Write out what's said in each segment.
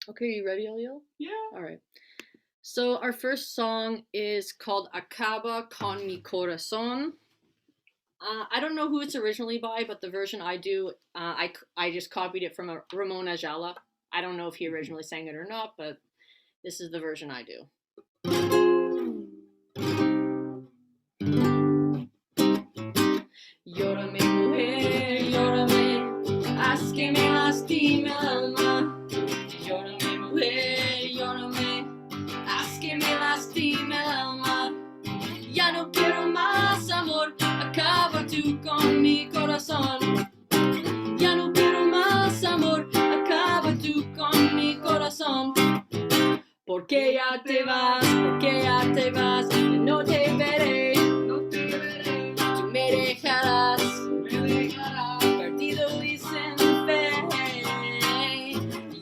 Okay, you ready, Eliel? Yeah. All right. So our first song is called Acaba con mi corazón. I don't know who it's originally by, but the version I do, I just copied it from a Ramon Ayala. I don't know if he originally sang it or not, but this is the version I do. Llórame, mujer, llórame, haz que me lastime el alma. Llórame, mujer, llórame, haz que me lastime el alma. Ya no quiero más amor, acaba tú con mi corazón. Ya no quiero más amor, acaba tú con mi corazón. Porque ya te vas, porque ya te vas, no te veré, no te veré. Tú me dejarás, perdido y sin fe.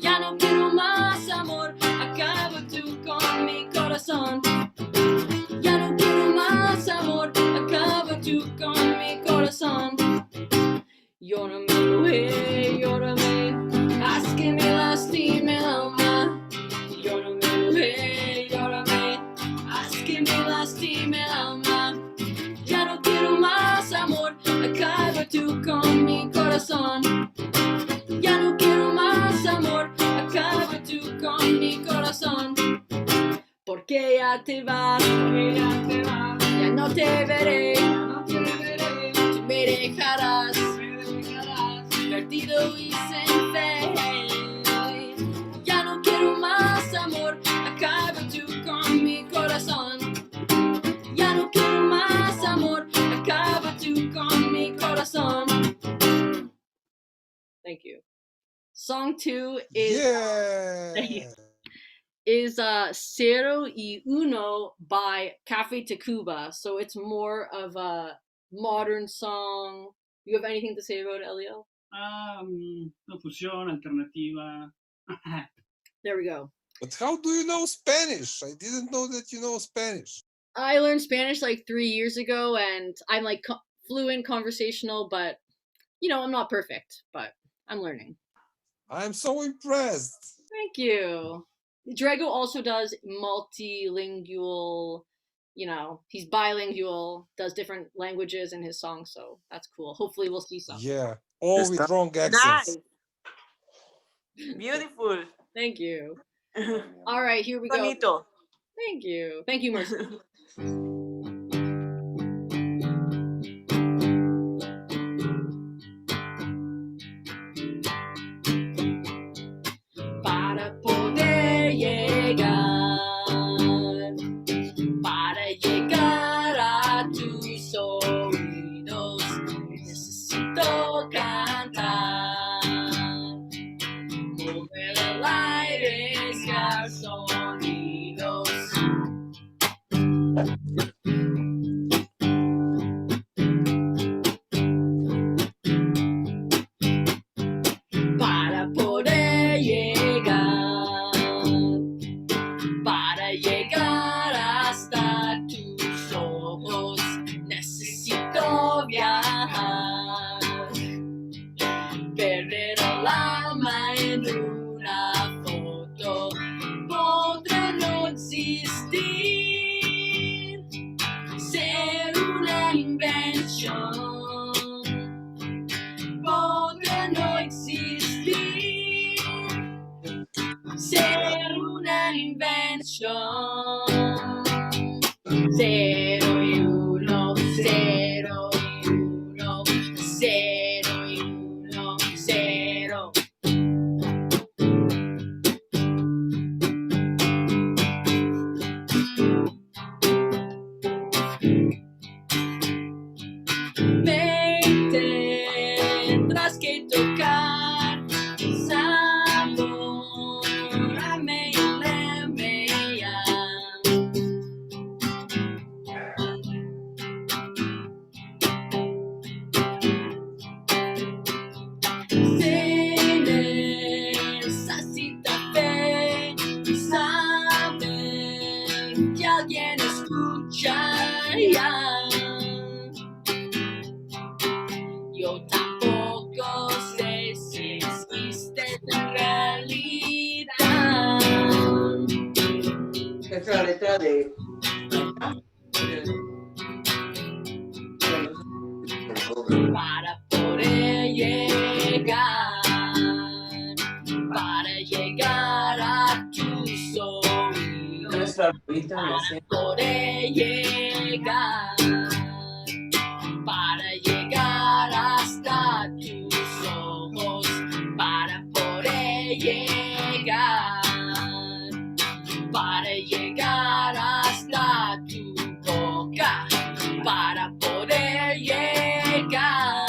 Ya no quiero más amor, acaba tú con mi corazón. Ya no quiero más amor, acaba tú con mi corazón. Llórame, mujer, llórame, haz que me lastime el alma. Llórame, mujer, llórame, haz que me lastime el alma. Ya no quiero más amor, acaba tú con mi corazón. Ya no quiero más amor, acaba tú con mi corazón. Porque ya te vas, ya no te veré, tú me dejarás, perdido y sin fe. Ya no quiero más amor, acaba tú con mi corazón. Ya no quiero más amor, acaba tú con mi corazón. Thank you. Song 2 is Cero y Uno by Cafe Tacuba. So it's more of a modern song. You have anything to say about it, Eliel? Una fusión alternativa. There we go. But how do you know Spanish? I didn't know that you know Spanish. I learned Spanish like 3 years ago, and I'm like fluent conversational, but you know, I'm not perfect, but I'm learning. I'm so impressed. Thank you. Drago also does multilingual, you know, he's bilingual, does different languages in his songs, so that's cool. Hopefully we'll see some. Yeah, all with wrong accents. Nice. Beautiful. Thank you. All right, here we go. Bonito. Thank you. Thank you, Mercy. Para poder llegar, para llegar a tus oídos, necesito cantar, mover el aire, crear sonidos. Para poder llegar, para llegar hasta tus ojos, necesito viajar, perder el alma en una foto, podrá no existir, ser una invención, podrá no existir, ser una invención. Cero y uno, cero y uno, cero y uno, cero. Tendrás que tocar sabor a meia. la letra de... Para poder llegar a tus oídos, Nuestra rolita para nace. poder llegar hasta tus ojos, para poder llegar hasta tu boca, para poder llegar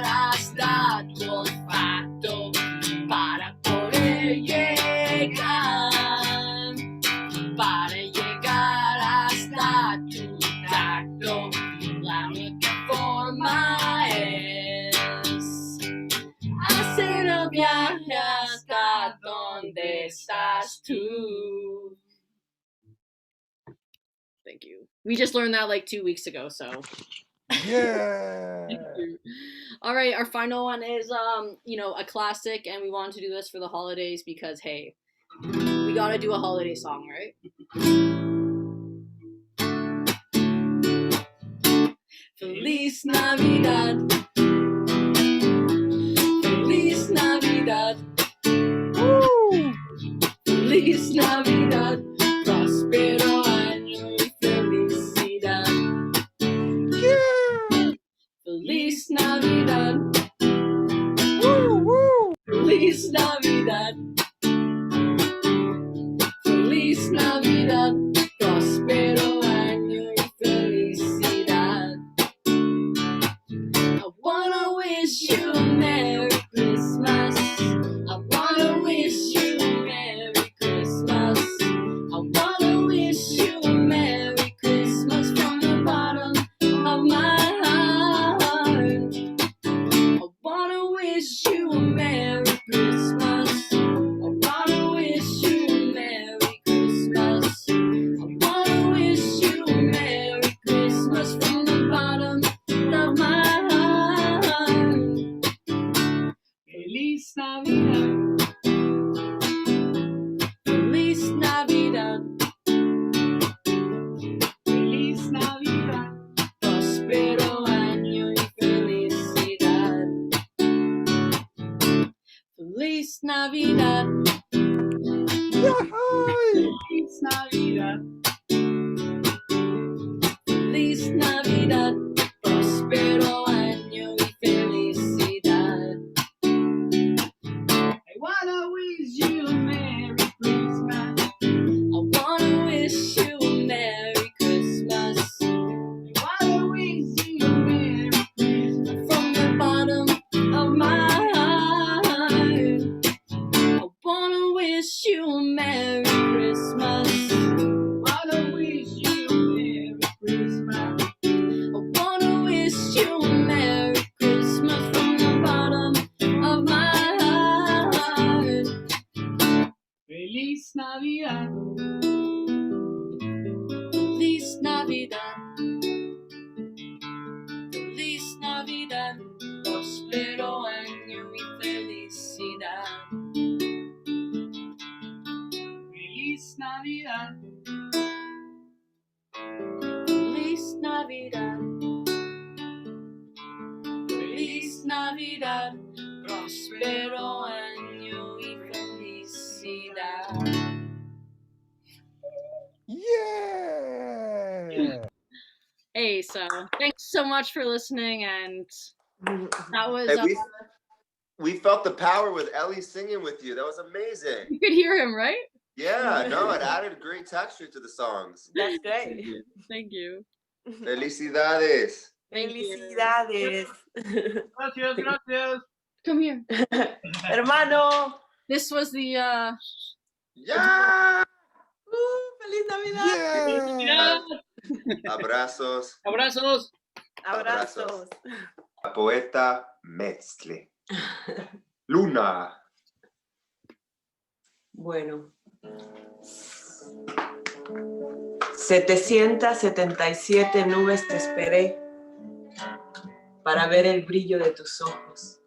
hasta tu olfato, para poder llegar hasta tu tacto. La única forma es hacer el viaje hasta donde estás tú. Thank you. We just learned that like 2 weeks ago, so. Yeah. Thank you. All right, our final one is a classic, and we wanted to do this for the holidays because hey, we gotta do a holiday song, right? Feliz Navidad, Feliz Navidad, Woo! Feliz Navidad, próspero año y felicidad. Yeah. Feliz Navidad, Woo, woo. Feliz Navidad, Feliz Navidad, próspero año y felicidad. I wanna wish you a Merry Christmas. I wanna wish you a Merry Christmas. I wanna wish you a Merry Christmas from the bottom of my heart. I wanna wish you a Merry Christmas. I wanna wish you a Merry Christmas. I wanna wish you a Merry Christmas from the bottom of my heart. Feliz Navidad. Feliz Navidad, Feliz Navidad. próspero año y felicidad. Feliz Navidad, Yahoo! Feliz Navidad. Feliz Navidad, próspero año y felicidad. I wanna wish you a Merry Christmas. I wanna wish you a Merry Christmas I wanna wish you a Merry Christmas. from the bottom of my heart. I wanna wish you a Merry Christmas. Wanna wish you a Merry Christmas. I wanna wish you a Merry Christmas from the bottom of my heart. Feliz Navidad. Feliz Navidad, Feliz Navidad, próspero año y felicidad. Feliz Navidad. Feliz Navidad, Feliz Navidad, próspero año y felicidad. Yeah. Hey, so thanks so much for listening, and that was Hey, we felt the power with Ellie singing with you. That was amazing. you could hear him, right? Yeah, no, it added great texture to the songs. That's great. Thank you. Felicidades. Thank you. Felicidades. Gracias, gracias. Come here. Hermano. This was the Yeah. Feliz Navidad. Yeah. Abrazos. Abrazos. Abrazos. La poeta Metzle. Luna. Bueno. 777 nubes te esperé para ver el brillo de tus ojos.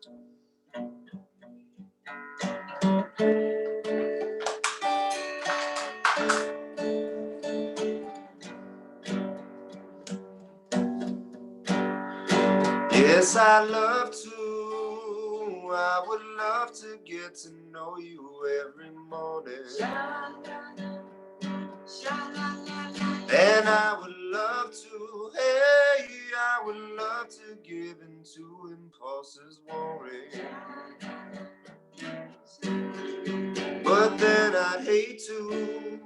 I love to. I would love to get to know you every morning. And I would love to, hey, I would love to give into impulses warring. But then I'd hate to,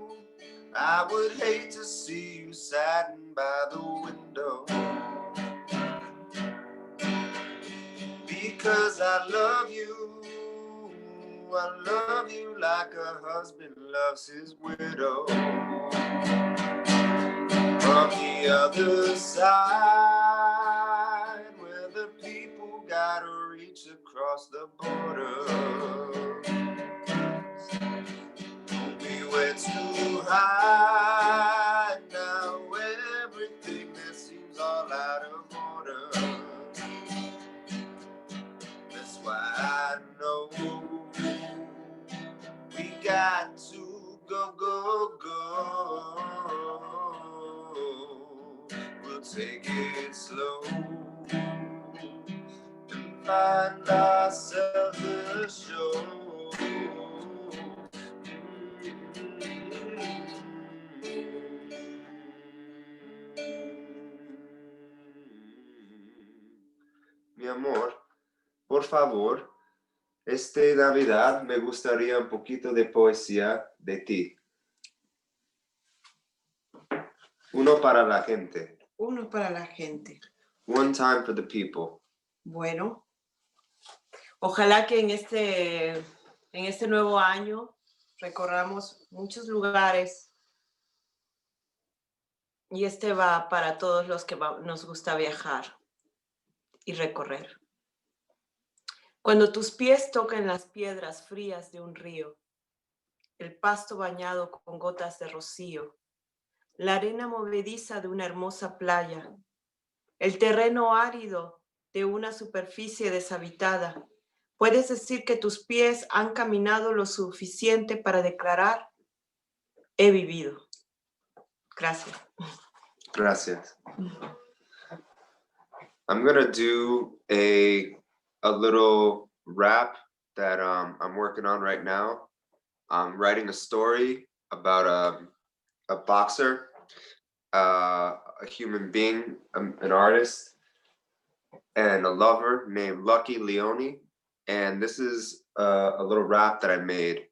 I would hate to see you saddened by the window. Because I love you like a husband loves his widow. From the other side, where the people gotta reach across the border. We went too high, now everything that seems all out of order. That's why I know we got to go, go, go. We'll take it slow and find ourselves a show. Mi amor, por favor, esta Navidad me gustaría un poquito de poesía de ti. Uno para la gente. Uno para la gente. One time for the people. Bueno, ojalá que en este nuevo año recorramos muchos lugares y este va para todos los que nos gusta viajar y recorrer. Cuando tus pies tocan las piedras frías de un río, el pasto bañado con gotas de rocío, la arena movediza de una hermosa playa, el terreno árido de una superficie deshabitada, puedes decir que tus pies han caminado lo suficiente para declarar, he vivido. Gracias. Gracias. I'm gonna do a little rap that I'm working on right now. I'm writing a story about a boxer, a human being, an artist, and a lover named Lucky Leone. And this is a little rap that I made,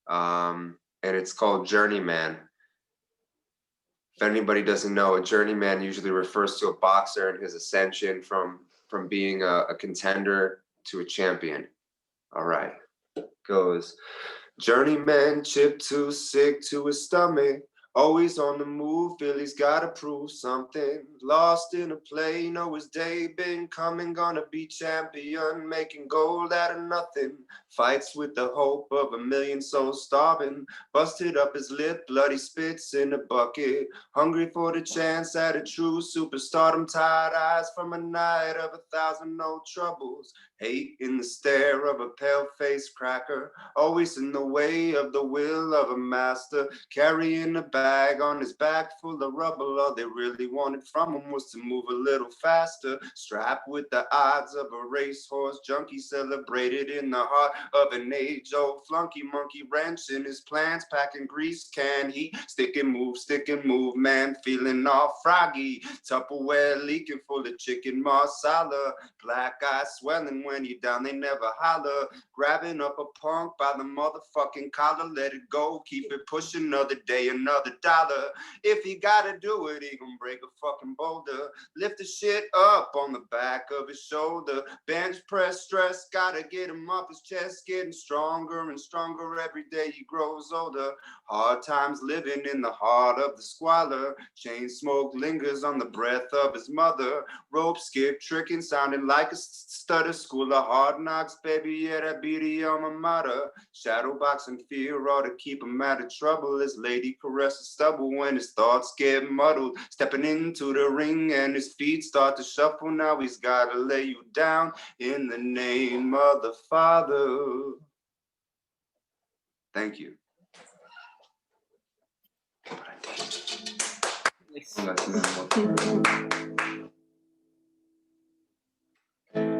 and it's called Journeyman. If anybody doesn't know, a journeyman usually refers to a boxer and his ascension from being a contender to a champion. All right, goes. Journeyman, chip too sick to his stomach. Always on the move, feel he's gotta prove something. Lost in a play, know his day been coming. Gonna be champion, making gold out of nothing. Fights with the hope of a million souls starving. Busted up his lip, bloody spits in a bucket. Hungry for the chance at a true superstardom. Tired eyes from a night of 1,000 no troubles. Hate in the stare of a pale-faced cracker. Always in the way of the will of a master. Carrying a bag on his back full of rubble. All they really wanted from him was to move a little faster. Strapped with the odds of a racehorse junkie. Celebrated in the heart of an age-old flunky. Monkey wrench in his plans. Packing grease can he stick and move, man. Feeling all froggy. Tupperware leaking full of chicken marsala. Black eyes swelling when you down, they never holler. Grabbing up a punk by the motherfucking collar. Let it go, keep it pushing, another day, another dollar. If he gotta do it, he gon' break a fucking boulder. Lift the shit up on the back of his shoulder. Bench press stress, gotta get him off his chest. Getting stronger and stronger every day he grows older. Hard times living in the heart of the squalor. Chain smoke lingers on the breath of his mother. Rope skip tricking, sounding like a stutter. School of hard knocks, baby, yeah, that be the alma mater. Shadow boxing fear, all to keep him out of trouble. His lady caresses stubble when his thoughts get muddled. Stepping into the ring and his feet start to shuffle. Now he's gotta lay you down in the name of the Father. Thank you. Nice.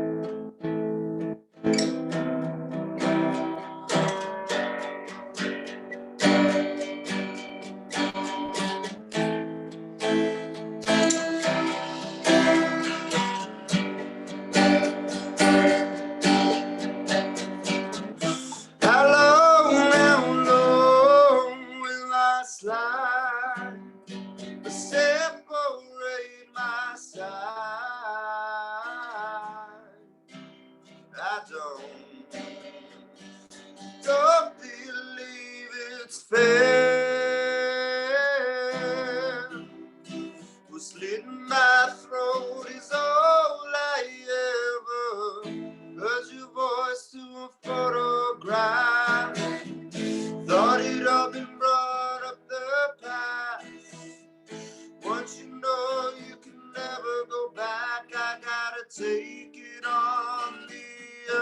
photograph. Thought it all been brought up the past. Once you know you can never go back, I gotta take it on the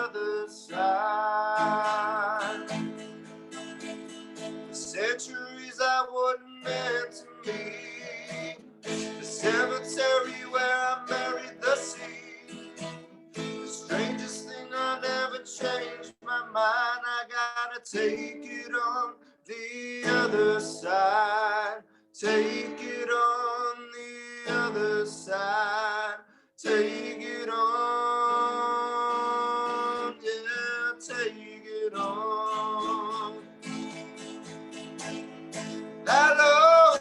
other side. The centuries I wasn't meant to meet. The cemetery where I buried the sea. The strangest thing I never changed my mind. I gotta take it on the other side. Take it on the other side. Take it on. Yeah, take it on. How long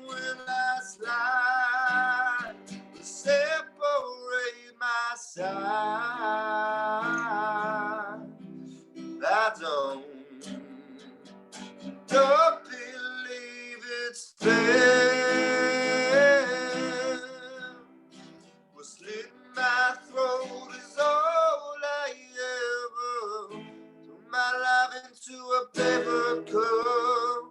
will I slide? Separate my side. I don't believe it's fair. Was slit my throat is all I ever. Threw my life into a paper cup.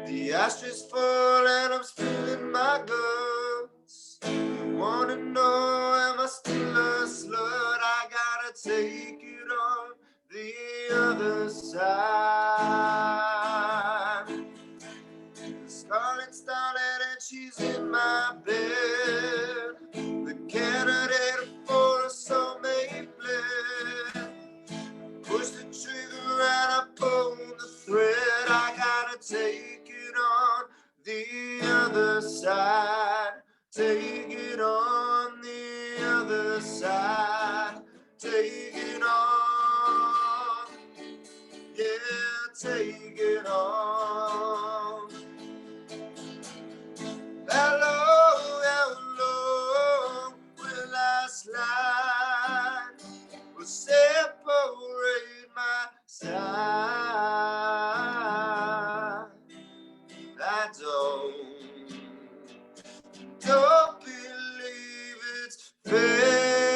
The ashtrays full and I'm spilling my guts. You wanna know, am I still a slut? I gotta take it on the other side. The Scarlet started and she's in my bed. The candidate for a soulmate bled. Push the trigger and I pull the thread. I gotta take it on the other side. Take it on the other side. Take it on. Yeah, take it on. How long will I slide? Will separate my side. I don't believe it's fair.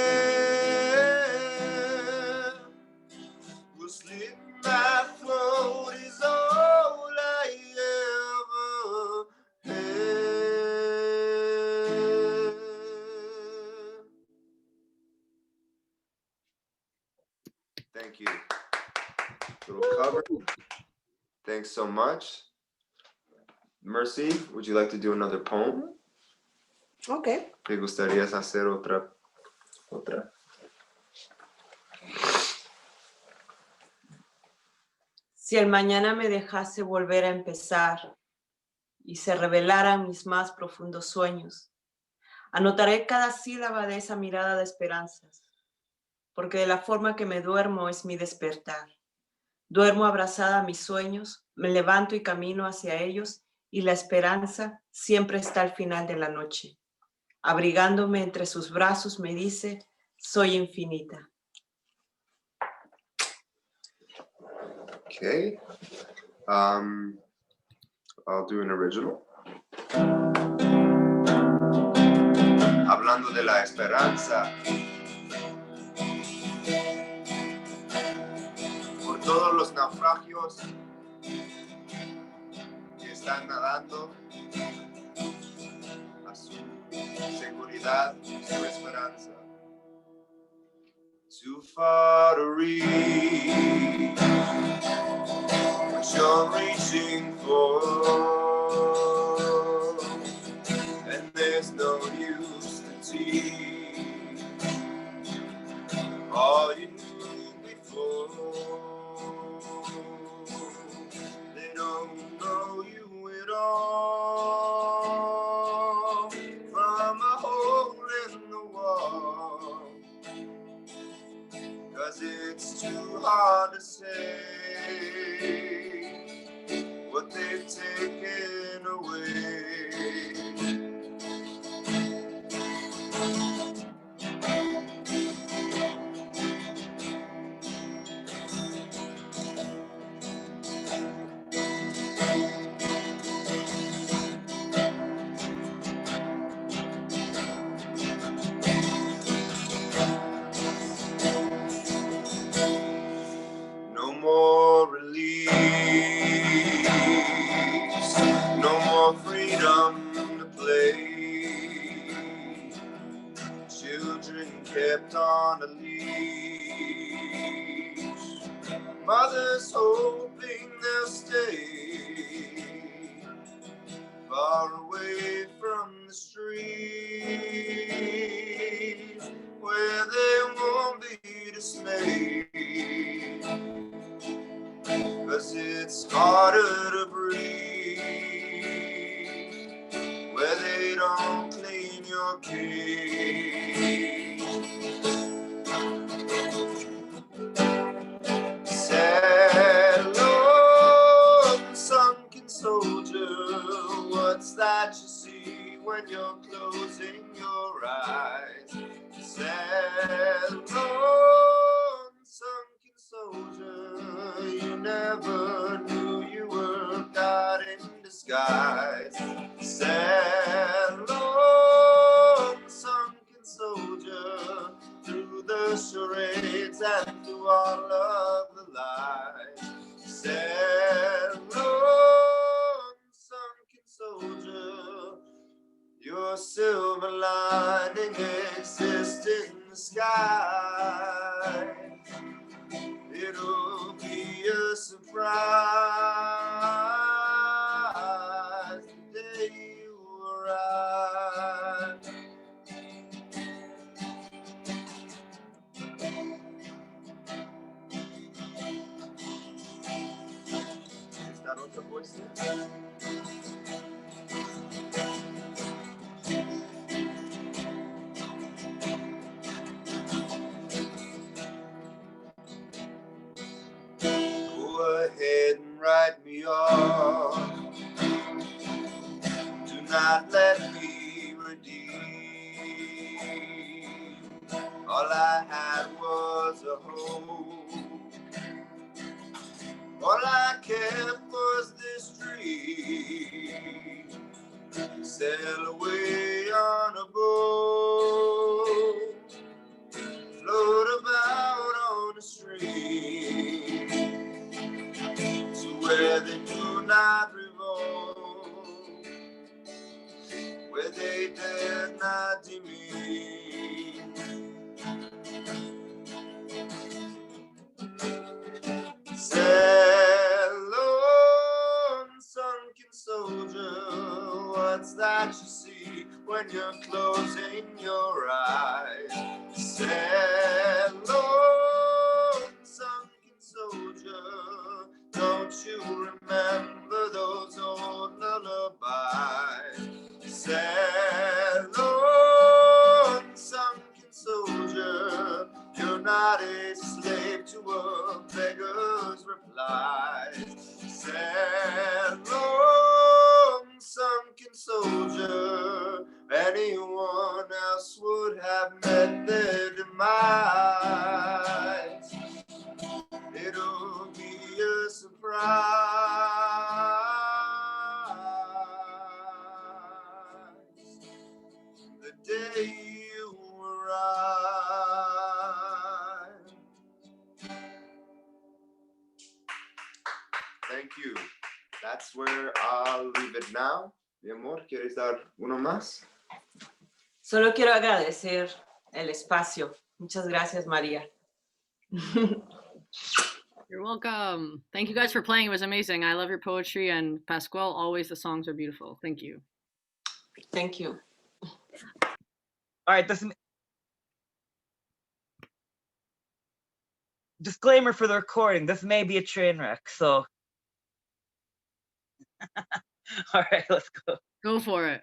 Will slit my throat is all I ever had. Thank you. Little cover. Thanks so much. Mercy, would you like to do another poem? Okay. ¿Te gustaría hacer otra? Si el mañana me dejase volver a empezar y se revelaran mis más profundos sueños, anotaré cada sílaba de esa mirada de esperanzas, porque de la forma que me duermo es mi despertar. Duermo abrazada a mis sueños, me levanto y camino hacia ellos, y la esperanza siempre está al final de la noche. Abrigándome entre sus brazos me dice, soy infinita. Okay. I'll do an original. Hablando de la esperanza. Por todos los naufragios que están nadando a su seguridad, su esperanza. Too far to reach what you're reaching for, and there's no use to teach all you knew before. They don't know you at all from a hole in the wall. 'Cause it's too hard to say what they've taken away. Mothers hoping they'll stay far away from the street, where they won't be dismayed, 'cause it's harder to breathe where they don't clean your cage. Sad Lord, sunken soldier, what's that you see when you're closing your eyes? Sad Lord, sunken soldier, you never knew you were God in disguise. Sad Lord, sunken soldier, through the charades and through all of the lies. Sad Lord, sunken soldier, your silver lining exists in the sky. It'll be a surprise the day you arrive. Está otra poesía. Go ahead and write me off. Do not let me redeem. All I had was a hope. All I kept was this dream. Sail away on a boat, float about on a stream, to where they do not revolt, where they dare not demean. Sail on, sunken soldier, what's that you see when you're closing your eyes? Sail on, sunken soldier, don't you remember those old lullabies? Sail on, sunken soldier, you're not a slave to a beggar's reply. Sail on, sunken soldier, anyone else would have met their demise. It'll be a surprise the day you arrive. Thank you. That's where I'll leave it now. Mi amor, ¿quieres dar uno más? Solo quiero agradecer el espacio. Muchas gracias, María. You're welcome. Thank you guys for playing. It was amazing. I love your poetry, and Pasquale, always the songs are beautiful. Thank you. Thank you. All right, disclaimer for the recording, this may be a train wreck, so. All right, let's go. Go for it.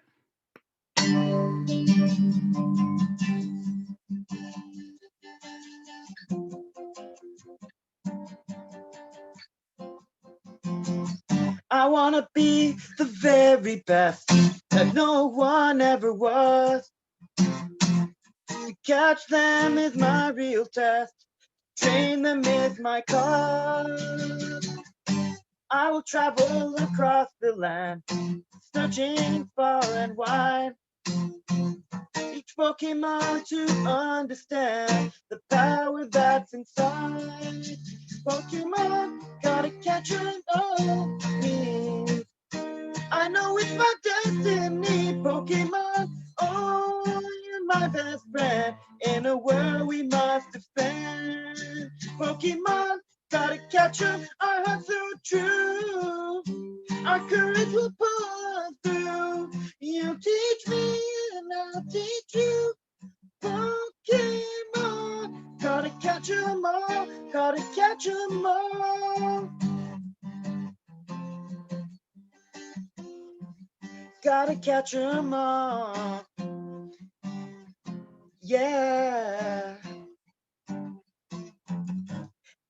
I wanna be the very best that no one ever was. To catch them is my real test. Train them is my cause. I will travel across the land, searching far and wide. Each Pokemon to understand the power that's inside. Pokemon, gotta catch and know me. I know it's my destiny, Pokemon. Oh, you're my best friend in a world we must defend. Pokemon, Gotta catch 'em, our hearts are true. Our courage will pull us through. You teach me and I'll teach you. Pokemon, gotta catch 'em all, gotta catch 'em all. Gotta catch 'em all. Yeah.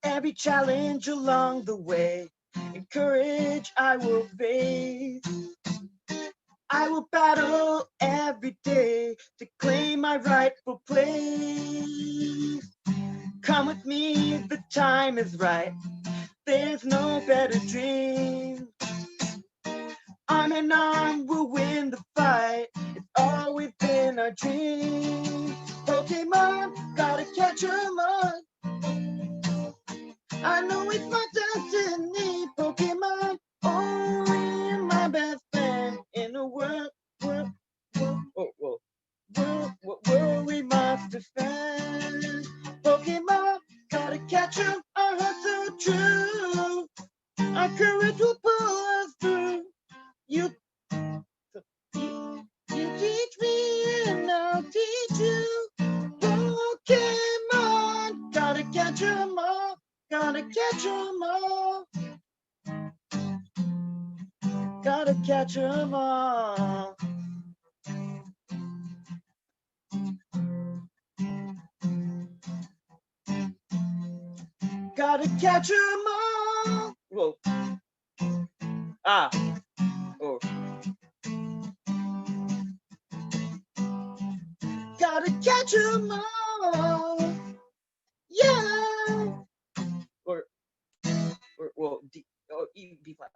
Every challenge along the way, and courage I will face. I will battle every day to claim my rightful place. Come with me, the time is right. There's no better dream. Arm in arm, we'll win the fight. It's always been our dream. Pokemon, gotta catch 'em all. I know it's my destiny. Pokemon, oh, you're my best friend in the world, world we must defend. Pokemon, gotta catch 'em, our hearts are true. Our courage will pull us through. You teach me and I'll teach you. Pokemon, gotta catch 'em all, gotta catch 'em all. Gotta catch 'em all. Gotta catch 'em all. Whoa. Ah. Oh. Gotta catch 'em all. Yeah. Or well, D, oh, E, B flat.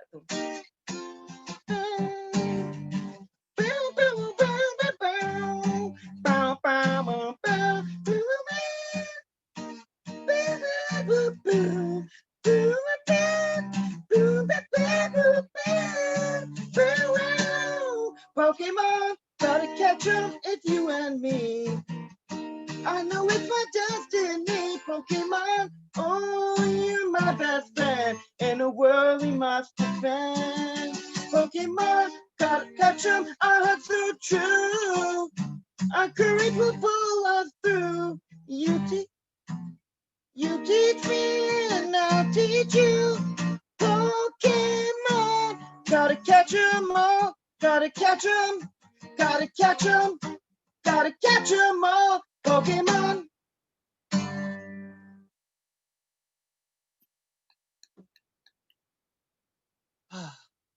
Pokemon, gotta catch 'em, it's you and me. I know it's my destiny, Pokemon. Oh, you're my best friend in a world we must defend. Pokemon, gotta catch 'em, our hearts are true. Our courage will pull us through. You teach me and I'll teach you. Pokemon, gotta catch 'em all, gotta catch 'em, gotta catch 'em, gotta catch 'em all. Pokemon.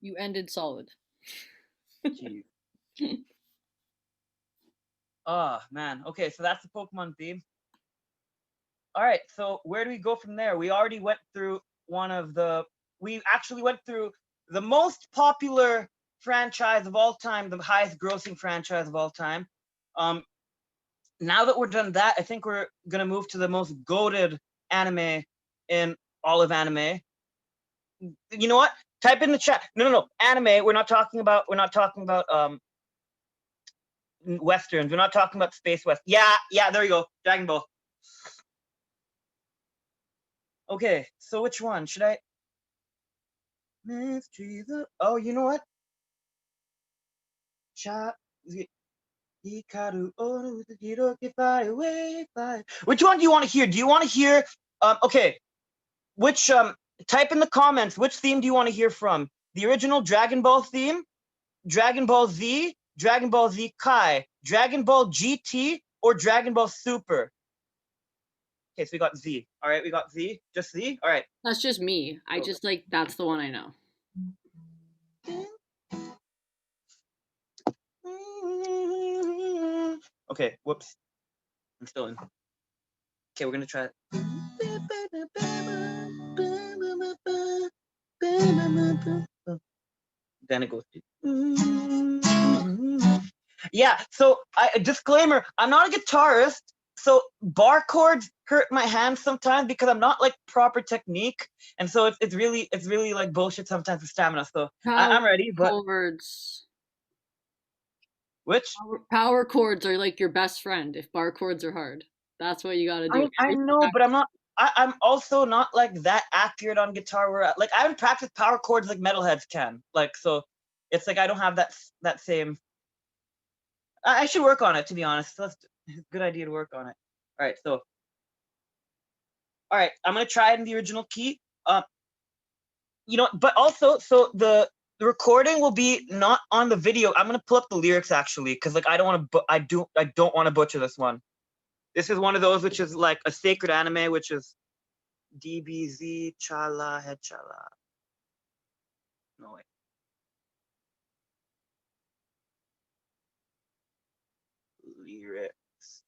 You ended solid. Jeez. Oh man. Okay, so that's the Pokemon theme. All right, so where do we go from there? We already went through we actually went through the most popular franchise of all time, the highest grossing franchise of all time. Now that we're done that, I think we're gonna move to the most goated anime in all of anime. You know what? Type in the chat. No, anime. We're not talking about westerns. We're not talking about space west. Yeah, there you go. Dragon Ball. Okay, so which one should I? Mystery. Oh, you know what? Which one do you want to hear? Do you want to hear? Okay. Which type in the comments. Which theme do you want to hear from? The original Dragon Ball theme, Dragon Ball Z, Dragon Ball Z Kai, Dragon Ball GT, or Dragon Ball Super? Okay, so we got Z. All right, we got Z. Just Z. All right. That's just me. I just like that's the one I know. Okay, whoops. I'm still in. Okay, we're gonna try it. Then it goes. Yeah, so a disclaimer, I'm not a guitarist, so bar chords hurt my hands sometimes because I'm not like proper technique, and so it's really like bullshit sometimes with stamina. So I'm ready, but chords. Which power chords are like your best friend if bar chords are hard. That's what you gotta do. I know, but I'm not I'm also not like that accurate on guitar where like I haven't practiced power chords like metalheads can. Like so it's like I don't have that same. I should work on it, to be honest. That's a good idea to work on it. All right, so all right, I'm gonna try it in the original key. You know, but also so the recording will be not on the video. I'm gonna pull up the lyrics actually, because like I don't want to I don't want to butcher this one. This is one of those which is like a sacred anime, which is DBZ Chala Head Chala. No way. Lyrics.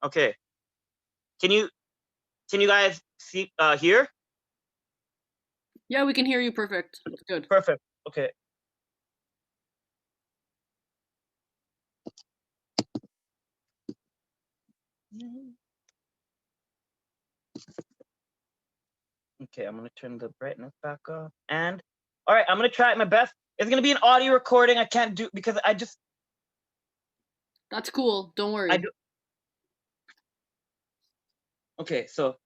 Okay. Can you guys see hear? Yeah, we can hear you perfect. Good. Perfect. Okay. Okay, I'm gonna turn the brightness back up. And all right, I'm gonna try my best. It's gonna be an audio recording. I can't do because I just That's cool. Don't worry. I do. Okay, so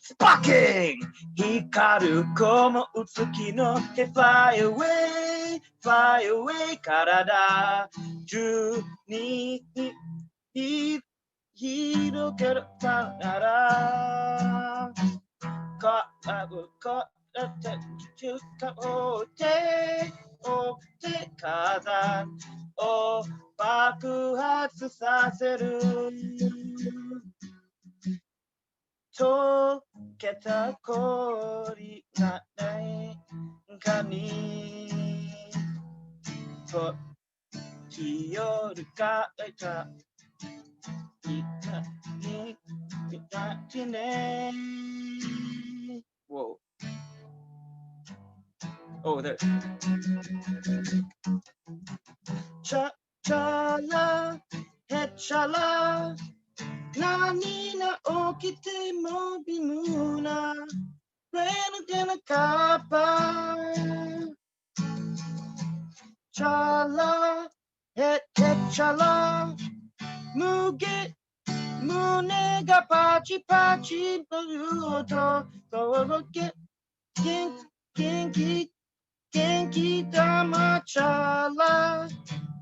Sparking! Hikaru como utsuki no te fly away, karada. Ju ni hirogeru kanara. Kazan o bakuhatsu saseru. Toketa kori ga nai ka ni to kiyoru ka ita ita ni ita ne. Whoa. Oh, there. Chala, hechala, nani na okite mo bimuna, renu gana kapa. Chala, hechala, muge, mune ga pachi pachi baruto, toroke, genki, genki dama chala,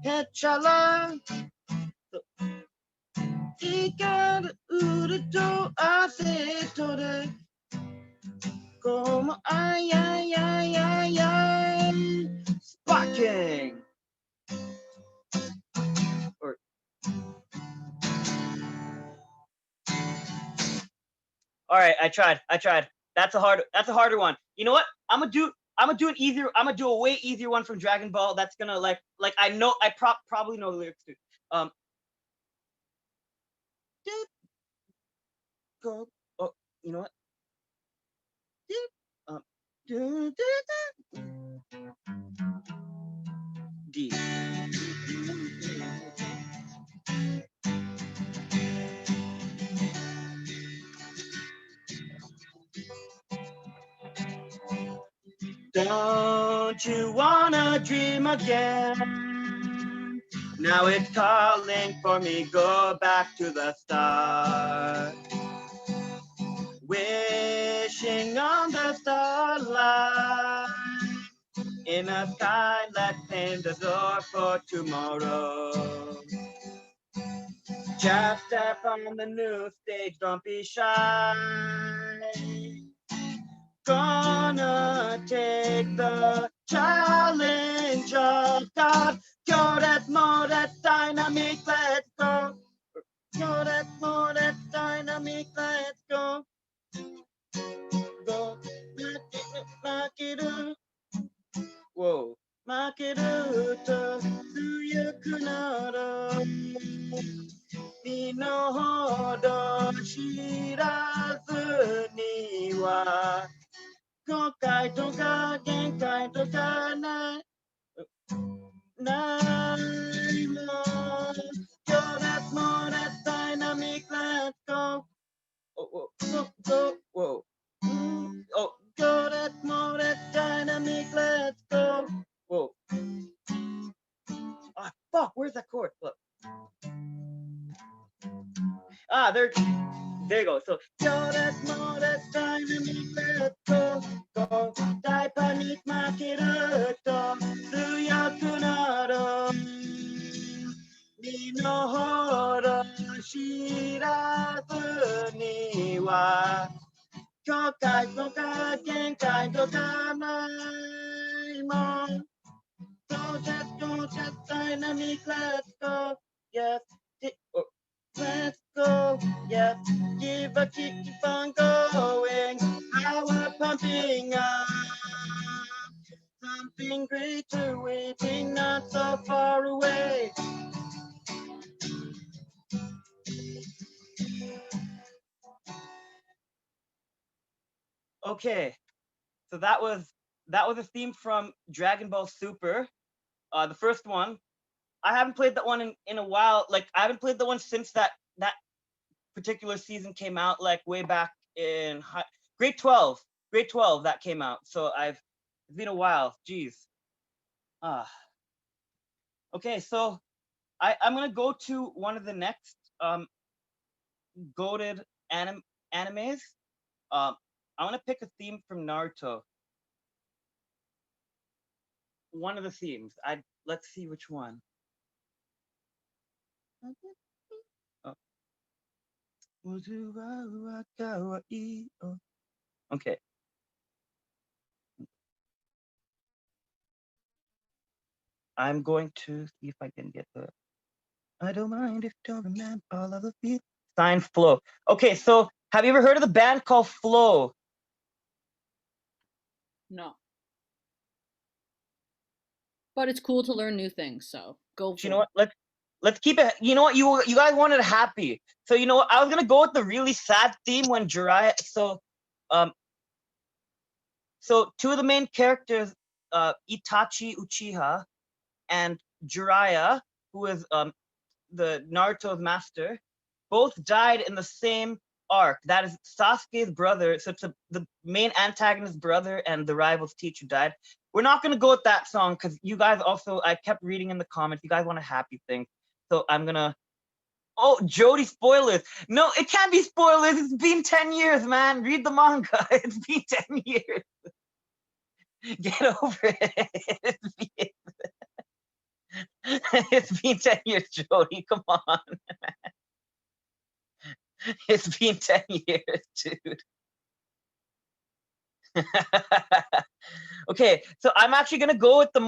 hechala. Ikan uruto asetore como ay ay ay ay ay sparking. Or, all right, I tried. That's a harder one. You know what? I'm gonna do an easier. I'm gonna do a way easier one from Dragon Ball. That's gonna like I know I probably know the lyrics too. Go. Oh, you know what? D. Don't you wanna dream again? Now it's calling for me, go back to the start. Wishing on the starlight. In a sky, let's paint the door for tomorrow. Just step on the new stage, don't be shy. Gonna take the challenge of God. You're that more that dynamic, let's go. You're that more that dynamic, let's go. Go, knock it up. Whoa. 負けると強くなる身の程知らず wa Kokai toka genkai toka nine more. Yo, that's more, that's dynamic, let's go. Oh, whoa. Oh, go, that's more, that's dynamic, let's go. Whoa. Ah, fuck, where's that chord? Look. Ah, there you go. So, yo, that's more, that's dynamic, let's go. Go, dai panic, market, go. Suya kunado. Ni no horo, shirazu ni wa. Kokai, kokai, genkai, kokai, nai mo. Go, just dynamic, let's go. Yes, let's go. Yes, keep on going. Power pumping up. Something greater waiting, not so far away. Okay, so that was a theme from Dragon Ball Super, the first one. I haven't played that one in a while. Like I haven't played the one since that particular season came out, like way back in grade 12 that came out. So it's been a while. Jeez. Okay, so I'm gonna go to one of the next goated animes. I want to pick a theme from Naruto. One of the themes. Let's see which one. Oh. Okay. I'm going to see if I can get the. I don't mind if don't remember all of the feet. Sign Flow. Okay, so have you ever heard of the band called Flow? No. But it's cool to learn new things, so go for it. You know what? Let's keep it. You know what? You guys wanted happy. So you know what? I was gonna go with the really sad theme when Jiraiya. So two of the main characters, Itachi Uchiha and Jiraiya, who is the Naruto's master, both died in the same arc. That is Sasuke's brother. So it's the main antagonist's brother and the rival's teacher died. We're not gonna go with that song because you guys also, I kept reading in the comments, you guys want a happy thing. So I'm gonna, oh, Jody spoilers. No, it can't be spoilers. It's been 10 years, man. Read the manga. It's been 10 years. Get over it. It's been 10 years, Jody. Come on. It's been 10 years, dude. Okay, so I'm actually gonna go with the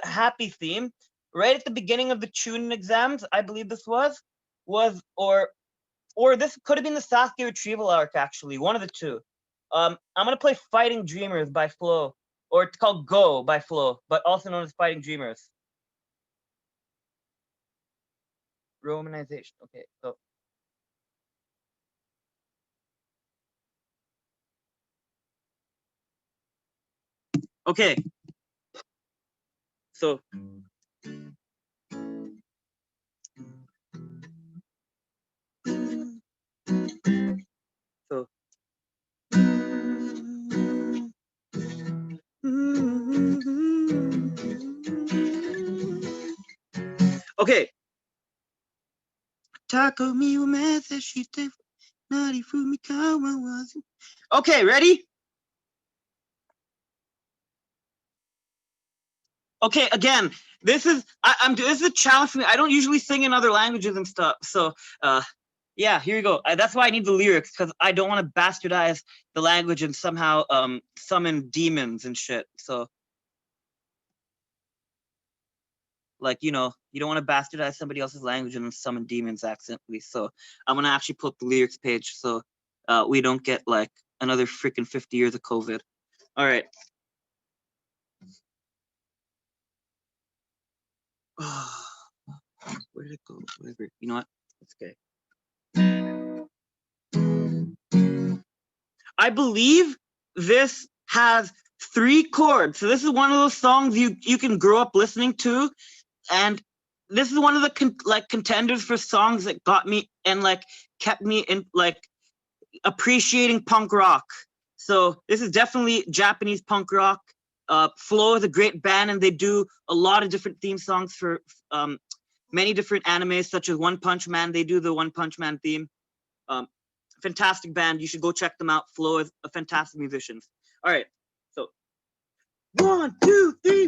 happy theme. Right at the beginning of the Chunin exams, I believe this was or this could have been the Sasuke retrieval arc, actually, one of the two. I'm gonna play Fighting Dreamers by Flo, or it's called Go by Flo, but also known as Fighting Dreamers. Romanization. Okay, so. Okay. So. So. Okay. Okay, ready? Okay, again, this is a challenge for me. I don't usually sing in other languages and stuff. So yeah, here you go. That's why I need the lyrics, because I don't want to bastardize the language and somehow summon demons and shit. So like, you know, you don't want to bastardize somebody else's language and summon demons accidentally. So I'm gonna actually put the lyrics page so we don't get like another freaking 50 years of COVID. All right. Where did it go? Whatever. You know what? It's okay. I believe this has 3 chords. So this is one of those songs you can grow up listening to, and this is one of the contenders for songs that got me and like kept me in like appreciating punk rock. So this is definitely Japanese punk rock. Flow is a great band, and they do a lot of different theme songs for many different animes, such as One Punch Man. They do the One Punch Man theme. Fantastic band. You should go check them out. Flow is a fantastic musician. All right. So 1, 2, 3.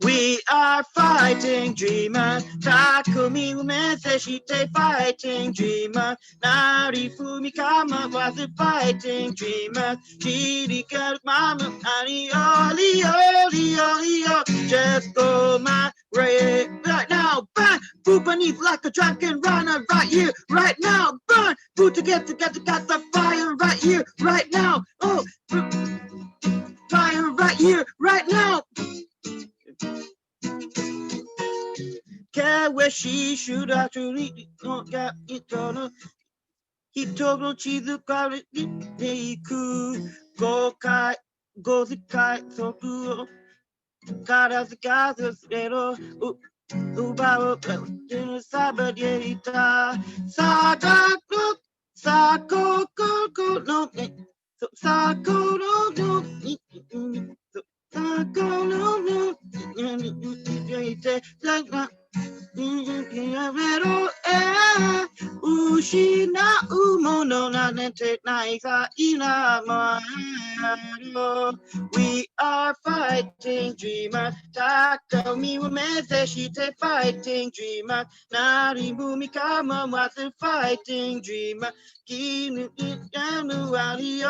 We are fighting dreamer. Takumi umeseshite fighting dreamer. Nari Fumikama was a fighting dreamer. Shirika mama ani oli oli oli oli. Just go my way right now. Burn, boot beneath like a drunken runner right here, right now. Burn, boot together, got the fire right here, right now. Oh, fire right here, right now. Kawashi should actually got it on. He told no cheese got it. He could go kai, go the kai, so cool. God as the guys of little. Uba, Sabadita, Saga, Sako, go, no, Sako, no, Sako, no, Ushina umono na nete naika ina mano. We are fighting dreamer. Taka mi wamete shite fighting dreamer. Nari bumi kama watu fighting dreamer. Kinu yanu ali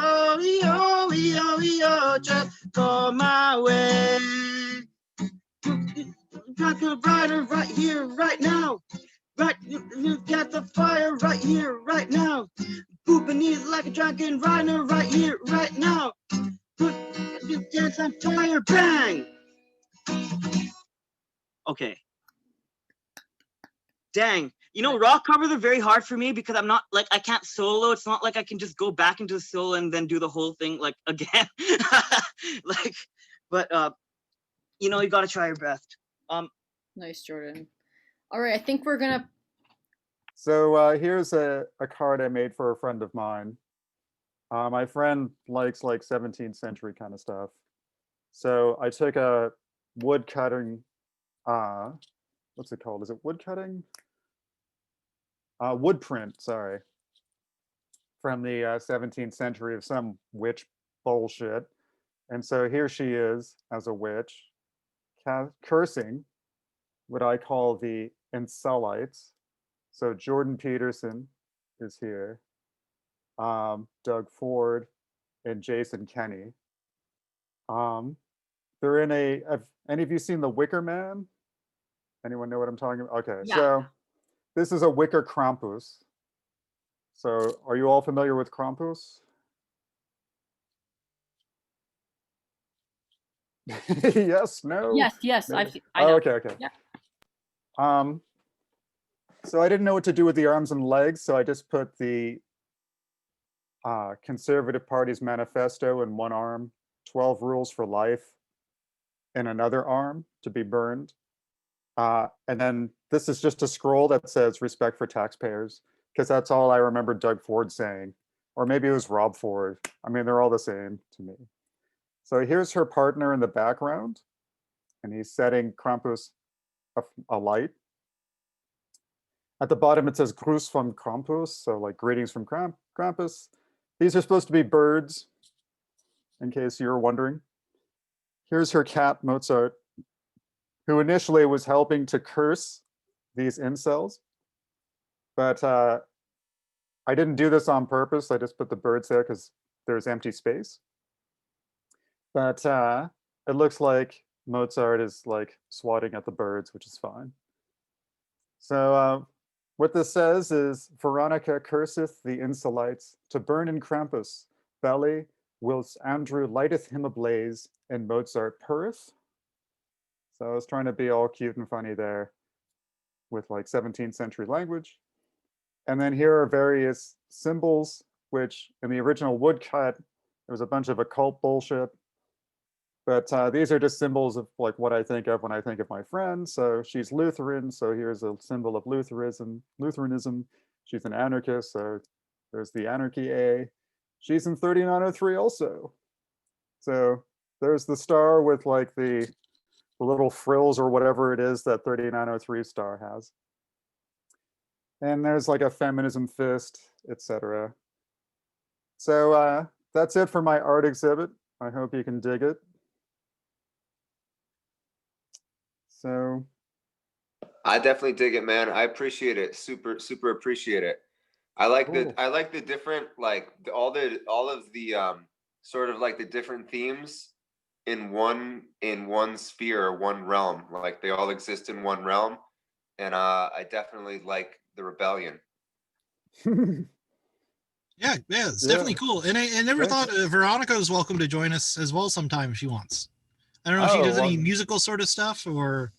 yo just go my way. Got the rider right here, right now. Right, you got the fire right here, right now. Pooping knees like a drunken rider right here, right now. You dance on fire, bang! Okay. Dang. You know, rock covers are very hard for me because I'm not, like, I can't solo. It's not like I can just go back into the solo and then do the whole thing, like, again. Like, but, you know, you gotta try your best. Nice, Jordan. All right, I think we're gonna. So here's a card I made for a friend of mine. My friend likes like 17th century kind of stuff. So I took a wood cutting, what's it called? Is it wood cutting? Wood print, sorry. From the 17th century of some witch bullshit. And so here she is as a witch, cursing what I call the Incelites. So Jordan Peterson is here, Doug Ford, and Jason Kenny. They're in a, have any of you seen The Wicker Man? Anyone know what I'm talking about? Okay, Yeah. So this is a wicker Krampus. So are you all familiar with Krampus? Yes, no? Yes, I Oh, know. okay. Yeah. So I didn't know what to do with the arms and legs, so I just put the Conservative Party's manifesto in one arm, 12 rules for life in another arm to be burned. And then this is just a scroll that says respect for taxpayers, because that's all I remember Doug Ford saying. Or maybe it was Rob Ford. I mean, they're all the same to me. So here's her partner in the background, and he's setting Krampus alight. At the bottom, it says Gruß von Krampus, so like greetings from Krampus. These are supposed to be birds, in case you're wondering. Here's her cat, Mozart, who initially was helping to curse these incels. But I didn't do this on purpose. I just put the birds there because there's empty space. But it looks like Mozart is like swatting at the birds, which is fine. So what this says is, Veronica curseth the Incelites to burn in Krampus' belly whilst Andrew lighteth him ablaze, and Mozart purreth. So I was trying to be all cute and funny there with like 17th century language. And then here are various symbols, which in the original woodcut, there was a bunch of occult bullshit. But these are just symbols of like what I think of when I think of my friend. So she's Lutheran, so here's a symbol of Lutheranism. She's an anarchist, so there's the anarchy A. She's in 3903 also. So there's the star with like the little frills or whatever it is that 3903 star has. And there's like a feminism fist, etc. So that's it for my art exhibit. I hope you can dig it. So I definitely dig it, man. I appreciate it. Super, super appreciate it. I like cool. I like the different, like all of the sort of like the different themes in one sphere, one realm. Like they all exist in one realm. And I definitely like the rebellion. Yeah, it's definitely cool. And I never thought Veronica was welcome to join us as well sometime if she wants. I don't know if she does any musical sort of stuff or.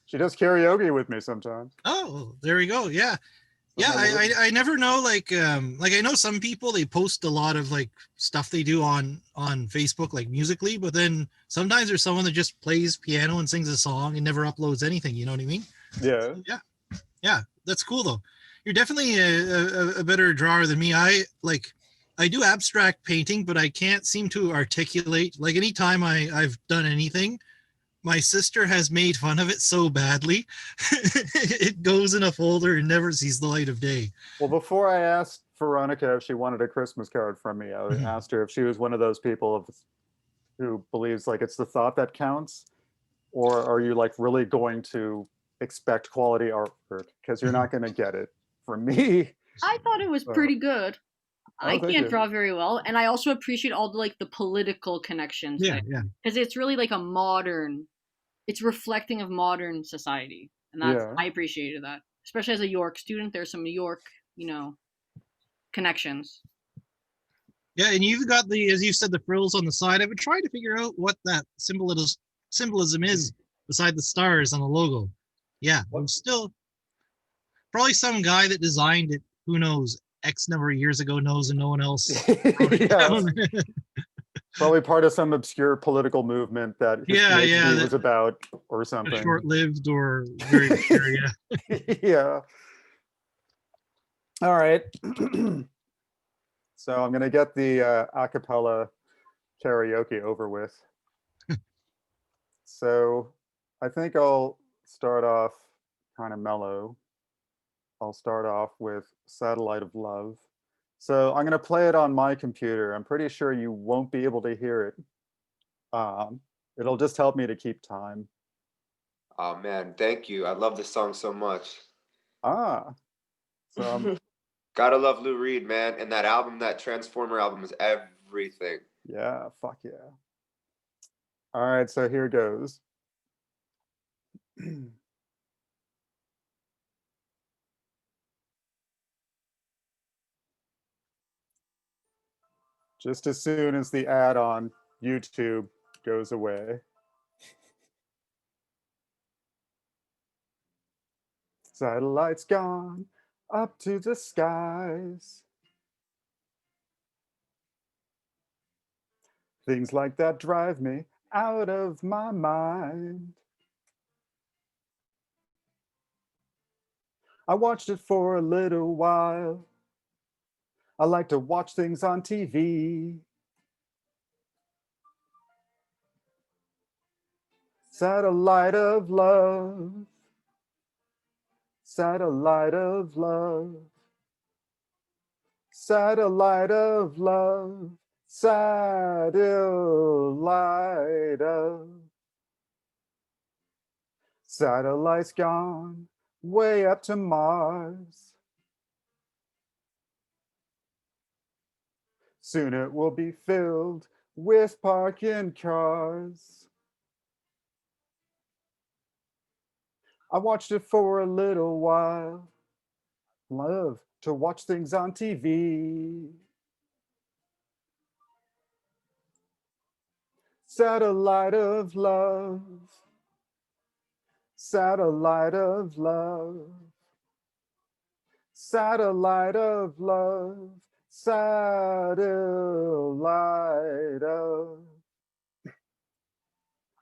She does karaoke with me sometimes. Oh, there we go. Yeah. Yeah, I never know, like I know some people, they post a lot of like stuff they do on Facebook, like musically, but then sometimes there's someone that just plays piano and sings a song and never uploads anything, you know what I mean? Yeah. So, yeah, that's cool though. You're definitely a better drawer than me. I do abstract painting, but I can't seem to articulate, like anytime I've done anything, my sister has made fun of it so badly. It goes in a folder and never sees the light of day. Well, before I asked Veronica if she wanted a Christmas card from me, I asked her if she was one of those people who believes like it's the thought that counts, or are you like really going to expect quality artwork because you're not going to get it from me. I thought it was pretty good. I can't draw very well, and I also appreciate all the political connections. Yeah, because it's really like a modern. It's reflecting of modern society, and that's I appreciated that, especially as a York student. There's some York, connections. Yeah, and you've got as you said, the frills on the side. I've been trying to figure out what that symbolism is beside the stars on the logo. Yeah, I'm still probably some guy that designed it. Who knows? X number of years ago knows, and no one else wrote it down. Probably part of some obscure political movement that his PhD was about, or something. Short-lived or very obscure, yeah. Yeah. All right. So I'm going to get the a cappella karaoke over with. So I think I'll start off kind of mellow. I'll start off with Satellite of Love. So I'm going to play it on my computer. I'm pretty sure you won't be able to hear it. It'll just help me to keep time. Oh man, thank you. I love this song so much. So gotta love Lou Reed, man. And that album, that Transformer album, is everything. Yeah, fuck yeah. All right, so here goes. Just as soon as the ad on YouTube goes away. Satellites gone up to the skies. Things like that drive me out of my mind. I watched it for a little while. I like to watch things on TV. Satellite of love. Satellite of love. Satellite of love. Satellite of. Satellites gone way up to Mars. Soon it will be filled with parking cars. I watched it for a little while. Love to watch things on TV. Satellite of love. Satellite of love. Satellite of love. Satellite of.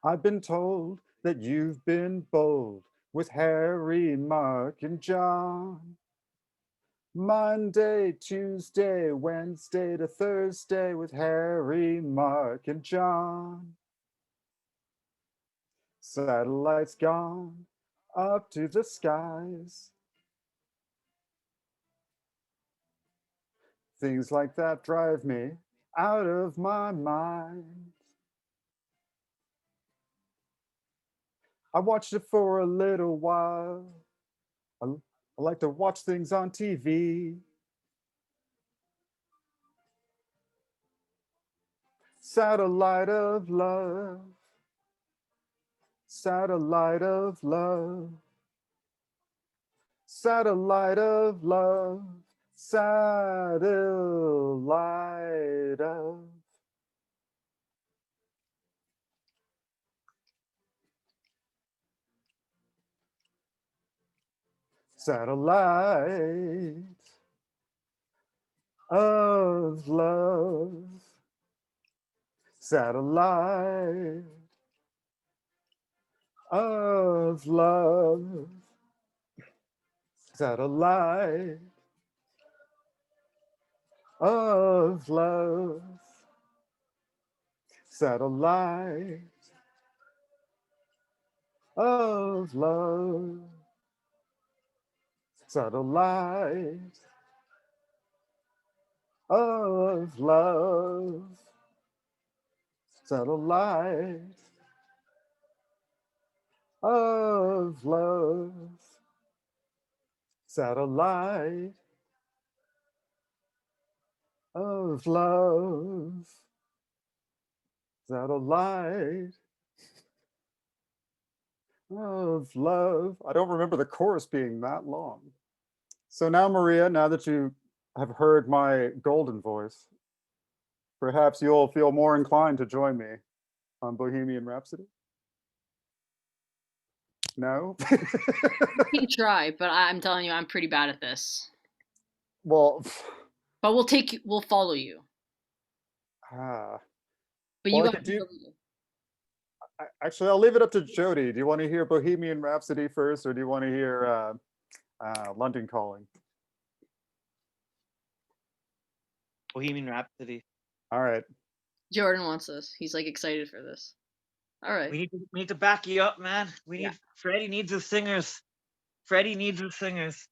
I've been told that you've been bold with Harry, Mark, and John. Monday, Tuesday, Wednesday to Thursday with Harry, Mark, and John. Satellites gone up to the skies. Things like that drive me out of my mind. I watched it for a little while. I like to watch things on TV. Satellite of love. Satellite of love. Satellite of love. Satellite of. Satellite of love. Satellite of love. Satellite of love. Satellite of love. Satellite of love. Satellite of love. Satellite of love. Satellite of love. I don't remember the chorus being that long. So now, Maria, now that you have heard my golden voice, perhaps you'll feel more inclined to join me on Bohemian Rhapsody? No? You can try, but I'm telling you, I'm pretty bad at this. Well, But we'll follow you. ah. But Well, you I got could do. Actually, I'll leave it up to Jody. Do you want to hear Bohemian Rhapsody first, or do you want to hear London Calling? Bohemian Rhapsody. All right. Jordan wants this. He's like excited for this. All right. We need to back you up, man. Yeah. Freddie needs his singers. Freddie needs his singers.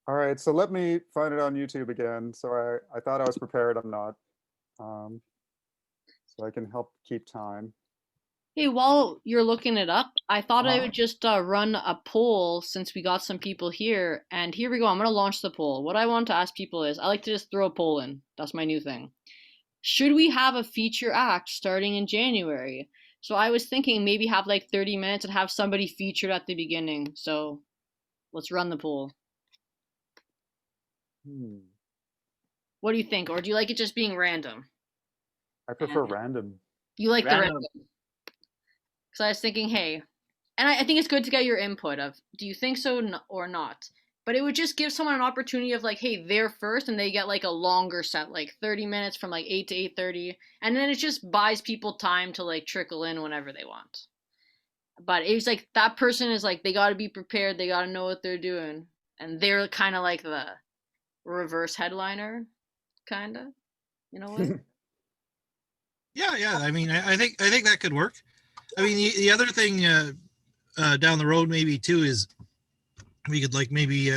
All right. So let me find it on YouTube again. So I thought I was prepared. I'm not. So I can help keep time. Hey, while you're looking it up, I thought I Uh-huh. would just run a poll since we got some people here. And here we go. I'm going to launch the poll. What I want to ask people is I like to just throw a poll in. That's my new thing. Should we have a feature act starting in January? So I was thinking maybe have like 30 minutes and have somebody featured at the beginning. So let's run the poll. What do you think? Or do you like it just being random? I prefer random. You like Random. the random? Because I was thinking, hey, and I think it's good to get your input of, do you think so or not? But it would just give someone an opportunity of like, hey, they're first, and they get like a longer set, like 30 minutes from like 8 to 8:30, and then it just buys people time to like trickle in whenever they want. But it's like that person is like, they got to be prepared, they got to know what they're doing, and they're kind of like the reverse headliner, kind of, you know what? Yeah. I mean, I think that could work. I mean, the other thing down the road maybe too is we could like maybe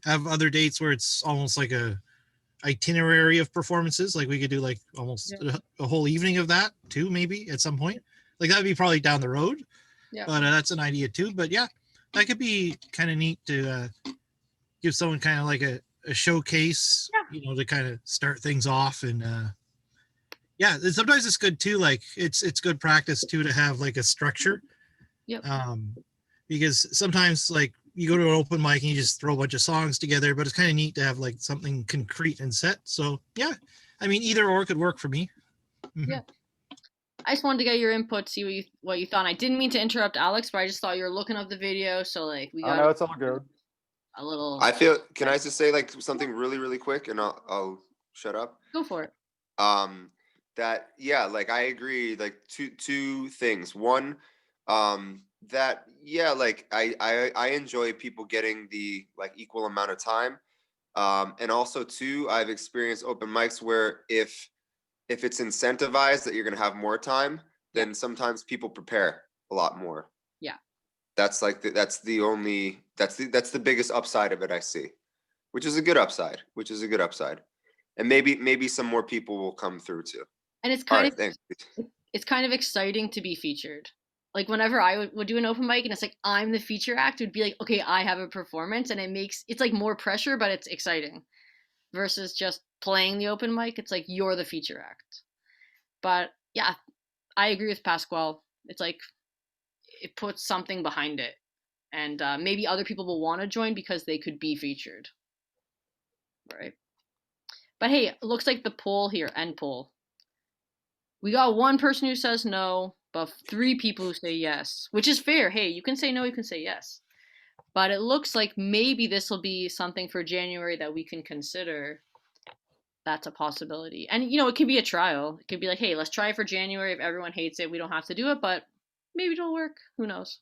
have other dates where it's almost like a itinerary of performances. Like we could do like almost a whole evening of that too, maybe at some point. Like that would be probably down the road. Yeah. But that's an idea too. But yeah, that could be kind of neat to give someone kind of like a showcase, you know, to kind of start things off. And yeah, sometimes it's good too. Like it's good practice too to have like a structure. Yep. Because sometimes like you go to an open mic and you just throw a bunch of songs together, but it's kind of neat to have like something concrete and set. So yeah, I mean either or could work for me. Yeah. I just wanted to get your input, see what you thought. I didn't mean to interrupt Alex, but I just thought you were looking up the video, so like we Oh got no, it's all good. a little. I feel. Can I just say like something really, really quick, and I'll shut up. Go for it. That yeah, like I agree. Like two things. One, that yeah, like I enjoy people getting the like equal amount of time. And also two, I've experienced open mics where if it's incentivized that you're gonna have more time, then sometimes people prepare a lot more. Yeah. That's like that's the biggest upside of it I see, which is a good upside. And maybe some more people will come through too. And it's All kind right, of thanks. it's kind of exciting to be featured. Like whenever I would do an open mic and it's like I'm the feature act, it would be like, okay, I have a performance, and it's like more pressure, but it's exciting. Versus just playing the open mic, it's like you're the feature act. But yeah, I agree with Pasquale. It's like it puts something behind it, and maybe other people will want to join because they could be featured, right? But hey, it looks like the poll here, end poll. We got one person who says no, but 3 people who say yes, which is fair. Hey, you can say no, you can say yes. But it looks like maybe this will be something for January that we can consider. That's a possibility. And, it could be a trial. It could be like, hey, let's try it for January. If everyone hates it, we don't have to do it, but maybe it'll work. Who knows?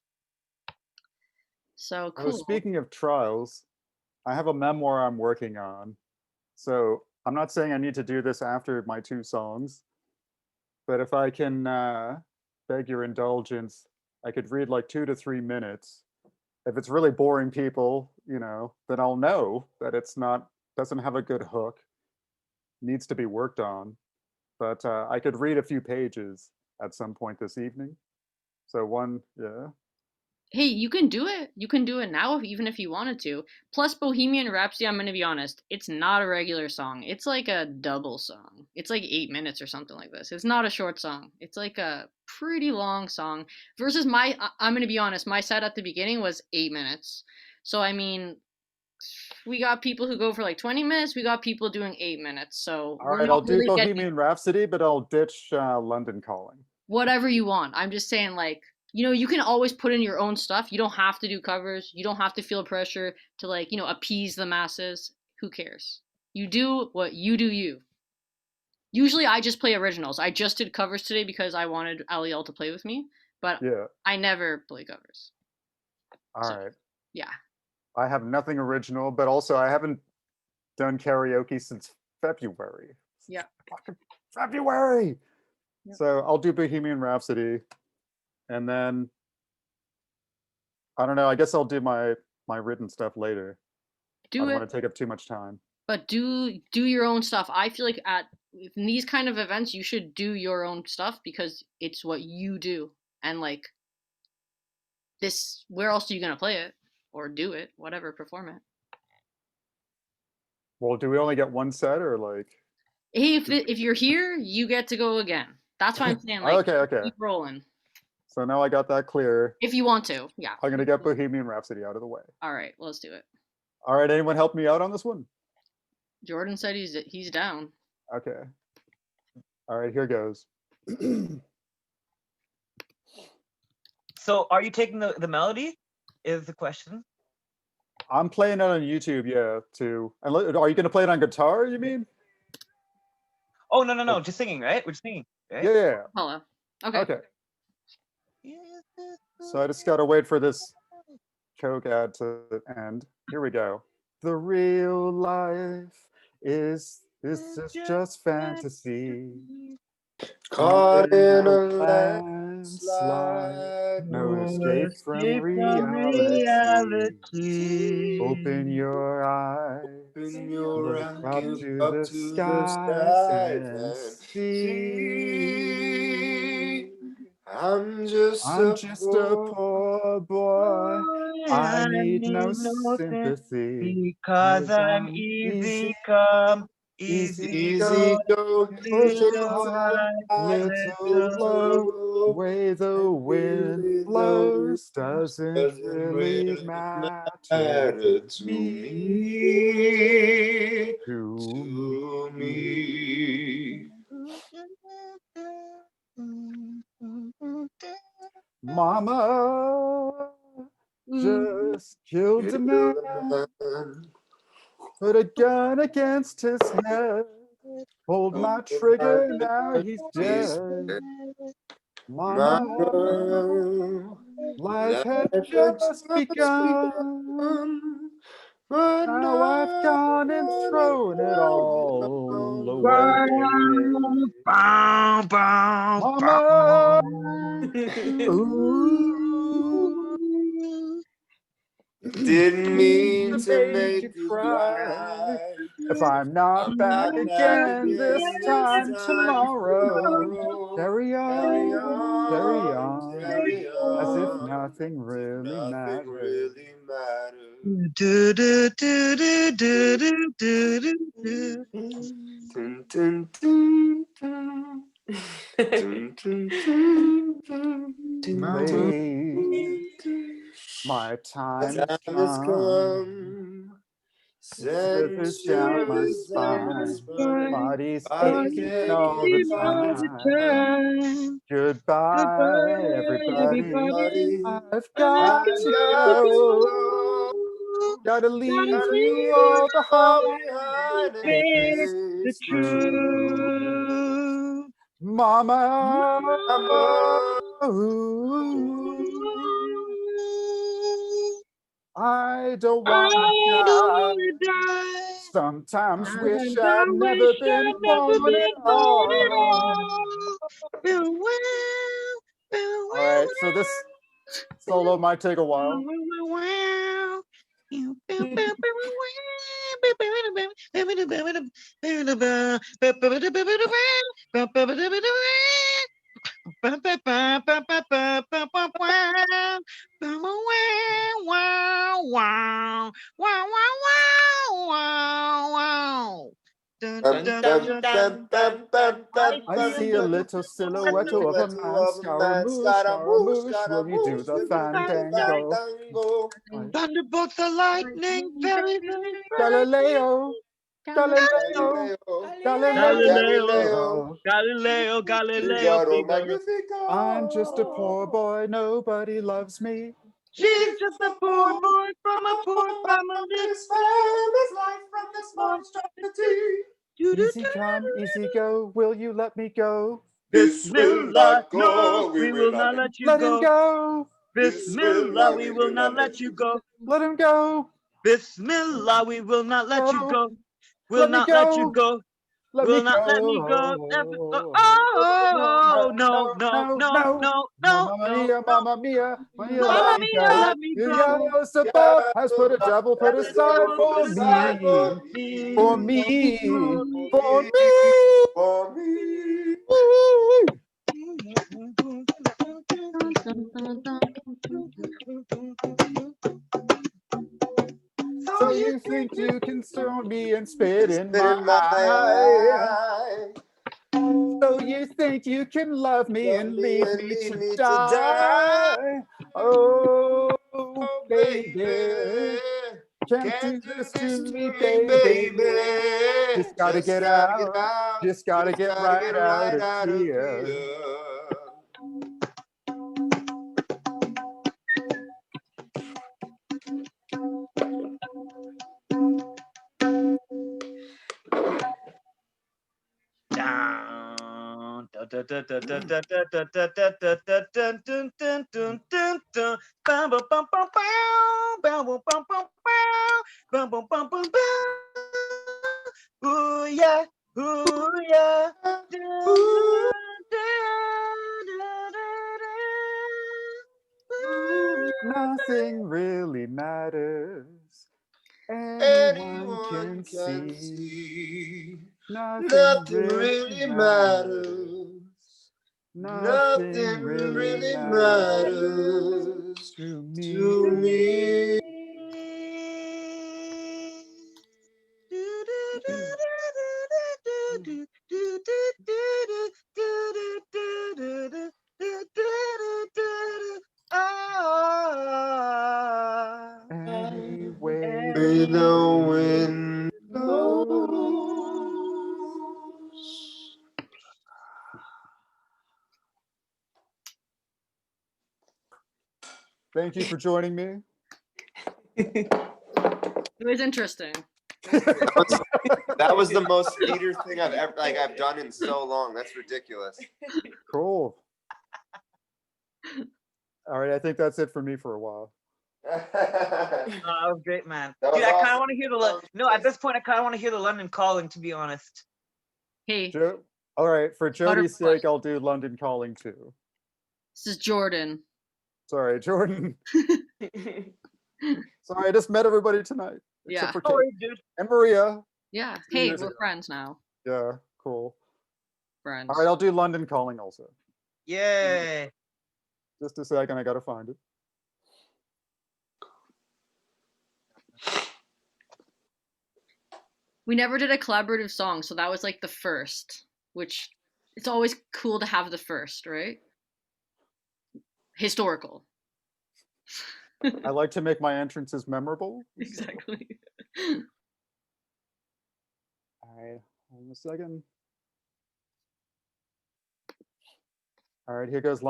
So cool. Speaking of trials, I have a memoir I'm working on. So I'm not saying I need to do this after my 2 songs, but if I can beg your indulgence, I could read like 2 to 3 minutes. If it's really boring people, then I'll know that doesn't have a good hook, needs to be worked on. But I could read a few pages at some point this evening. So yeah. Hey, you can do it. You can do it now, even if you wanted to. Plus, Bohemian Rhapsody, I'm going to be honest, it's not a regular song. It's like a double song. It's like 8 minutes or something like this. It's not a short song. It's like a pretty long song. Versus I'm going to be honest, my set at the beginning was 8 minutes. So, I mean, we got people who go for like 20 minutes. We got people doing 8 minutes. So, all right, I'll do Bohemian Rhapsody, but I'll ditch London Calling. Whatever you want. I'm just saying, like, you can always put in your own stuff. You don't have to do covers. You don't have to feel pressure to like, appease the masses. Who cares? You do what you do you. Usually I just play originals. I just did covers today because I wanted Eliel to play with me, but yeah. I never play covers. All right. Yeah. I have nothing original, but also I haven't done karaoke since February. Yeah. Fucking February! Yep. So I'll do Bohemian Rhapsody. And then, I don't know, I guess I'll do my written stuff later. I don't want to take up too much time. But do your own stuff. I feel like in these kind of events, you should do your own stuff because it's what you do. And like, where else are you going to play it? Or do it, whatever, perform it. Well, do we only get one set or like? Hey, if you're here, you get to go again. That's what I'm saying. Like, okay. Keep rolling. So now I got that clear. If you want to, yeah. I'm going to get Bohemian Rhapsody out of the way. All right, let's do it. All right, anyone help me out on this one? Jordan said he's down. Okay. All right, here goes. So are you taking the melody is the question? I'm playing it on YouTube, yeah, too. And are you going to play it on guitar, you mean? Oh, no, just singing, right? We're just singing, right? Yeah. Hello. Okay. So I just got to wait for this Coke ad to end. Here we go. The real life is just fantasy. Caught in a landslide, no escape from reality. Open your eyes, look up to the skies and see. I'm just a poor boy. I need no sympathy because I'm easy come, easy go, little high, little low. Way the wind blows doesn't really matter to me. To me. Mama just killed a man, put a gun against his head, pulled my trigger, now he's dead. Mama, life had just begun. Now I've gone and thrown it all away. Mama, ooh, Didn't mean I to made you make you cry. cry. If I'm not back Not back again this again time this time tomorrow, tomorrow. carry Carry on, on, carry as if on. nothing really Nothing mattered. really matters. Dun, dun, dun, dun. Dun, dun, dun, dun. Too late, my time has Time has come. come. Shivers down my Shivers down my spine, spine. body's Body's aching all aching the all the time. Goodbye, everybody. everybody. I've got I've to got to go. go. Gotta leave Gotta you leave all you behind all and behind and face the face the truth. truth. Mama, Mama, ooh, I don't wanna die. Sometimes wish I'd never been born at all. All right, so this solo might take a while. bum, bum, bum, bum, bum, bum, I see a bum, bum. little silhouette of a Silhouette man, of a man, Scaramouche, will you do Scaramouche, the will you do the fandango? fandango? Thunderbolts of lightning, very, very bright. Galileo, Galileo, Galileo, Galileo. Figaro Figaro. I'm just a Magnifico. poor boy, nobody loves me. She's just a poor boy from a poor family. This family's life from this monstrosity. Easy come, easy go, will you let me go? This will Bismillah, not no, go. We we will will not not let let you Let him go. go, Bismillah, we we will will not not let let you you go. let him go, Bismillah, we will not let you go, go. We'll let me not let you go, go. let me Will not let me go. go. Oh, no, No, no, no, no, no. no, no, Mamma no, mia, no. mamma mia, Maria, let Mamma me mia, go. let me go. Yes, above go. has put a devil, put Put a aside devil for put aside me, for for me. me, For for me. me. For me. Woo. So you think you can stone me and spit in Spit my in my eye? eye. So you think you can love me Love and me leave and me leave to me to die. die? Oh, Oh, baby, baby. can't Can't do do this this to to me, me, baby. baby. Just gotta Just get gotta get out. out. Just gotta Just get gotta right get out right of out of here. here. Down. Dun, dun, dun, dun, dun, dun, dun, dun, dun, dun, dun, dun, dun, dun, dun, dun. Bum, bum, bum, bum, bow. Bum, bum, bum, bum, bow. Bum, bum, bum, bum, bow. Ooh, yeah. Ooh, yeah. Dun, Ooh, dun, dun, dun, dun, dun. Nothing really matters. Anyone anyone can can see. see. Nothing Nothing really really matters. matters. Nothing Nothing really really matters matters to me. to me. Anyway, May the the wind wind blows. blows. Thank you for joining me. It was interesting. That was the most theater thing I've done in so long. That's ridiculous. Cool. All right, I think that's it for me for a while. That was great, man. That was Dude, I kind of awesome. want to hear no, at this point, I kind of want to hear the London Calling, to be honest. Hey, All right, for Jody's Butterfly. sake, I'll do London Calling too. this is Jordan. Sorry, Jordan. Sorry, I just met everybody tonight. Yeah. Except for Oh, Kate dude. and Maria. Yeah. 2 Hey, years we're ago. friends now. Yeah, cool. Friends. All right, I'll do London Calling also. Yay. Just a second, I gotta find it. We never did a collaborative song, so that was like the first, which it's always cool to have the first, right? Historical. I like to make my entrances memorable. Exactly. All right, hold on a second. All right, here goes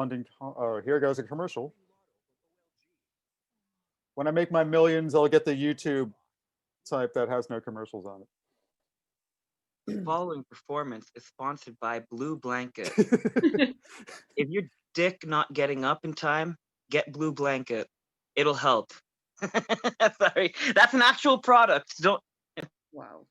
here goes a commercial. When I make my millions, I'll get the YouTube type that has no commercials on The following performance is sponsored by Blue Blanket. it. If your dick not getting up in time, get Blue Blanket. It'll help. Sorry, that's an actual product. Don't. Wow.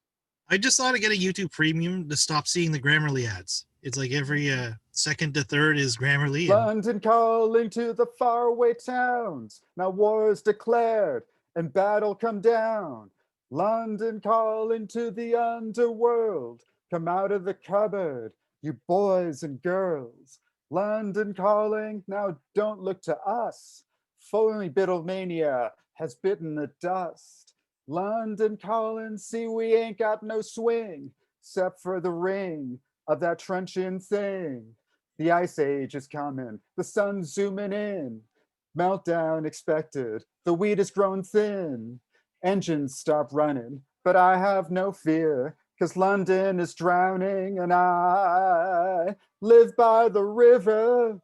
I just ought to get a YouTube Premium to stop seeing the Grammarly ads. It's like every second to third is Grammarly. And London calling to the faraway towns. Now war is declared and battle come down. London calling to the underworld. Come out of the cupboard, you boys and girls. London calling, now don't look to us. Phony Beatlemania has bitten the dust. London calling, see we ain't got no swing, except for the ring of that truncheon thing. The ice age is coming, the sun's zooming in. Meltdown expected, the wheat has grown thin. Engines stop running, but I have no fear, 'cause London is drowning and I live by the river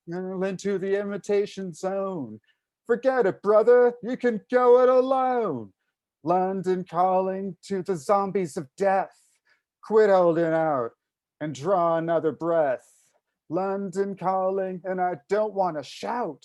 into the imitation zone. Forget it, brother, you can go it alone. London calling to the zombies of death. Quit holding out and draw another breath. London calling, and I don't want to shout,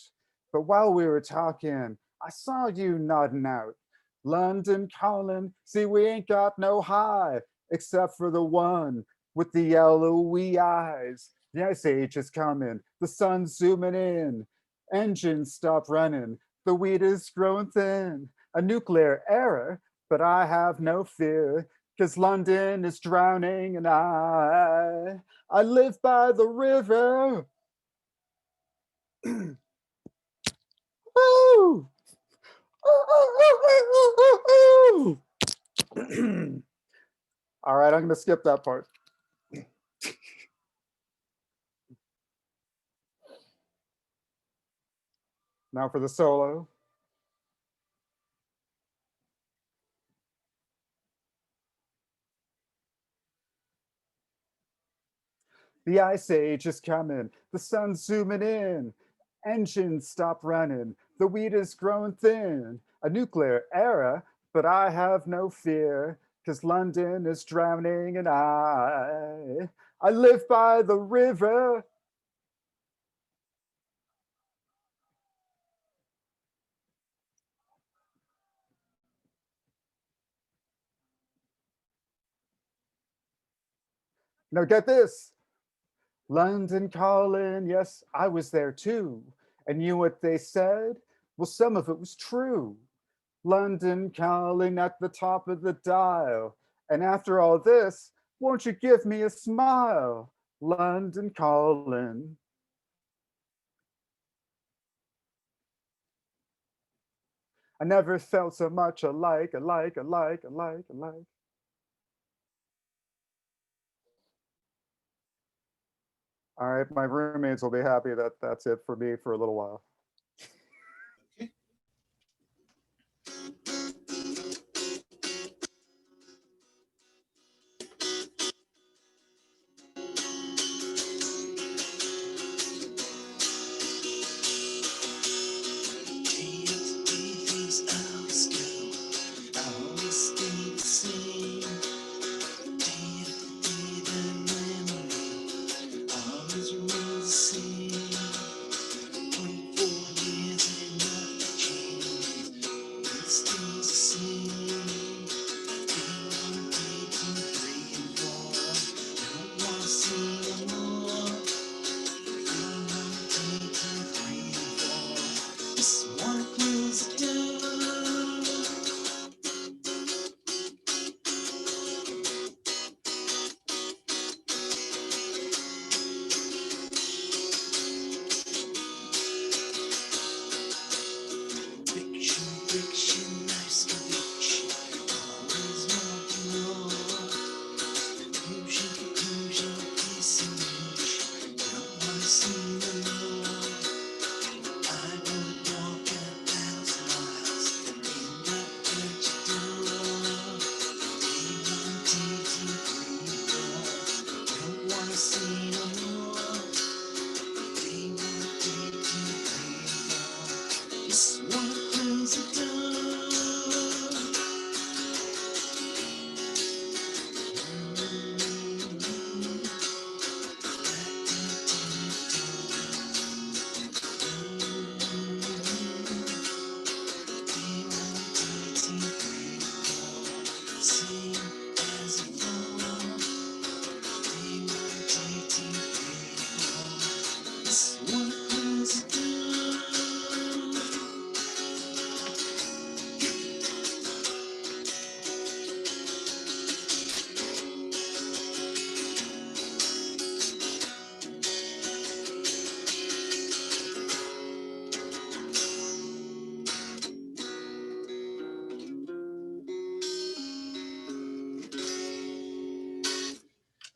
but while we were talking, I saw you nodding out. London calling, see we ain't got no high, except for the one with the yellowy eyes. The ice age is coming, the sun's zooming in. Engines stop running, the wheat is growing thin. A nuclear error, but I have no fear, 'cause London is drowning and I live by the river. Woo! All right, I'm going to skip that part. Now for the solo. The ice age is coming, the sun's zooming in. Engines stop running, the wheat is growing thin. A nuclear era, but I have no fear, 'cause London is drowning and I live by the river. Now get this. London calling, yes, I was there too. And you know what they said? Well, some of it was true. London calling at the top of the dial. And after all this, won't you give me a smile? London calling. I never felt so much alike. All right, my roommates will be happy that that's it for me for a little while.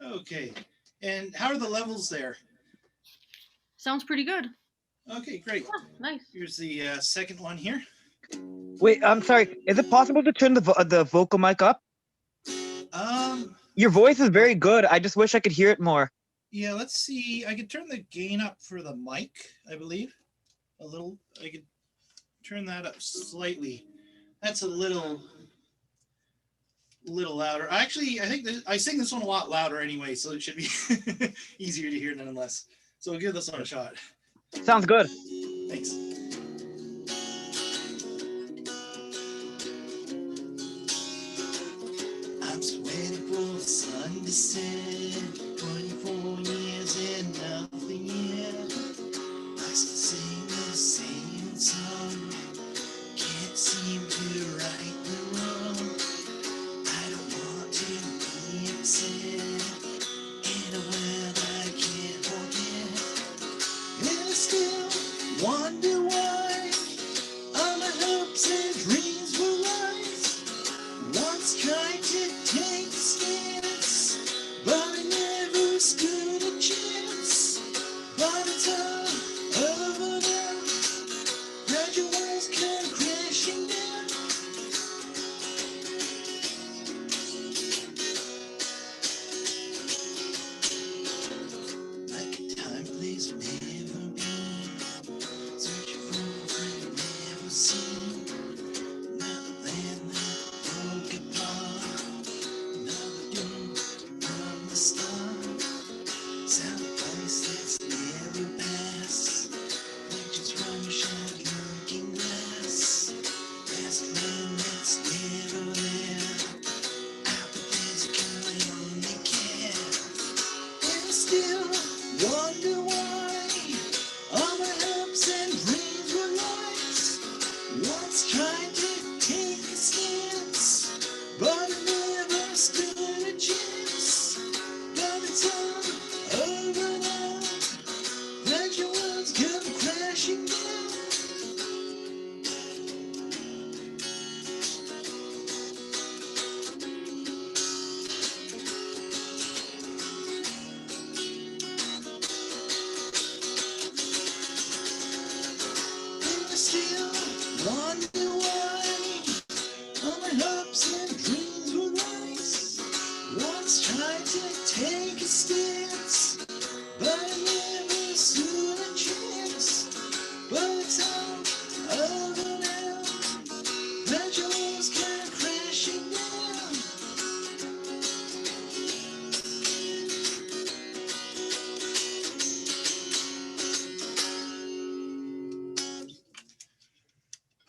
Okay. And how are the levels there? Sounds pretty good. Okay, great. Yeah, nice. Here's the second one here. Wait, I'm sorry. Is it possible to turn the vocal mic up? Your voice is very good. I just wish I could hear it more. Yeah, let's see. I could turn the gain up for the mic, I believe. A little. I could turn that up slightly. That's a little louder. Actually, I think I sing this one a lot louder anyway, so it should be easier to hear nonetheless. So we'll give this one a shot. Sounds good. Thanks. I'm sweating for the sun to set. 24 years and nothing yet. I still sing the same song. Can't seem to right the wrong. I don't want to be upset in a world I can't forget. And I still wonder why all my hopes and dreams were lies. Once tried to take a stance, but I never stood a chance. By the time over now, gradual walls come crashing down. Like a time place never been, searching for a friend never seen. Another land that broke apart, another doom from the start. Sound place that's never passed, legends run shattered looking glass. Past land that's never there, apathy's coming on the care. And I still wonder why all my hopes and dreams were lies. Once tried to take a stance, but I never stood a chance. But it's all over now, let your words come crashing down. And I still wonder why all my hopes and dreams were lies. Once tried to take a stance, but I never stood a chance. But it's all over now, let your walls come crashing down.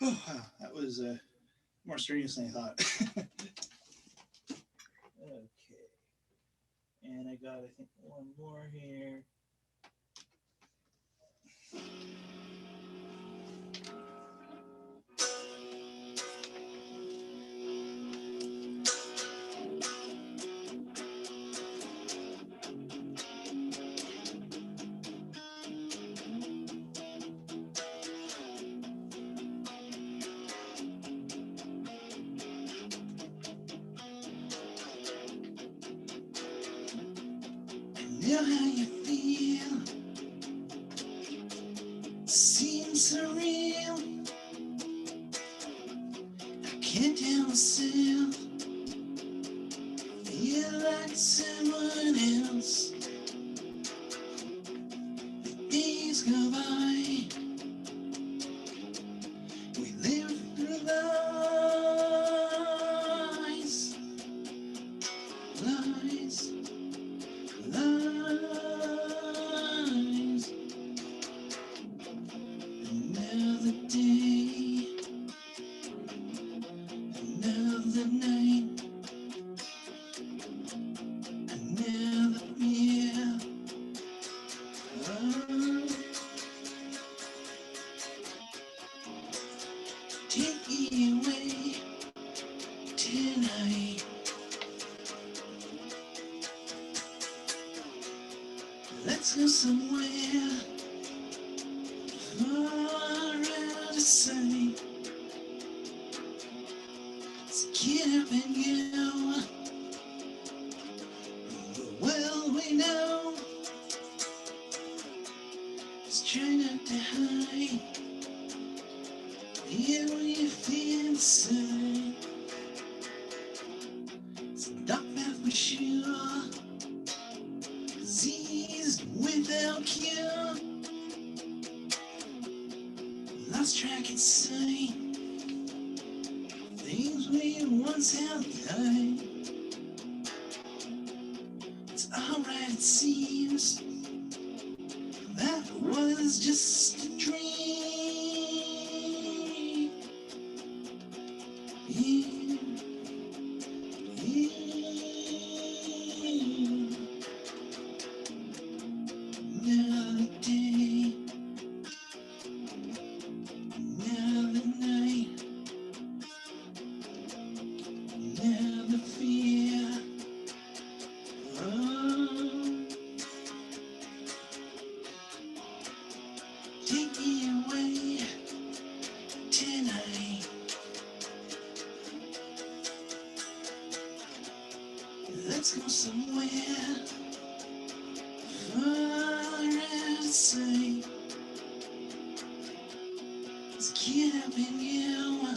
Oh, wow, that was more strenuous than I thought. Okay, and I got, I think, one more here. I know how you feel. seems surreal. I can't help myself. Feel like someone else. The days go by. We live through lies, lies, lies. Another day, another night, another year. Oh, take me away tonight. Let's go somewhere far out of sight. Let's get up and go. The world we know. Let's try not to hide. Here we feel inside. It's a dark path for sure. Disease without cure. Lost track in sight. Things we once held tight. It's alright, it seems. That was just a dream. Yeah. Another day, another night, another fear. Oh, take me away tonight. Let's go somewhere far outside. Let's get up and go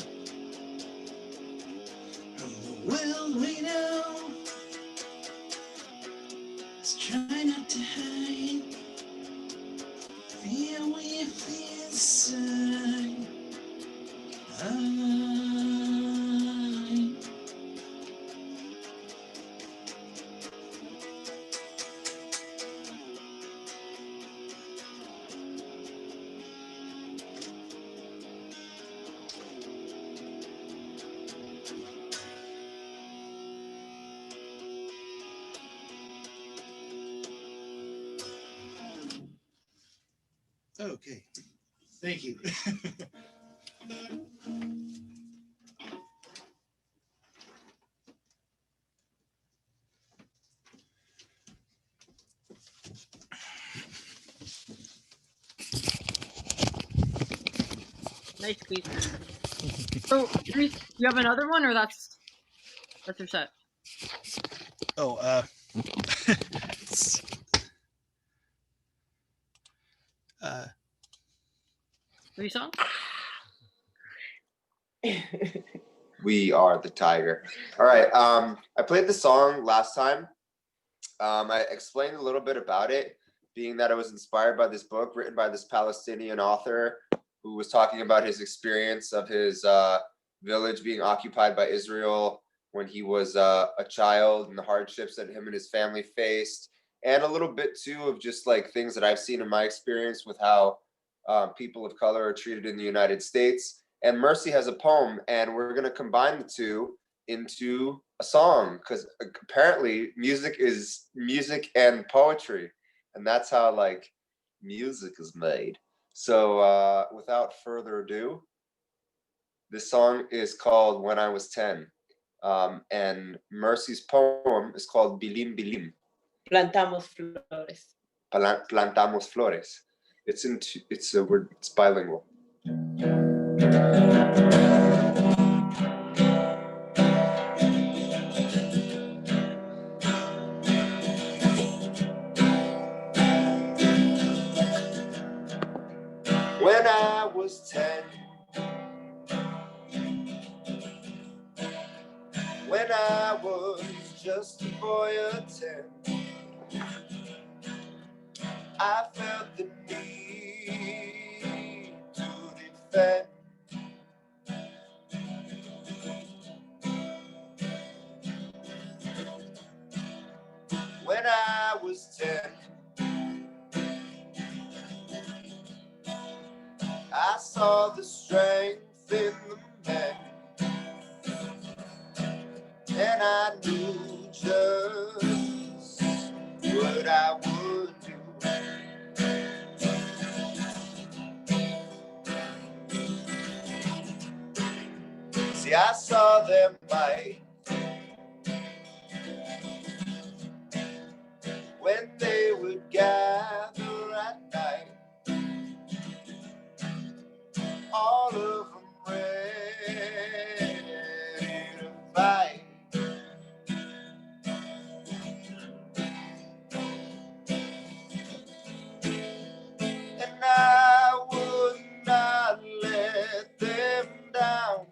from the world we know. Let's try not to hide. Feel we feel inside. Okay, thank you. Nice piece. So, Reese, you have another one, or that's your set? Oh, 3 songs? We are the tiger. All right. I played the song last time. I explained a little bit about it, being that it was inspired by this book written by this Palestinian author who was talking about his experience of his village being occupied by Israel when he was a child and the hardships that him and his family faced, and a little bit too of just like things that I've seen in my experience with how people of color are treated in the United States. And Mercy has a poem, and we're going to combine the two into a song, because apparently music is music and poetry, and that's how like music is made. So without further ado, this song is called When I Was 10, and Mercy's poem is called Bilim Bilim. Plantamos flores. Plantamos flores. It's a word. It's bilingual. When I was 10, when I was just a boy of 10, I felt the need to defend. When I was 10, I saw the strength in the men, and I knew just what I would do. See, I saw them might when they would gather at night, all of them ready to fight. And I would not let them down.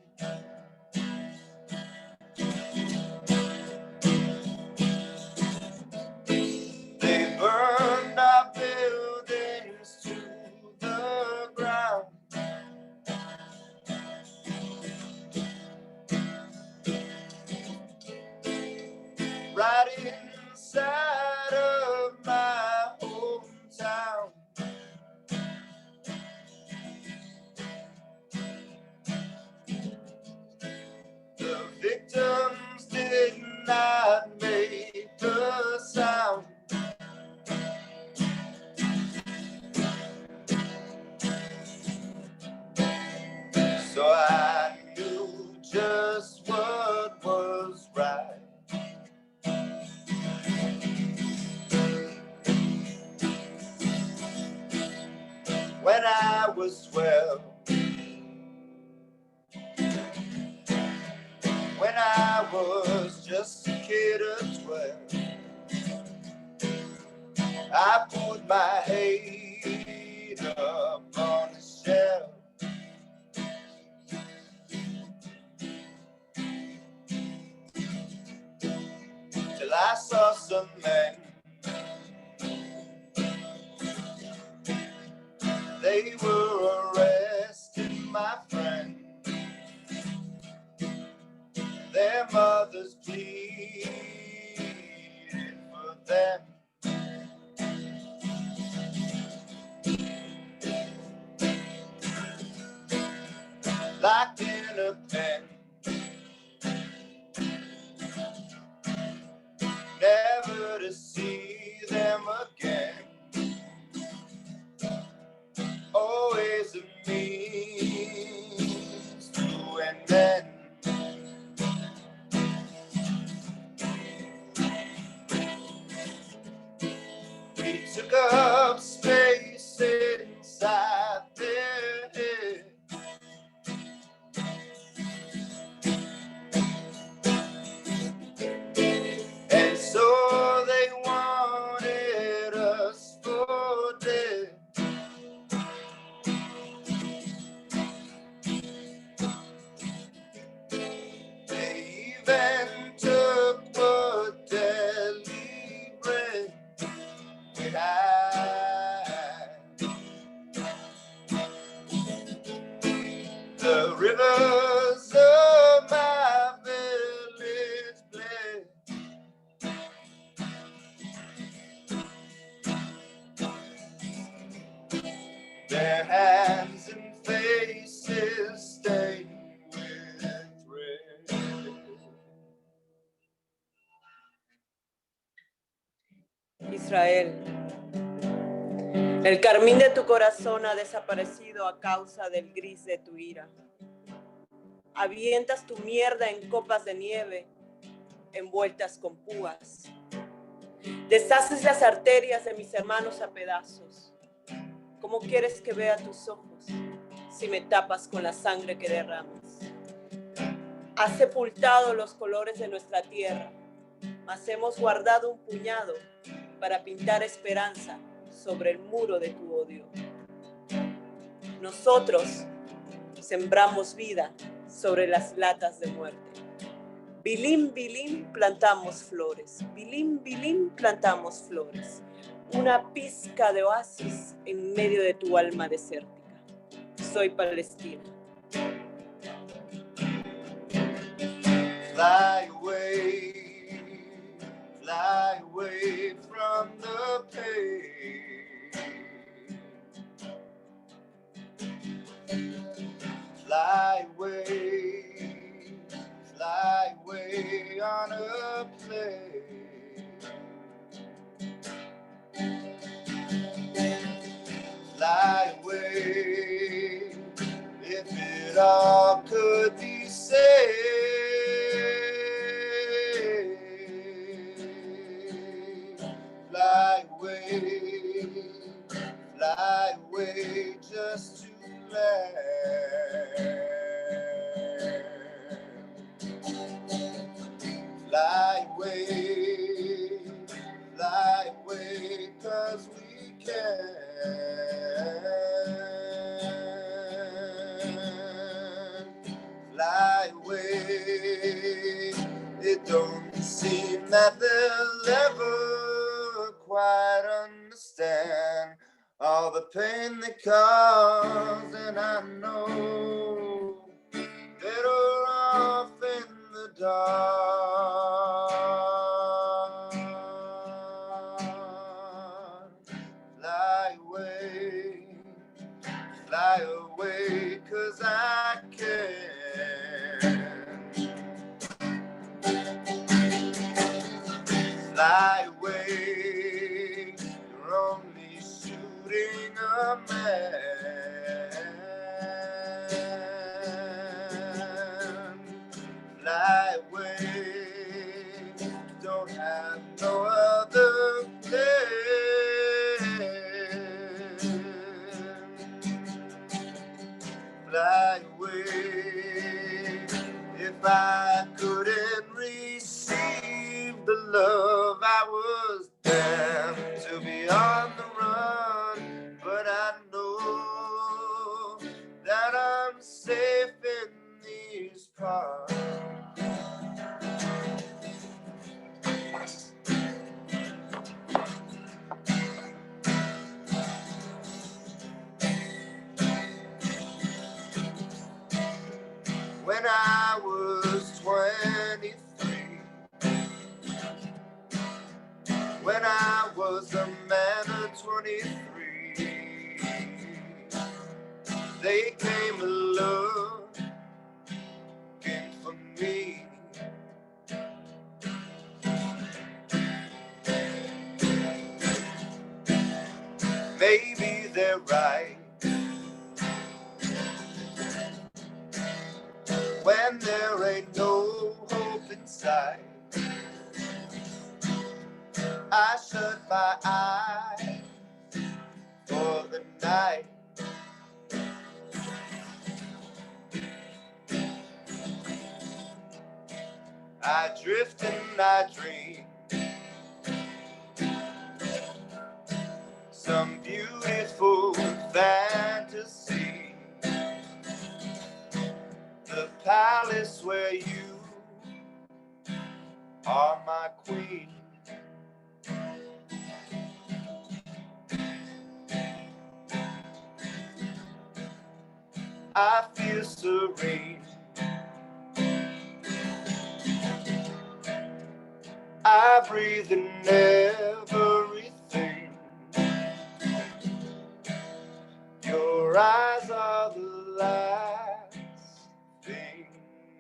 They burned our buildings to the ground. Right inside of my hometown. The victims did not make a sound. So I knew just what was right. When I was 12, when I was just a kid of 12, I put my head up on the shelf. Till I saw some men, they were arresting my friend. Their mothers pleaded for them. Locked in a pen, never to see them again. Always a means to an end. We took up space inside their head. And so they wanted us for dead. They even took what deadly bread we had. The rivers of my village bled. Their hands and faces stained with red. Israel, el carmín de tu corazón ha desaparecido a causa del gris de tu ira. Avientas tu mierda en copas de nieve envueltas con púas. Deshaces las arterias de mis hermanos a pedazos. ¿Cómo quieres que vea tus ojos si me tapas con la sangre que derramas? Has sepultado los colores de nuestra tierra, mas hemos guardado un puñado para pintar esperanza sobre el muro de tu odio. Nosotros sembramos vida sobre las latas de muerte. Bilín, bilín, plantamos flores. Bilín, bilín, plantamos flores. Una pizca de oasis en medio de tu alma desértica. Soy Palestina. Fly away from the pain. Fly away on a plane. Fly away, if it all could be saved. Fly away just to land. Fly away, 'cause we can. Fly away, it don't seem that they'll ever quite understand all the pain they cause, and I know better off in the dark. Fly away, 'cause I can. Fly away, you're only shooting a man. Fly away, don't have no other plan. Fly away, if I couldn't receive the love I was damned to be on the run, but I know that I'm safe in these parts. When I was 23, when I was a man of 23, they came looking for me. Maybe they're right when there ain't no hope inside. I shut my eyes for the night. I drift and I dream some beautiful fantasy. The palace where you are my queen. I feel serene. I breathe in everything. Your eyes are the last thing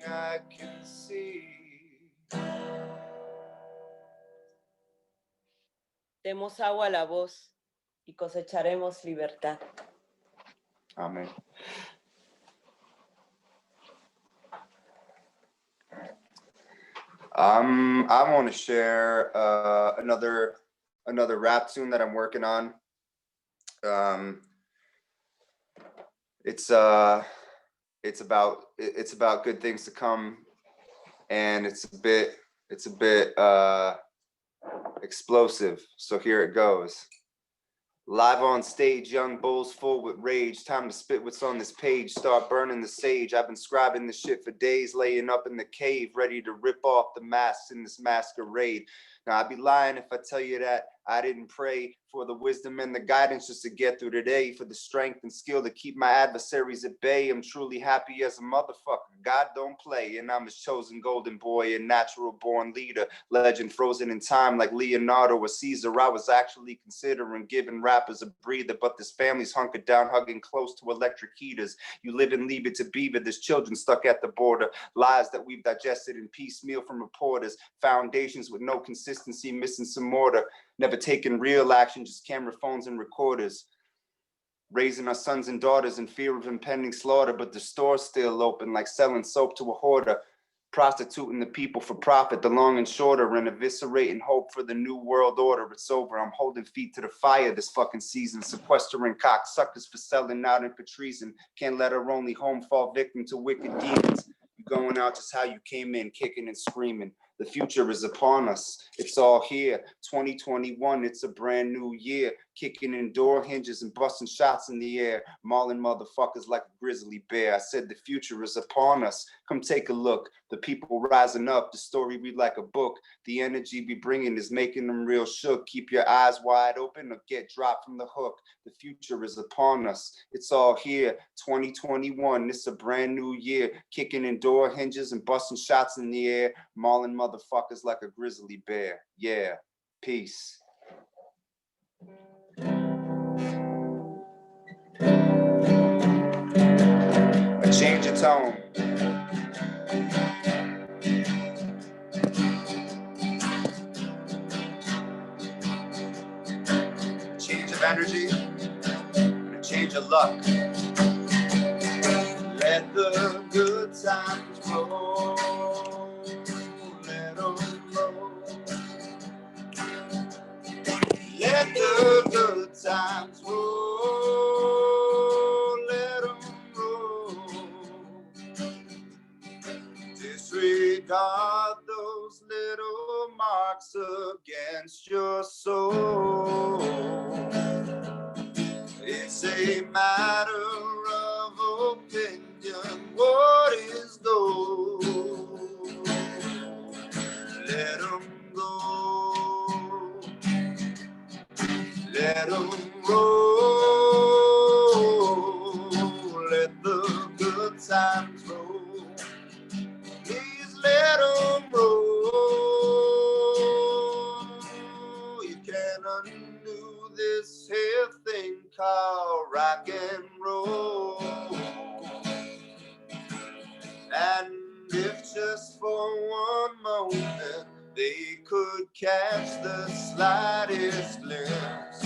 I can see. Demos agua a la voz y cosecharemos libertad. Amen. I want to share another rap tune that I'm working on. It's about good things to come, and it's a bit explosive. So here it goes. Live on stage, young bulls full with rage. Time to spit what's on this page. Start burning the sage. I've been scribing this shit for days, laying up in the cave, ready to rip off the masks in this masquerade. Now, I'd be lying if I tell you that I didn't pray for the wisdom and the guidance just to get through today, for the strength and skill to keep my adversaries at bay. I'm truly happy as a motherfucker. God don't play, and I'm his chosen golden boy, a natural born leader, legend frozen in time like Leonardo or Caesar. I was actually considering giving rappers a breather, but this family's hunkered down, hugging close to electric heaters. You live and leave it to beaver. There's children stuck at the border, lies that we've digested in piecemeal from reporters, foundations with no consistency, missing some mortar. Never taking real action, just camera phones and recorders. Raising our sons and daughters in fear of impending slaughter, but the store's still open like selling soap to a hoarder. Prostituting the people for profit, the long and shorter, and eviscerating hope for the new world order. It's over, I'm holding feet to the fire this fucking season, sequestering cocksuckers for selling out and for treason. Can't let our only home fall victim to wicked demons. You're going out just how you came in, kicking and screaming. The future is upon us. It's all here. 2021, it's a brand new year. Kicking in door hinges and busting shots in the air. Mauling motherfuckers like a grizzly bear. I said the future is upon us. Come take a look. The people rising up. The story read like a book. The energy we bringing is making them real shook. Keep your eyes wide open or get dropped from the hook. The future is upon us. It's all here. 2021, it's a brand new year. Kicking in door hinges and busting shots in the air. Mauling motherfuckers like a grizzly bear. Yeah. Peace. A change of tone. Change of energy. And a change of luck. Let the good times roll. Let them roll. Let the good times roll. Let them roll. Disregard those little marks against your soul. It's a matter of opinion. What is gold? Let them go. Let them roll. Let the good times roll. Please let them roll. You can't undo this here thing called rock and roll. And if just for one moment they could catch the slightest glimpse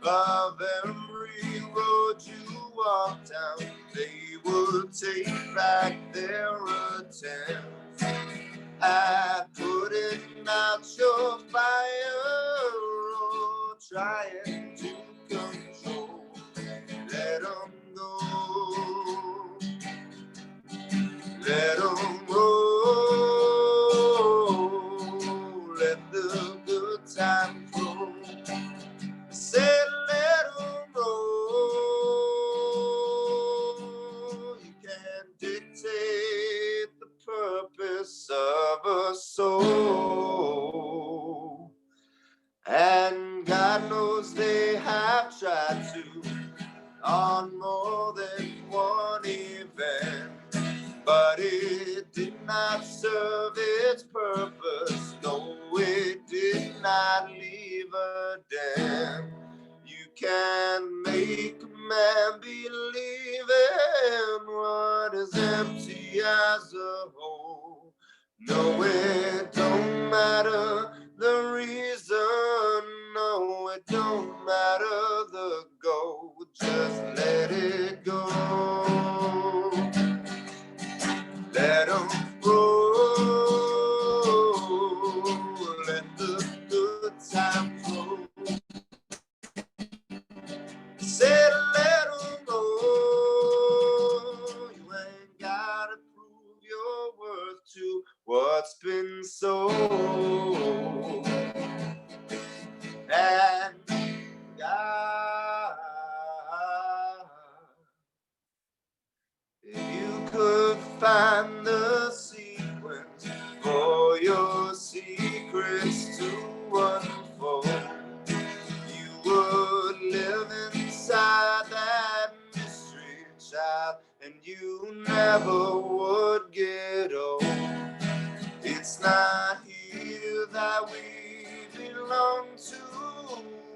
of every road you walk down, they would take back their attempts at putting out your fire or trying to control. Let them go. Let them roll. Let the good times roll. Say let them roll. You can't dictate the purpose of a soul. And God knows they have tried to on more than one event, but it did not serve its purpose. No, it did not leave a damn. You can make a man believe in what is empty as a whole. No, it don't matter the reason. No, it don't matter the goal. Just let it go. Let them roll. Let the good times roll. Say let them go. You ain't gotta prove your worth to what's been sold. And God find the sequence for your secrets to unfold. You would live inside that mystery, child, and you never would get old. It's not here that we belong to.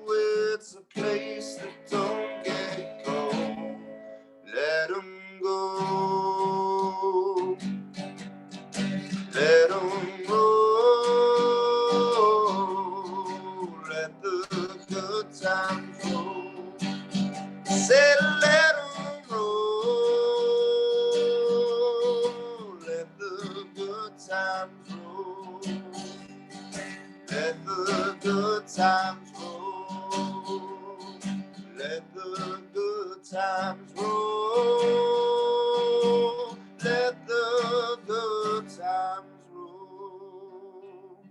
It's a place that don't get cold. Let 'em go. Let 'em go. Let the good times roll. Say let 'em roll. Let the good times roll. Let the good times roll. Let the good times roll. Let the good times roll.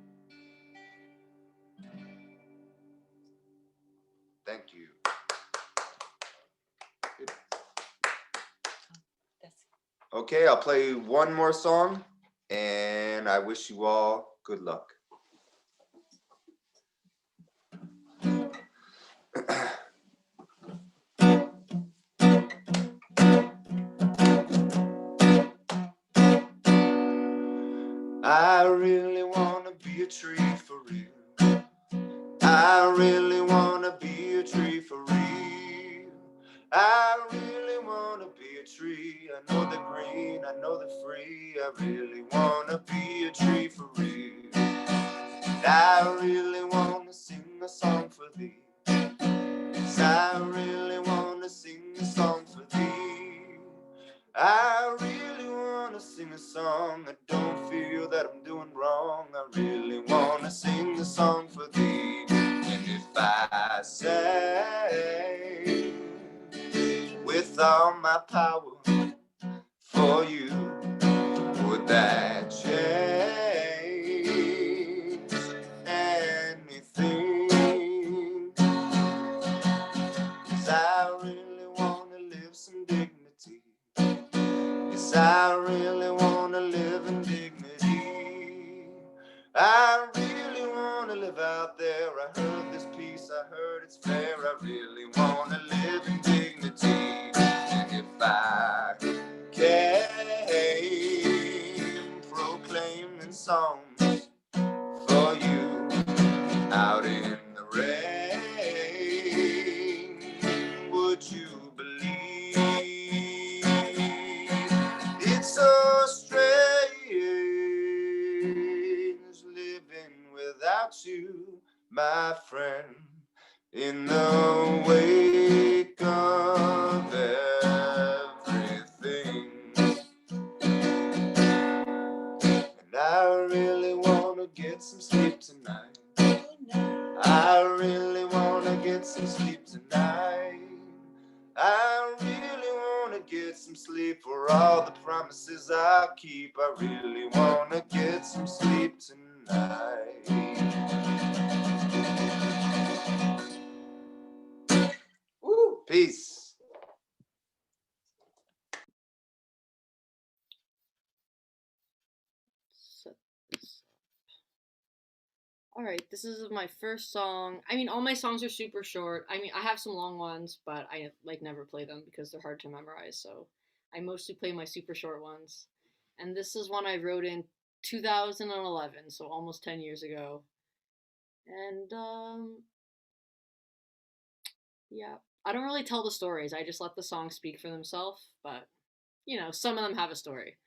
Thank you. Okay, I'll play one more song, and I wish you all good luck. I really wanna be a tree for real. I really wanna be a tree for real. I really wanna be a tree. I know the green, I know the free. I really wanna be a tree for real. I really wanna sing a song for thee. Yes, I really wanna sing a song for thee. I really wanna sing a song. I don't feel that I'm doing wrong. I really wanna sing a song for thee. And if I sang with all my power for you, would that change anything? 'Cause I really wanna live some dignity. Yes, I really wanna live in dignity. I really wanna live out there. I heard this piece, I heard it's fair. I really wanna live in dignity. And if I came proclaiming songs for you out in the rain, would you believe it's so strange living without you, my friend, in the wake of everything. And I really wanna get some sleep tonight. I really wanna get some sleep tonight. I really wanna get some sleep for all the promises I keep. I really wanna get some sleep tonight. Woo, peace. Set this up. All right, this is my first song. I mean, all my songs are super short. I mean, I have some long ones, but I like never play them because they're hard to memorize. So I mostly play my super short ones. And this is one I wrote in 2011, so almost 10 years ago. And yeah, I don't really tell the stories. I just let the songs speak for themselves, but you know, some of them have a story.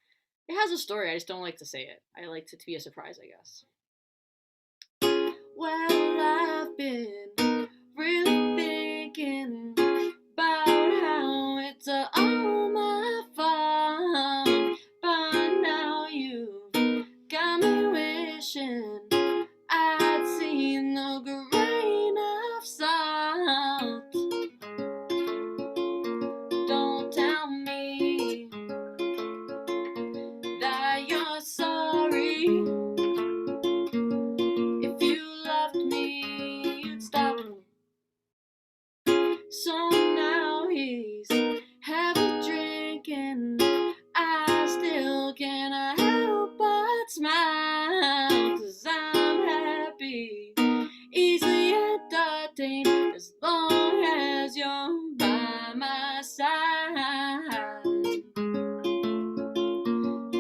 It has a story, I just don't like to say it. I like it to be a surprise, I guess. Well, I've been really thinking about how it's all my fault, but now you've got me wishing I'd seen the grain of salt. Don't tell me that you're sorry. If you loved me, you'd stop. So now he's having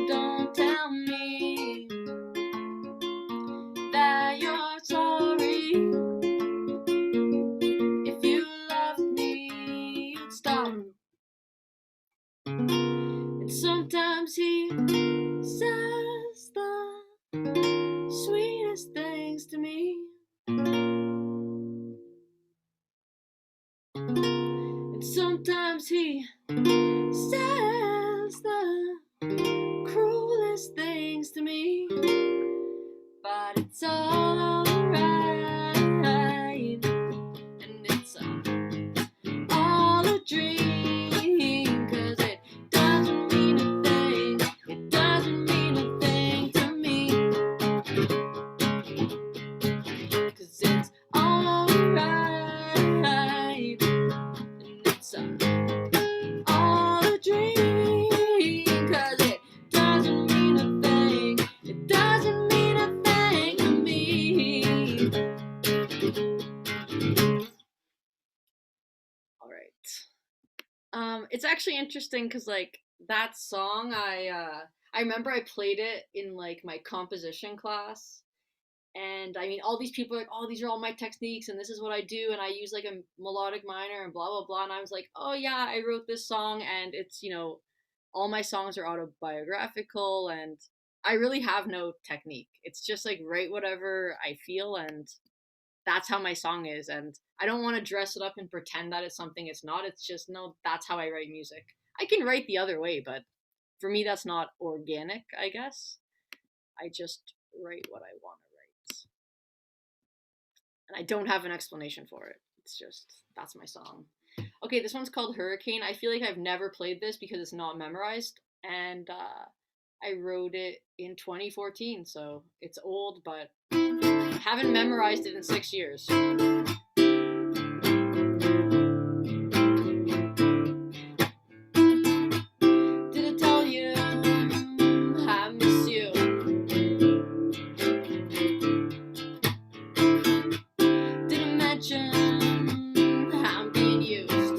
Don't tell me that you're sorry. If you loved me, you'd stop. And sometimes he says the sweetest things to me. And sometimes he says the cruelest things to me. But it's all alright, and it's all a dream, 'cause it doesn't mean a thing, it doesn't mean a thing to me, 'cause it's all alright, and it's all a dream, 'cause it doesn't mean a thing, it doesn't mean a thing to me. All right. It's actually interesting because like that song, I remember I played it in like my composition class, and I mean all these people are like, oh, these are all my techniques, and this is what I do, and I use like a melodic minor and blah blah blah, and I was like, oh yeah, I wrote this song, and it's all my songs are autobiographical, and I really have no technique. It's just like write whatever I feel, and that's how my song is, and I don't want to dress it up and pretend that it's something it's not. It's just, no, that's how I write music. I can write the other way, but for me that's not organic, I guess. I just write what I want to write, and I don't have an explanation for it. It's just, that's my song. Okay, this one's called Hurricane. I feel like I've never played this because it's not memorized, and I wrote it in 2014, so it's old, but I haven't memorized it in 6 years. Did I tell you I miss you? Did I mention I'm being used?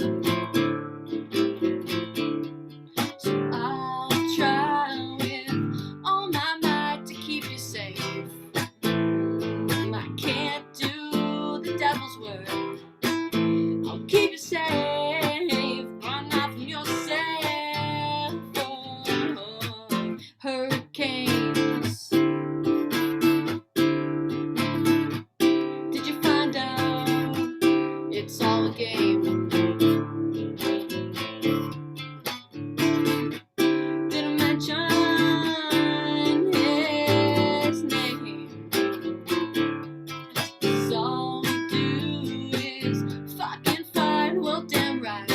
So I'll try with all my might to keep you safe. I can't do the devil's work. I'll keep you safe, run off from yourself. Oh, hurricanes. Did you find out it's all a game? Did I mention his name? 'Cause all we do is fucking fight, well damn right.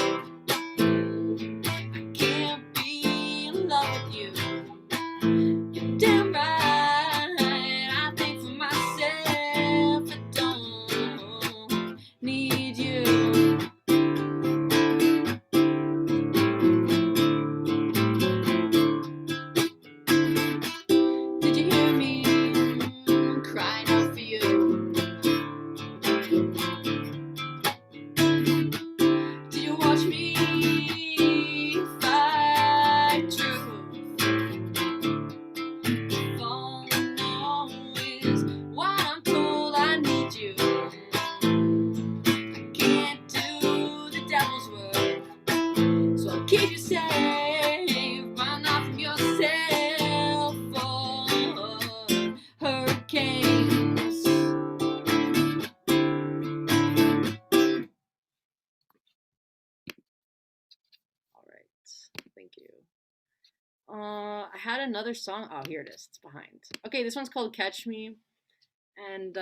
I can't be in love with you. You're damn right. I think for myself, I don't need you. Did you hear me crying out for you? Did you watch me fight truth? If all I know is what I'm told, I need you. I can't do the devil's work, so I'll keep you safe, run off from yourself. Oh, hurricanes. All right, thank you. I had another song. Oh, here it is. It's behind. Okay, this one's called Catch Me, and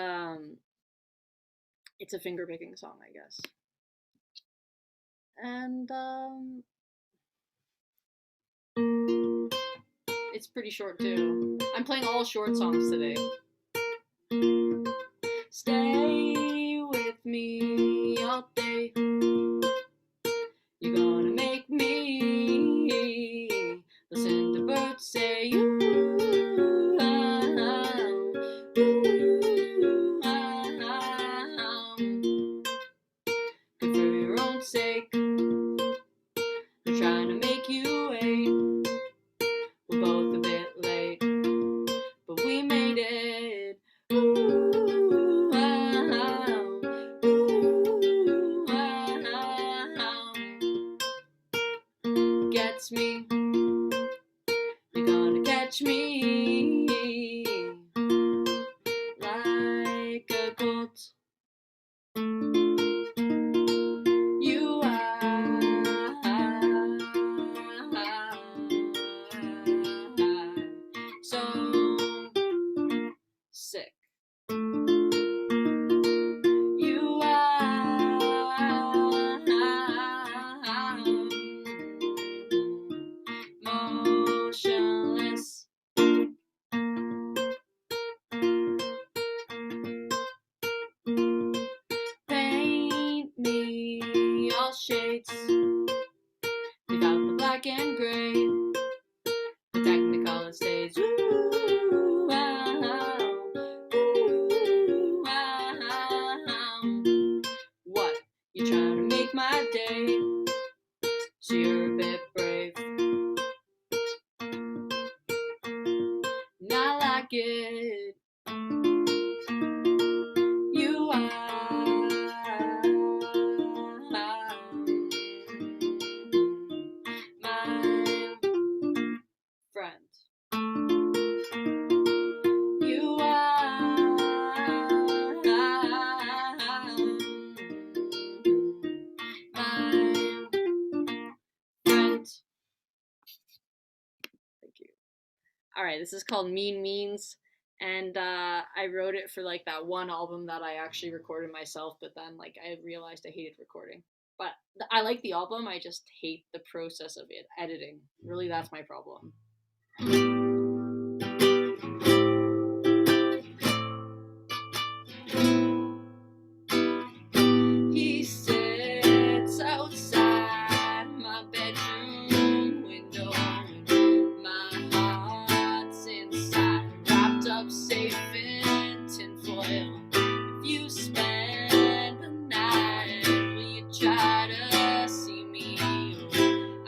it's a finger picking song, I guess. And it's pretty short too. I'm playing all short songs today. Stay with me all day. You're gonna make me listen to birds say you. Good for your own sake. gets me. You're gonna catch me like a colt. You are so sick. You are motionless. Paint me all shades. Leave out the black and gray. The technicolor stays. Ooh, wow. Ooh, wow. What? You trying to make my day? So you're a bit brave. Not like it. You are my friend. You are my friend. Thank you. All right, this is called Mean Means, and I wrote it for like that one album that I actually recorded myself, but then like I realized I hated recording. But I like the album, I just hate the process of it, editing. Really, that's my problem. He sits outside my bedroom window, and my heart's inside, wrapped up safe in tinfoil. If you spend the night, will you try to see me?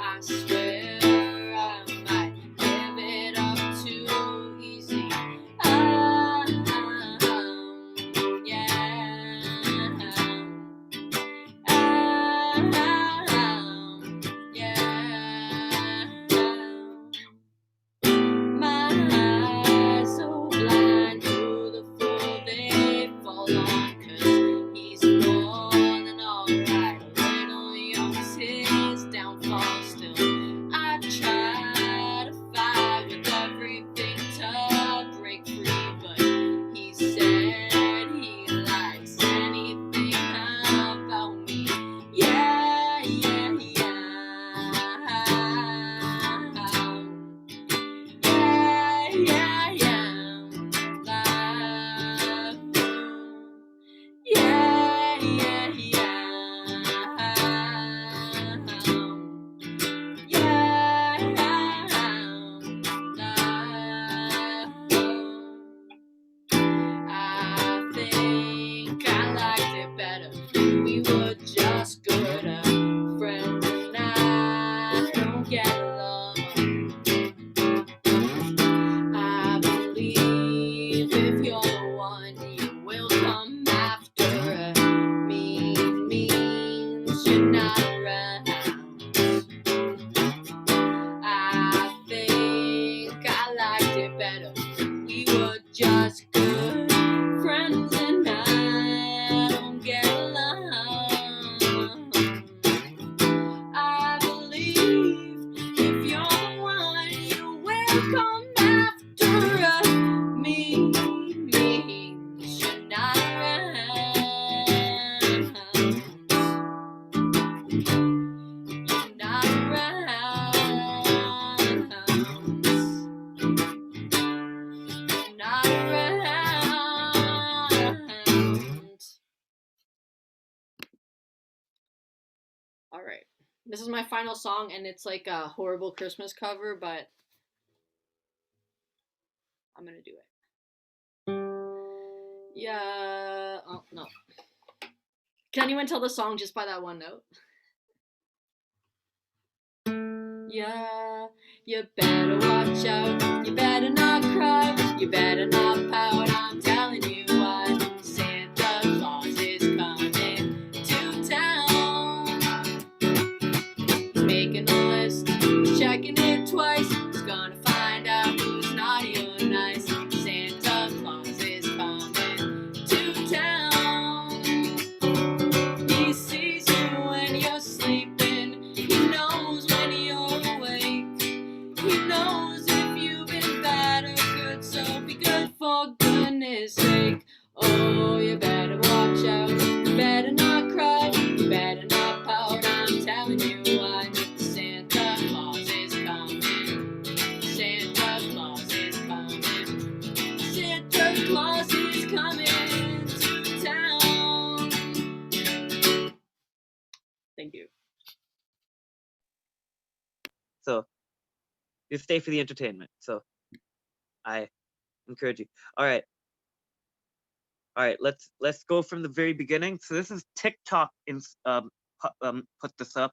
I swear I might give it up too easy. My eyes so blind to the fool they fall on, 'cause he's more than alright. A little young's his downfall still. I try to fight with everything to break free, but he said he likes anything about me. Yeah, yeah, yeah. Yeah, yeah, yeah. Yeah, yeah, yeah. I think I liked it better. We were just good friends, and I don't get along. I believe if you're the one, you will come after me. Means you're not around. I think I liked it better. We were just good friends, and I don't get along. I believe if you're the one, you will come after me. Means you're not around. You're not around. You're not around. All right. This is my final song, and it's like a horrible Christmas cover, but I'm gonna do it. Yeah. Oh, no. Can anyone tell the song just by that one note? Yeah, you better watch out. You better not cry. You better not pout. I'm telling you what. Santa Claus is coming to town. Making a list. Check mistake. Oh, you better watch out. You better not cry. You better not pout. I'm telling you why. Santa Claus is coming. Santa Claus is coming. Santa Claus is coming to town. Thank you. So you stay for the entertainment. So I encourage you. All right. Let's go from the very beginning. So this is TikTok put this up.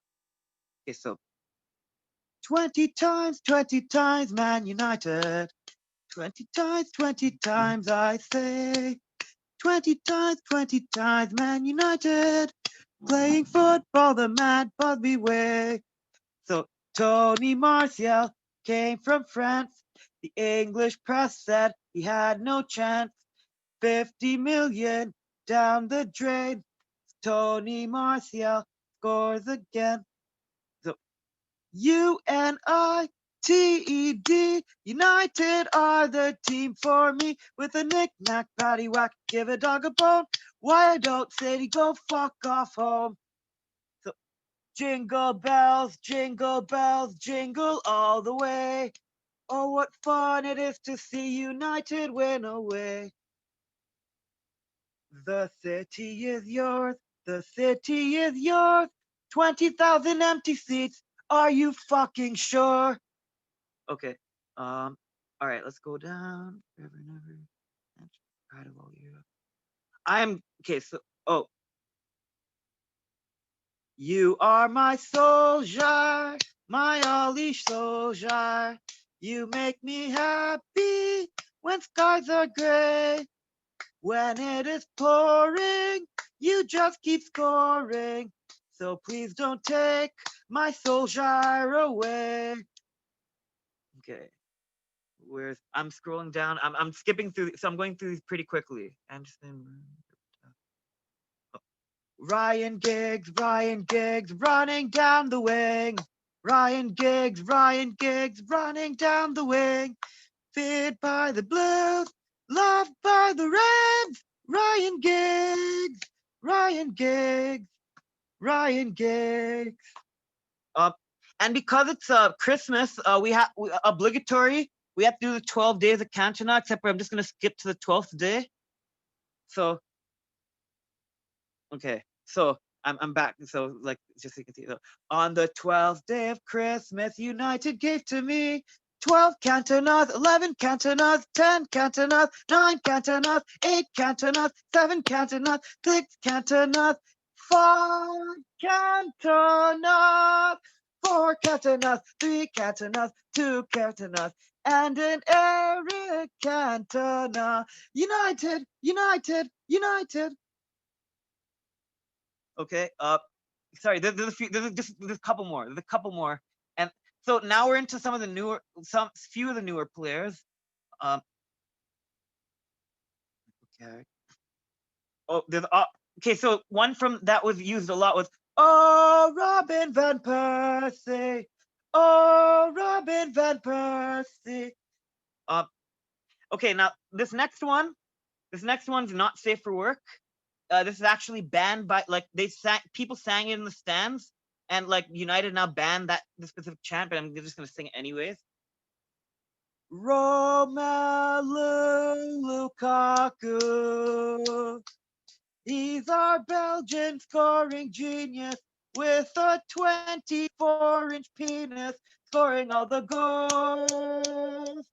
Okay, so 20 times, Man United. 20 times, I say. 20 times, Man United. Playing football the mad Busby way. So Tony Martial came from France. The English press said he had no chance. 50 million down the drain. Tony Martial scores again. So UNITED, United are the team for me. With a knick-knack, paddywhack, give a dog a bone. Why don't City go fuck off home? So jingle bells, jingle all the way. Oh, what fun it is to see United win away. The city is yours, the city is yours. 20,000 empty seats, are you fucking sure? Okay, all right, let's go down. Okay, so, oh. You are my soldier, my Ollie soldier. You make me happy when skies are gray. When it is pouring, you just keep scoring. So please don't take my soldier away. Okay. I'm scrolling down. I'm skipping through, so I'm going through these pretty quickly. Ryan Giggs, running down the wing. Ryan Giggs, running down the wing. Feared by the Blues, loved by the Reds. Ryan Giggs, Ryan Giggs. And because it's Christmas, we have obligatory. We have to do the 12 days of Cantona, except for I'm just gonna skip to the 12th day. So, okay, so I'm back. So like, just so you can see. So, on the 12th day of Christmas, United gave to me 12 Cantonas, 11 Cantonas, 10 Cantonas, 9 Cantonas, 8 Cantonas, 7 Cantonas, 6 Cantonas, 5 Cantonas, 4 Cantonas, 3 Cantonas, 2 Cantonas, and an Eric Cantona. United, United, United. Okay, sorry, there's a couple more. There's a couple more. And so now we're into some of the newer, few of the newer players. Okay. Oh, there's okay. So one from that was used a lot was Robin van Persie. Oh, Robin van Persie. Okay, now this next one's not safe for work. This is actually banned by, like, people sang it in the stands, and like United now banned this specific chant, but I'm just gonna sing it anyways. Romelu Lukaku, he's our Belgian scoring genius with a 24-inch penis, scoring all the goals,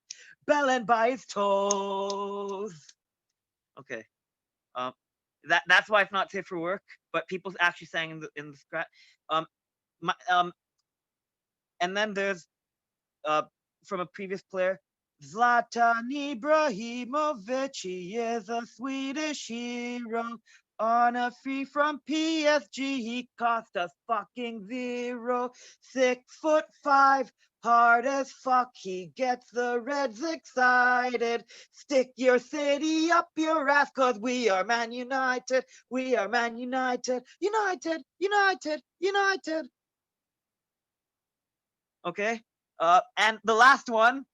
bellend by his toes. Okay. That's why it's not safe for work, but people actually sang in the scratch. And then there's from a previous player, Zlatan Ibrahimovic. He is a Swedish hero. On a free from PSG, he cost us fucking 0. 6'5", hard as fuck. He gets the Reds excited. Stick your city up your ass, cause we are Man United. We are Man United. United, United, United. Okay. And the last one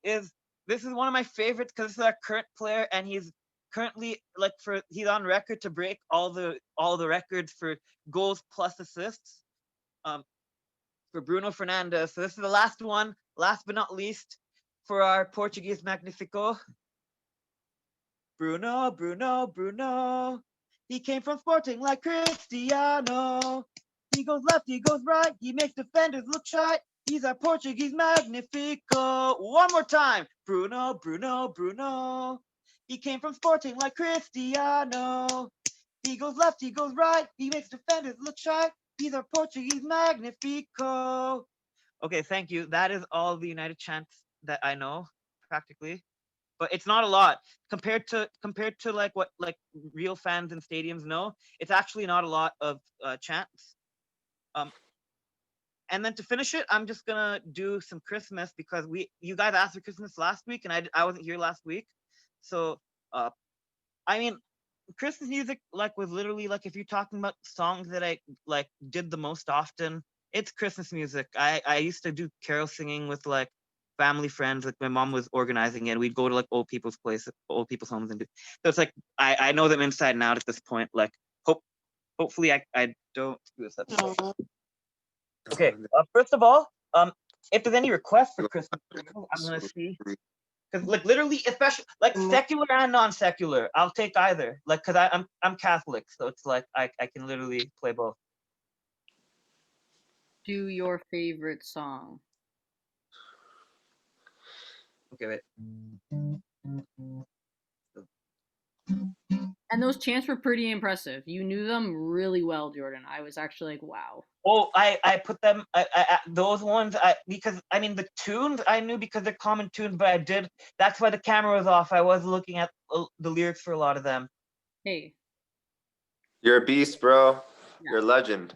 is, this is one of my favorites because this is our current player, and he's currently like he's on record to break all the records for goals plus assists. For Bruno Fernandes. So this is the last one, last but not least, for our Portuguese Magnifico. Bruno, Bruno, Bruno. He came from Sporting like Cristiano. He goes left, he goes right, he makes defenders look shy. He's our Portuguese Magnifico. One more time. Bruno, Bruno, Bruno. He came from Sporting like Cristiano. He goes left, he goes right, he makes defenders look shy. He's our Portuguese Magnifico. Okay, thank you. That is all the United chants that I know, practically. But it's not a lot compared to like what like real fans in stadiums know. It's actually not a lot of chants. And then to finish it, I'm just gonna do some Christmas because you guys asked for Christmas last week and I wasn't here last week. So I mean, Christmas music like was literally like if you're talking about songs that I like did the most often, it's Christmas music. I used to do carol singing with like family friends. Like my mom was organizing it. We'd go to like old people's homes and do. So it's like I know them inside and out at this point. Like hopefully I don't screw this up. Okay, first of all, if there's any requests for Christmas, I'm gonna see. Because like literally, especially like secular and non-secular, I'll take either. Like, cause I'm Catholic, so it's like I can literally play both. Do your favorite song. Okay, wait. And those chants were pretty impressive. You knew them really well, Jordan. I was actually like, wow. Oh, I put them those ones because I mean the tunes I knew because they're common tunes, but that's why the camera was off. I was looking at the lyrics for a lot of them. Hey. You're a beast, bro. Yeah. You're a legend.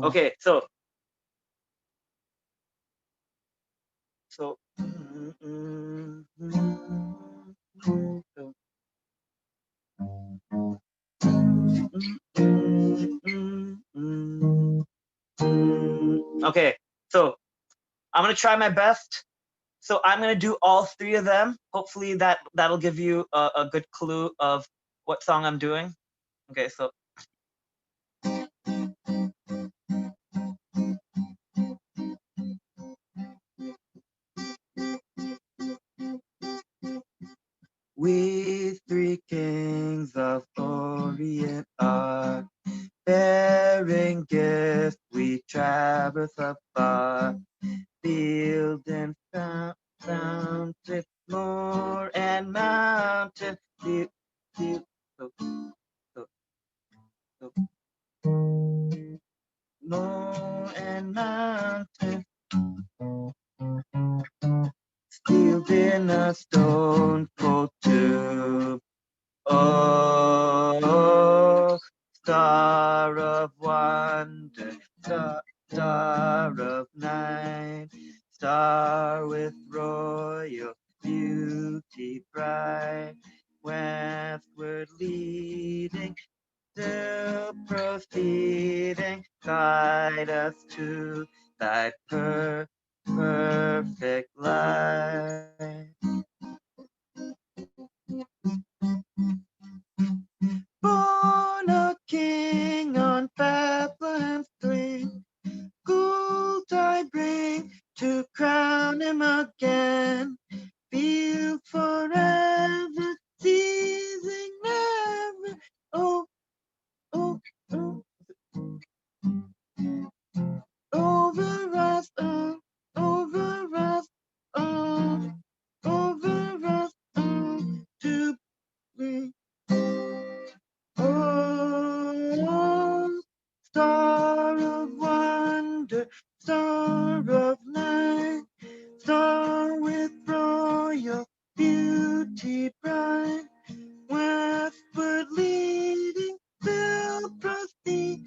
Okay, so okay, so I'm gonna try my best. So I'm gonna do all three of them. Hopefully that'll give you a good clue of what song I'm doing. Okay, so. We three kings of Orient are bearing gifts, we traverse afar, field and fountain, moor and mountain, moor and mountain, sealed in a stone cold tube. Oh, star of wonder, star of night, star with royal beauty bright, westward leading, still proceeding, guide us to thy perfect light. Born a king on Bethlehem's green, gold I bring to crown him again. Field forever, ceasing never. Oh, oh, oh. Over us, over us, over us, to be. Oh, star of wonder, star of night, star with royal beauty bright, westward leading, still proceeding,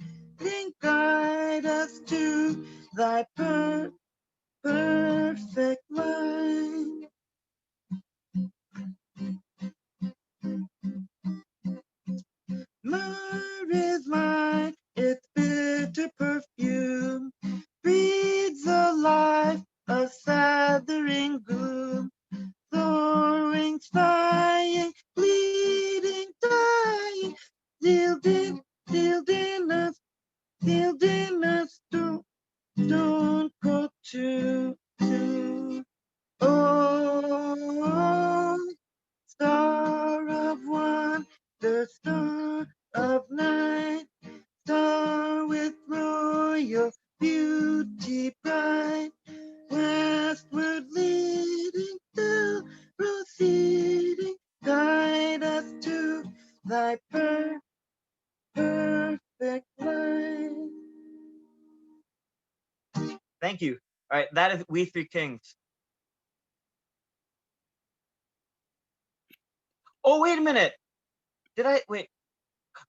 thy perfect light. Thank you. All right, that is We Three Kings. Oh, wait a minute. Did I wait?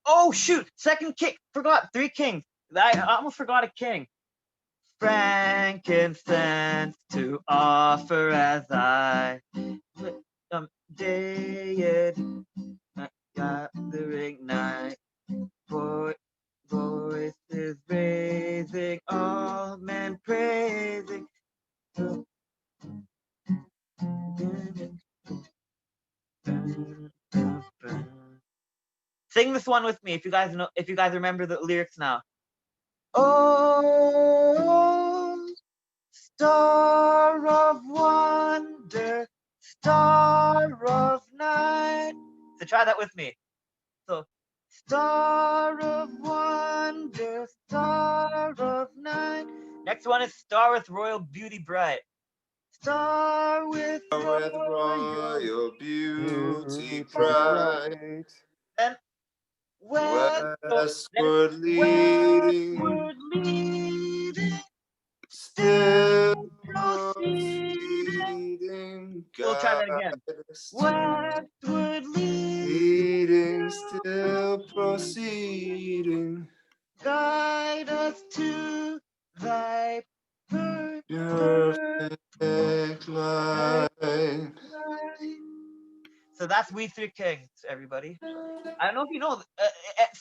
Oh shoot! Second king. Forgot 3 kings. I almost forgot a king. Frankincense to offer as I day and gathering night. Voices raising, all men praising. Sing this one with me if you guys know, if you guys remember the lyrics now. Oh, star of wonder, star of night. So try that with me. So Star of wonder, star of night. next one is Star with Royal Beauty Bright. Star with royal beauty bright. bright, And westward leading, westward leading, still proceeding. proceeding. We'll try that again. Westward Leading, still proceeding. guide us to thy Perfect light. So that's We Three Kings, everybody. I don't know if you know.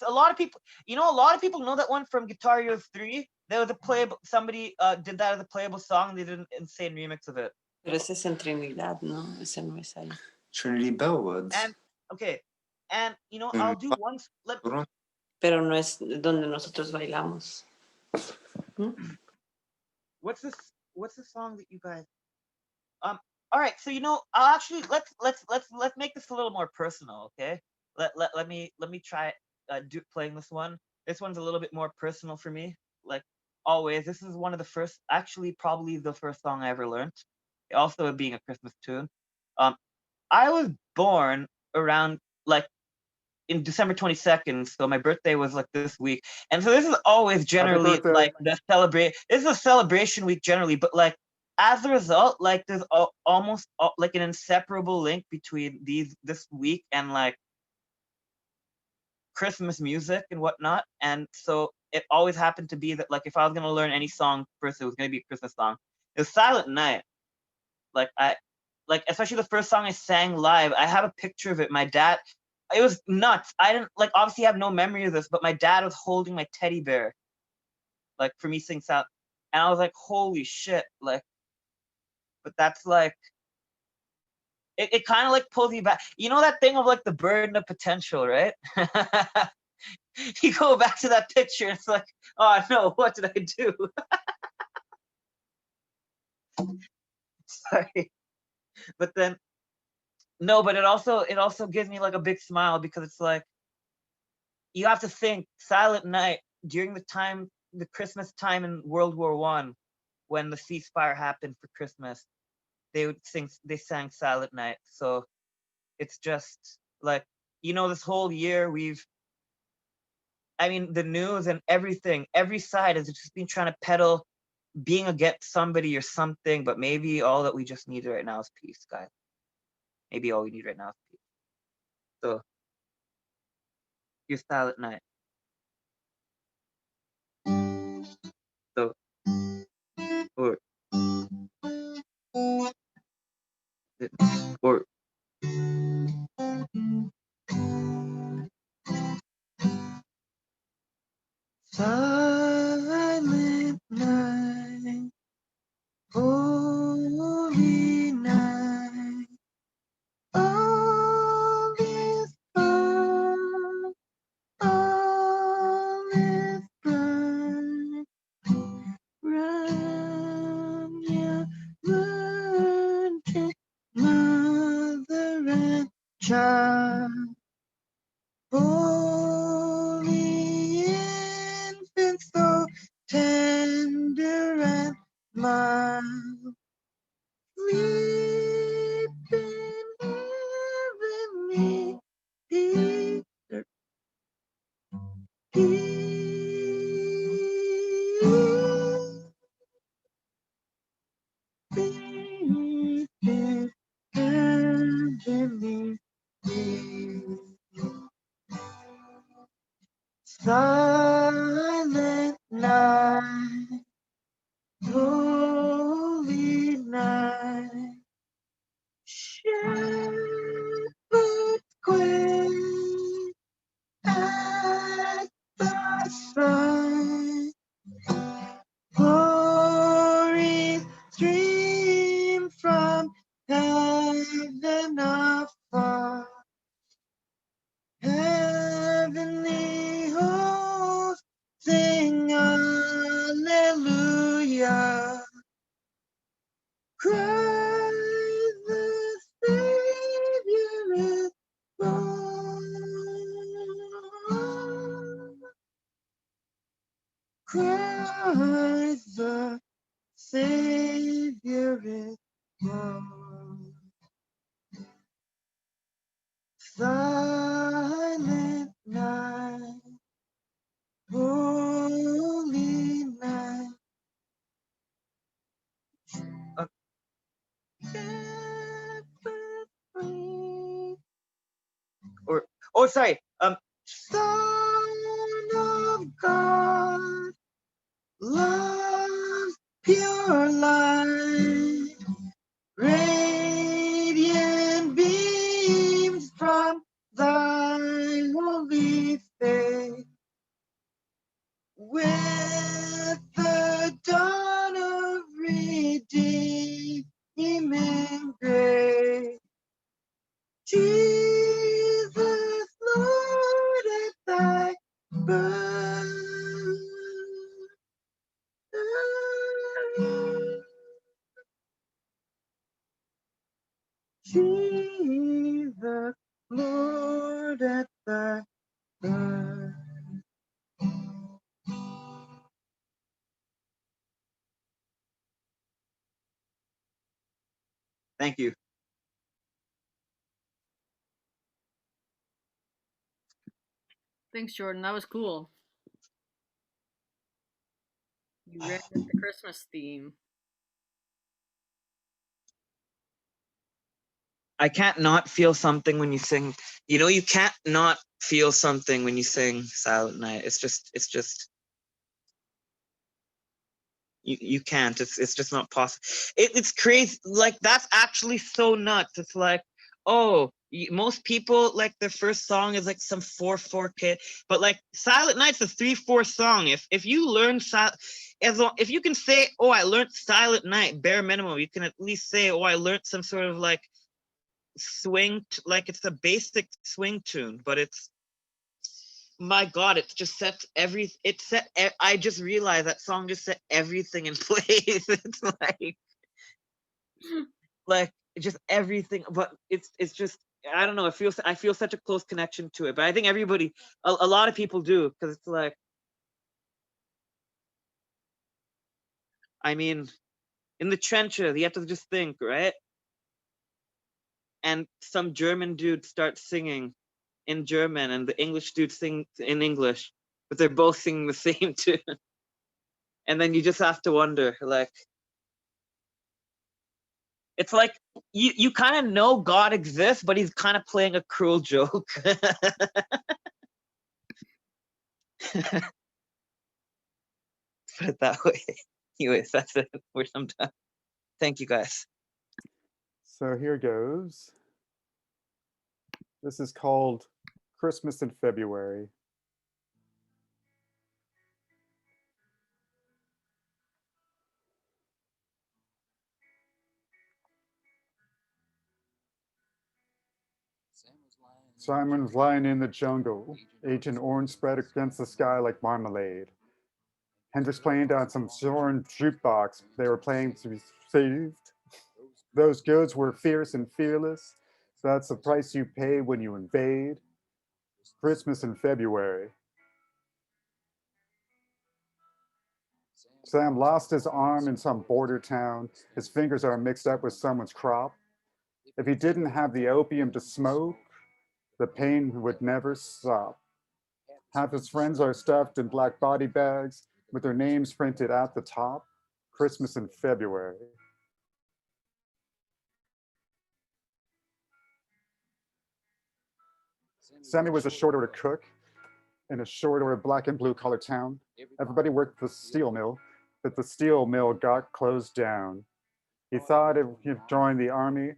A lot of people, a lot of people know that one from Guitar Hero 3. There was a playable. Somebody did that as a playable song. They did an insane remix of it. Pero ese es en Trinidad, ¿no? Ese no es ahí. Trinity Bellwoods. And okay, and I'll do one. Pero no es donde nosotros bailamos. What's this song that you guys? All right, so I'll actually let's make this a little more personal, okay? Let me try playing this one. This one's a little bit more personal for me. Like always, this is one of the first, actually probably the first song I ever learned. Also being a Christmas tune. I was born around like in December 22nd, so my birthday was like this week, and so this is always generally like the celebrate. This is a celebration week generally, but like as a result, like there's almost like an inseparable link between this week and like Christmas music and whatnot. And so it always happened to be that like if I was gonna learn any song first, it was gonna be a Christmas song. It was Silent Night. Like especially the first song I sang live. I have a picture of it. My dad. It was nuts. I didn't obviously have no memory of this, but my dad was holding my teddy bear, like for me sing sound, and I was like, holy shit, like. But that's like, it kind of like pulls you back. You know that thing of like the burden of potential, right? You go back to that picture, and it's like, oh no, what did I do? Sorry, but then. No, but it also gives me like a big smile because it's like you have to think Silent Night during the Christmas time in World War I, when the ceasefire happened for Christmas, they sang Silent Night. So it's just like this whole year the news and everything, every side has just been trying to peddle being against somebody or something, but maybe all that we just need right now is peace, guys. Maybe all we need right now is peace. So, your Silent Night. So, or Silent night, holy night, all is bright, all is bright. Run, your virgin mother and child. Holy infant, so tender and mild, sleep in heavenly peace beneath me. Silent night, holy night, shepherd queen at thy side, glory stream from heaven afar, heavenly hosts sing hallelujah. Christ the Savior is born. Christ the Savior is born. Silent night, holy night. Or oh, sorry. Son of God, love's pure light, radiant beams from thy holy face. With the dawn of redeeming grace, Jesus, Lord, at thy birth. Jesus, Lord, at thy birth. Thank you. Thanks, Jordan. That was cool. You ran with the Christmas theme. I can't not feel something when you sing. You know, you can't not feel something when you sing Silent Night. It's just you can't. It's just not possible. It's crazy. Like, that's actually so nuts. It's like, oh, most people, like, their first song is like some 4/4 kid, but like Silent Night's a 3/4 song. If you learn if you can say, oh, I learned Silent Night, bare minimum, you can at least say, oh, I learned some sort of like swing, like it's a basic swing tune, but it's, my God, it just sets I just realized that song just set everything in place. It's like just everything, but it's just, I don't know, I feel such a close connection to it, but I think everybody, a lot of people do, because it's like, I mean, in the trenches, you have to just think, right? And some German dude starts singing in German, and the English dude sings in English, but they're both singing the same tune. And then you just have to wonder, like, it's like you kind of know God exists, but he's kind of playing a cruel joke. Put it that way. Anyways, that's it for some time. Thank you, guys. So here goes. This is called Christmas in February. Simon was lying in the jungle, eating orange spread against the sky like marmalade. Hendrix playing down some foreign jukebox. They were playing to be saved. Those goods were fierce and fearless. That's the price you pay when you invade. Christmas in February. Sam lost his arm in some border town. His fingers are mixed up with someone's crop. If he didn't have the opium to smoke, the pain would never stop. Half his friends are stuffed in black body bags with their names printed at the top. Christmas in February. Sammy was a short order cook in a short order black and blue collar town. Everybody worked the steel mill, but the steel mill got closed down. He thought if he'd joined the army,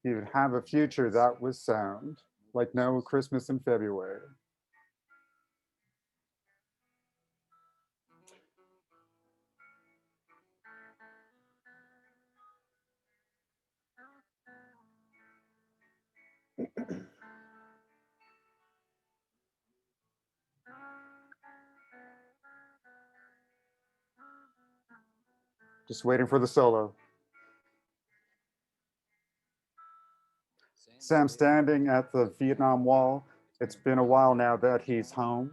he would have a future that was sound, like no Christmas in February. Just waiting for the solo. Sam standing at the Vietnam Wall. It's been a while now that he's home.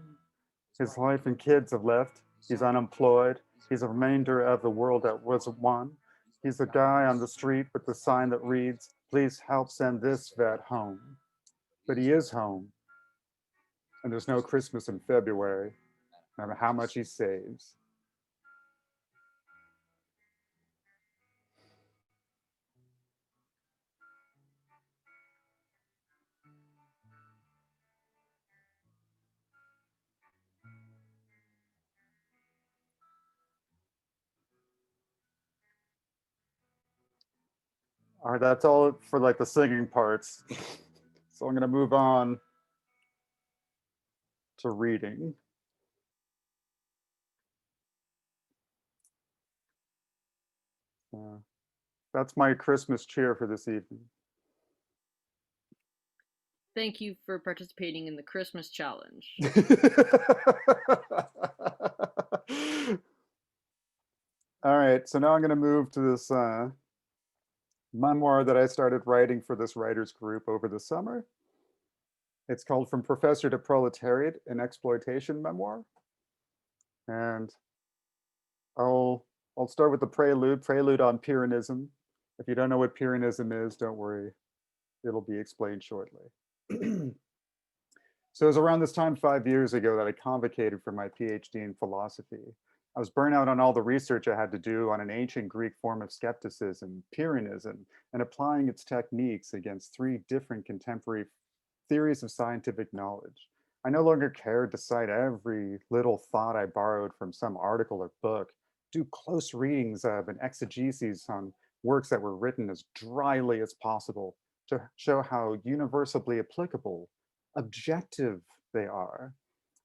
His wife and kids have left. He's unemployed. He's a remainder of the world that wasn't one. He's the guy on the street with the sign that reads, "Please help send this vet home." But he is home. And there's no Christmas in February, no matter how much he saves. All right, that's all for like the singing parts. So I'm gonna move on to reading. That's my Christmas cheer for this evening. Thank you for participating in the Christmas challenge. All right, so now I'm gonna move to this memoir that I started writing for this writers group over the summer. It's called From Professor to Proletariat, an Exploitation Memoir. And I'll start with the prelude on Pyrrhonism. If you don't know what Pyrrhonism is, don't worry, it'll be explained shortly. So it was around this time 5 years ago that I convocated for my PhD in philosophy. I was burnt out on all the research I had to do on an ancient Greek form of skepticism, Pyrrhonism, and applying its techniques against 3 different contemporary theories of scientific knowledge. I no longer cared to cite every little thought I borrowed from some article or book, do close readings of and exegeses on works that were written as dryly as possible to show how universally applicable, objective they are,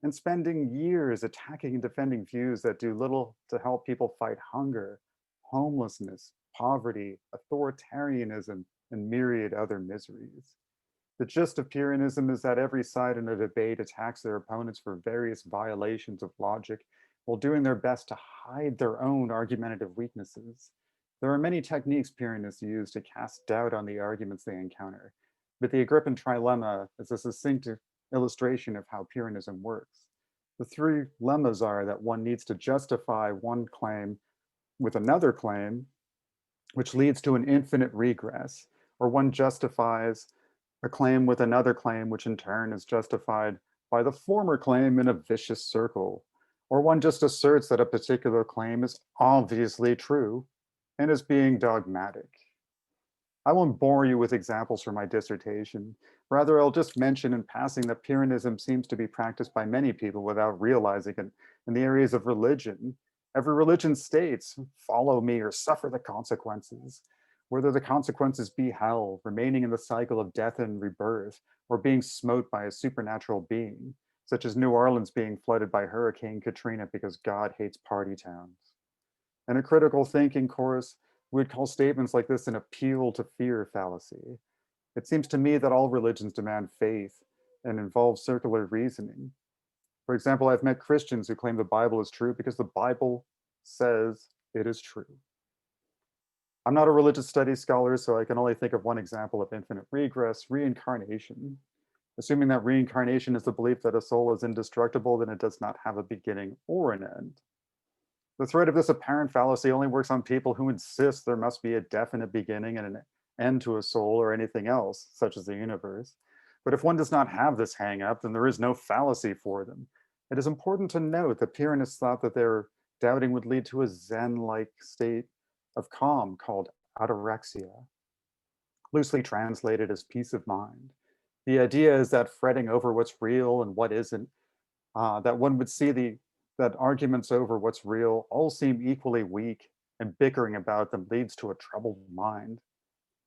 and spending years attacking and defending views that do little to help people fight hunger, homelessness, poverty, authoritarianism, and myriad other miseries. The gist of Pyrrhonism is that every side in a debate attacks their opponents for various violations of logic while doing their best to hide their own argumentative weaknesses. There are many techniques Pyrrhonists use to cast doubt on the arguments they encounter, but the Agrippan trilemma is a succinct illustration of how Pyrrhonism works. The 3 lemmas are that one needs to justify one claim with another claim, which leads to an infinite regress, or one justifies a claim with another claim, which in turn is justified by the former claim in a vicious circle, or one just asserts that a particular claim is obviously true and is being dogmatic. I won't bore you with examples from my dissertation. Rather, I'll just mention in passing that Pyrrhonism seems to be practiced by many people without realizing it in the areas of religion. Every religion states, follow me or suffer the consequences. Whether the consequences be hell, remaining in the cycle of death and rebirth, or being smote by a supernatural being, such as New Orleans being flooded by Hurricane Katrina because God hates party towns. In a critical thinking course, we would call statements like this an appeal to fear fallacy. It seems to me that all religions demand faith and involve circular reasoning. For example, I've met Christians who claim the Bible is true because the Bible says it is true. I'm not a religious studies scholar, so I can only think of one example of infinite regress, reincarnation. Assuming that reincarnation is the belief that a soul is indestructible, then it does not have a beginning or an end. The threat of this apparent fallacy only works on people who insist there must be a definite beginning and an end to a soul or anything else, such as the universe. But if one does not have this hang-up, then there is no fallacy for them. It is important to note that Pyrrhonists thought that their doubting would lead to a Zen-like state of calm called ataraxia, loosely translated as peace of mind. The idea is that fretting over what's real and what isn't, that one would see that arguments over what's real all seem equally weak, and bickering about them leads to a troubled mind.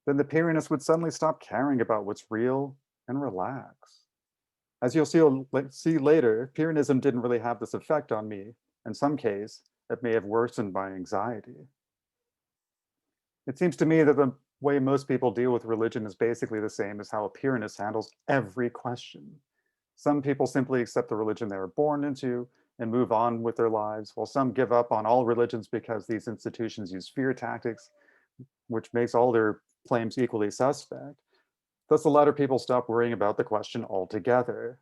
Then the Pyrrhonists would suddenly stop caring about what's real and relax. As you'll see later, Pyrrhonism didn't really have this effect on me. In some case, it may have worsened my anxiety. It seems to me that the way most people deal with religion is basically the same as how a Pyrrhonist handles every question. Some people simply accept the religion they were born into and move on with their lives, while some give up on all religions because these institutions use fear tactics, which makes all their claims equally suspect. Thus, a lot of people stop worrying about the question altogether.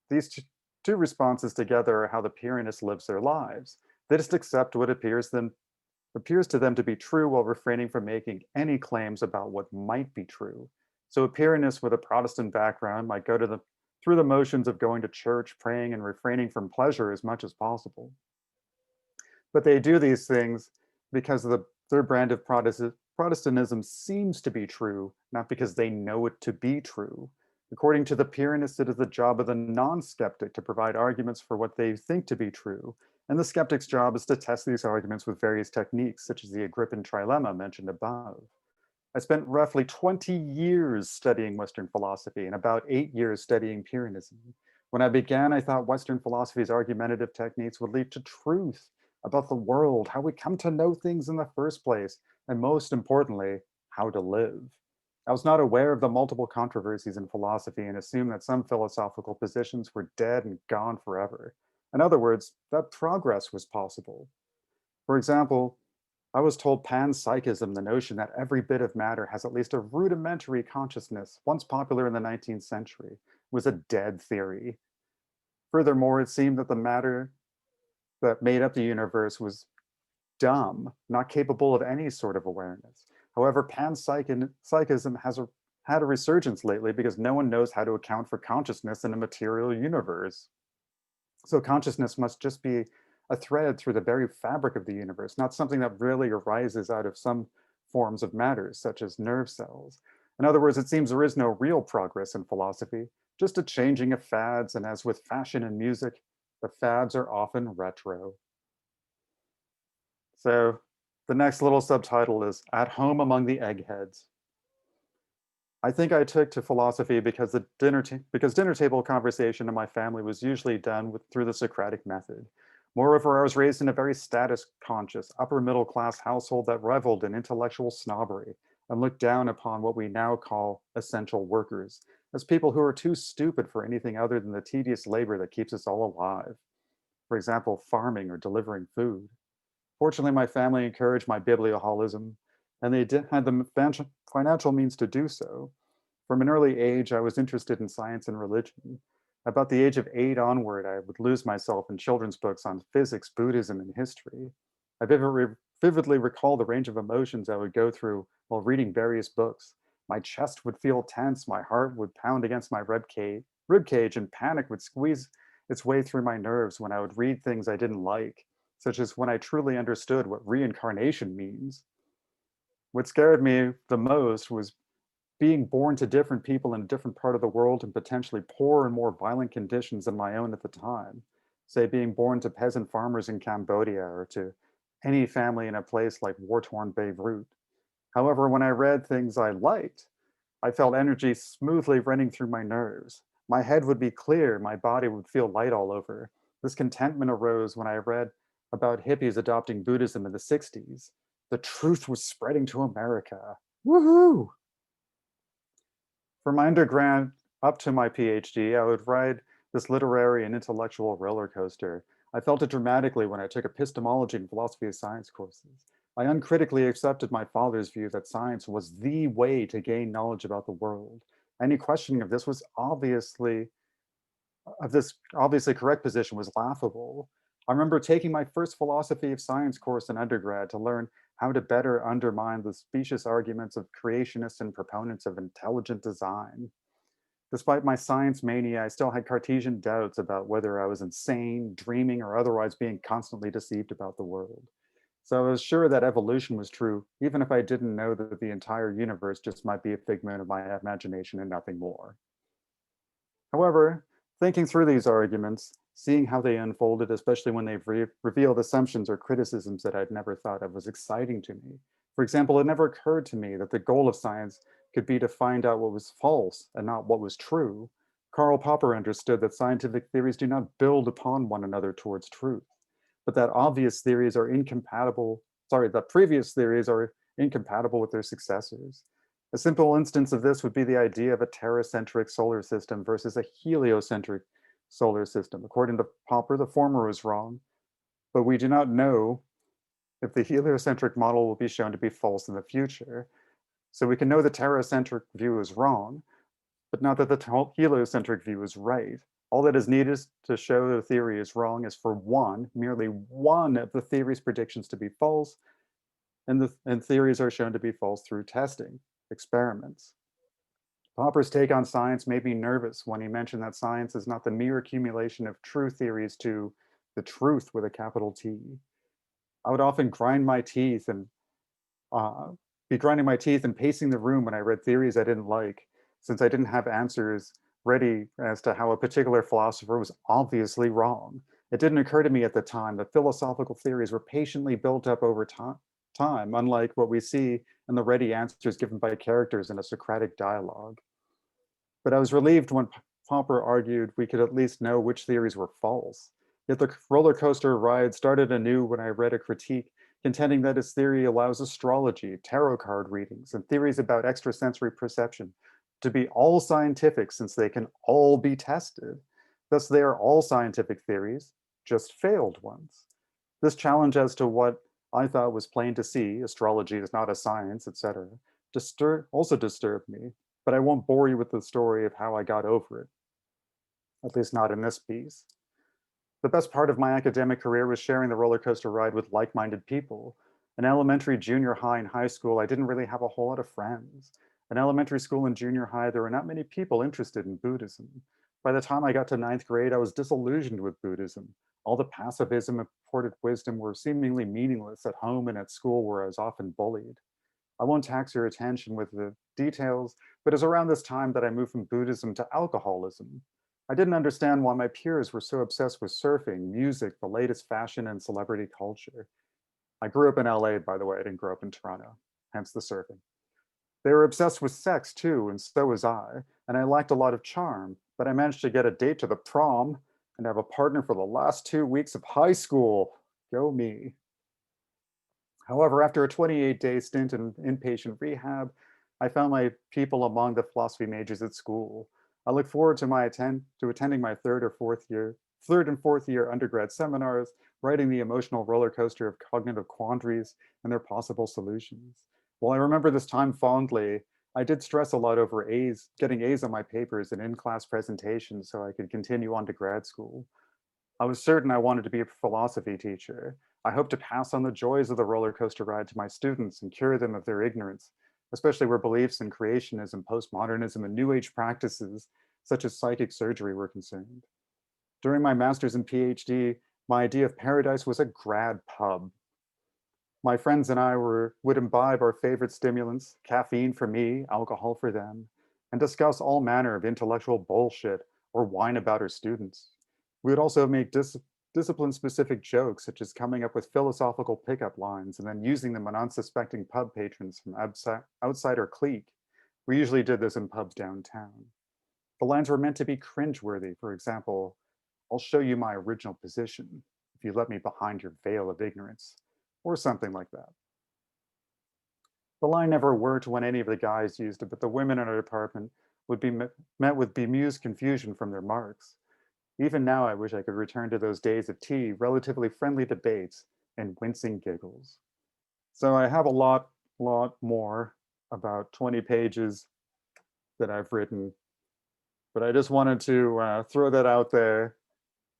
These two responses together are how the Pyrrhonist lives their lives. They just accept what appears to them to be true while refraining from making any claims about what might be true. So a Pyrrhonist with a Protestant background might go through the motions of going to church, praying, and refraining from pleasure as much as possible. But they do these things because their brand of Protestantism seems to be true, not because they know it to be true. According to the Pyrrhonists, it is the job of the non-skeptic to provide arguments for what they think to be true, and the skeptic's job is to test these arguments with various techniques, such as the Agrippine trilemma mentioned above. I spent roughly 20 years studying Western philosophy and about 8 years studying Pyrrhonism. When I began, I thought Western philosophy's argumentative techniques would lead to truth about the world, how we come to know things in the first place, and most importantly, how to live. I was not aware of the multiple controversies in philosophy and assumed that some philosophical positions were dead and gone forever. In other words, that progress was possible. For example, I was told panpsychism, the notion that every bit of matter has at least a rudimentary consciousness, once popular in the 19th century, was a dead theory. Furthermore, it seemed that the matter that made up the universe was dumb, not capable of any sort of awareness. However, panpsychism has had a resurgence lately because no one knows how to account for consciousness in a material universe. So consciousness must just be a thread through the very fabric of the universe, not something that really arises out of some forms of matter, such as nerve cells. In other words, it seems there is no real progress in philosophy, just a changing of fads, and as with fashion and music, the fads are often retro. So the next little subtitle is At Home Among the Eggheads. I think I took to philosophy because dinner table conversation in my family was usually done through the Socratic method. Moreover, I was raised in a very status-conscious, upper-middle-class household that reveled in intellectual snobbery and looked down upon what we now call essential workers, as people who are too stupid for anything other than the tedious labor that keeps us all alive. For example, farming or delivering food. Fortunately, my family encouraged my biblioholism, and they had the financial means to do so. From an early age, I was interested in science and religion. About the age of 8 onward, I would lose myself in children's books on physics, Buddhism, and history. I vividly recall the range of emotions I would go through while reading various books. My chest would feel tense, my heart would pound against my rib cage, and panic would squeeze its way through my nerves when I would read things I didn't like, such as when I truly understood what reincarnation means. What scared me the most was being born to different people in a different part of the world in potentially poorer and more violent conditions than my own at the time. Say being born to peasant farmers in Cambodia or to any family in a place like war-torn Beirut. However, when I read things I liked, I felt energy smoothly running through my nerves. My head would be clear, my body would feel light all over. This contentment arose when I read about hippies adopting Buddhism in the 60s. The truth was spreading to America. Woohoo! From my undergrad up to my PhD, I would ride this literary and intellectual roller coaster. I felt it dramatically when I took epistemology and philosophy of science courses. I uncritically accepted my father's view that science was the way to gain knowledge about the world. Any questioning of this obviously correct position was laughable. I remember taking my first philosophy of science course in undergrad to learn how to better undermine the specious arguments of creationists and proponents of intelligent design. Despite my science mania, I still had Cartesian doubts about whether I was insane, dreaming, or otherwise being constantly deceived about the world. So I was sure that evolution was true, even if I didn't know that the entire universe just might be a figment of my imagination and nothing more. However, thinking through these arguments, seeing how they unfolded, especially when they've revealed assumptions or criticisms that I'd never thought of, was exciting to me. For example, it never occurred to me that the goal of science could be to find out what was false and not what was true. Karl Popper understood that scientific theories do not build upon one another towards truth, but that obvious theories are incompatible, that previous theories are incompatible with their successors. A simple instance of this would be the idea of a terracentric solar system versus a heliocentric solar system. According to Popper, the former was wrong, but we do not know if the heliocentric model will be shown to be false in the future. So we can know the terracentric view is wrong, but not that the heliocentric view is right. All that is needed to show the theory is wrong is for merely one of the theory's predictions to be false, and theories are shown to be false through testing, experiments. Popper's take on science made me nervous when he mentioned that science is not the mere accumulation of true theories to the truth with a capital T. I would often grind my teeth and be grinding my teeth and pacing the room when I read theories I didn't like, since I didn't have answers ready as to how a particular philosopher was obviously wrong. It didn't occur to me at the time that philosophical theories were patiently built up over time, unlike what we see in the ready answers given by characters in a Socratic dialogue. But I was relieved when Popper argued we could at least know which theories were false. Yet the roller coaster ride started anew when I read a critique contending that his theory allows astrology, tarot card readings, and theories about extrasensory perception to be all scientific since they can all be tested. Thus, they are all scientific theories, just failed ones. This challenge as to what I thought was plain to see, astrology is not a science, etc., also disturbed me, but I won't bore you with the story of how I got over it, at least not in this piece. The best part of my academic career was sharing the roller coaster ride with like-minded people. In elementary, junior high, and high school, I didn't really have a whole lot of friends. In elementary school and junior high, there were not many people interested in Buddhism. By the time I got to 9th grade, I was disillusioned with Buddhism. All the pacifism and purported wisdom were seemingly meaningless at home and at school, where I was often bullied. I won't tax your attention with the details, but it was around this time that I moved from Buddhism to alcoholism. I didn't understand why my peers were so obsessed with surfing, music, the latest fashion, and celebrity culture. I grew up in LA, by the way, I didn't grow up in Toronto, hence the surfing. They were obsessed with sex too, and so was I, and I lacked a lot of charm, but I managed to get a date to the prom and have a partner for the last 2 weeks of high school. Go me. However, after a 28-day stint in inpatient rehab, I found my people among the philosophy majors at school. I look forward to attending my third and fourth year undergrad seminars, riding the emotional roller coaster of cognitive quandaries and their possible solutions. While I remember this time fondly, I did stress a lot over getting A's on my papers and in-class presentations so I could continue on to grad school. I was certain I wanted to be a philosophy teacher. I hoped to pass on the joys of the roller coaster ride to my students and cure them of their ignorance, especially where beliefs in creationism, postmodernism, and New Age practices such as psychic surgery were concerned. During my master's and PhD, my idea of paradise was a grad pub. My friends and I would imbibe our favorite stimulants, caffeine for me, alcohol for them, and discuss all manner of intellectual bullshit or whine about our students. We would also make discipline-specific jokes, such as coming up with philosophical pickup lines and then using them on unsuspecting pub patrons from outside our clique. We usually did this in pubs downtown. The lines were meant to be cringeworthy. For example, I'll show you my original position if you let me behind your veil of ignorance, or something like that. The line never worked when any of the guys used it, but the women in our department would be met with bemused confusion from their marks. Even now, I wish I could return to those days of tea, relatively friendly debates, and wincing giggles. So I have a lot more, about 20 pages that I've written, but I just wanted to throw that out there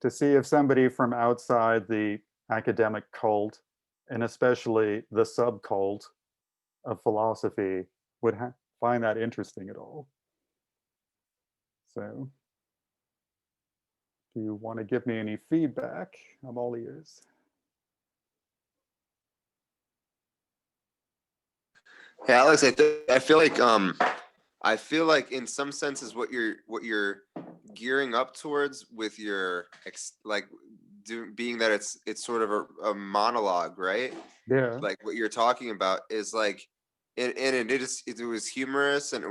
to see if somebody from outside the academic cult, and especially the subcult of philosophy, would find that interesting at all. So, do you want to give me any feedback? I'm all ears. Hey, Alex, I feel like in some senses what you're gearing up towards with your being that it's sort of a monologue, right? Yeah. Like what you're talking about is like, and it was humorous, and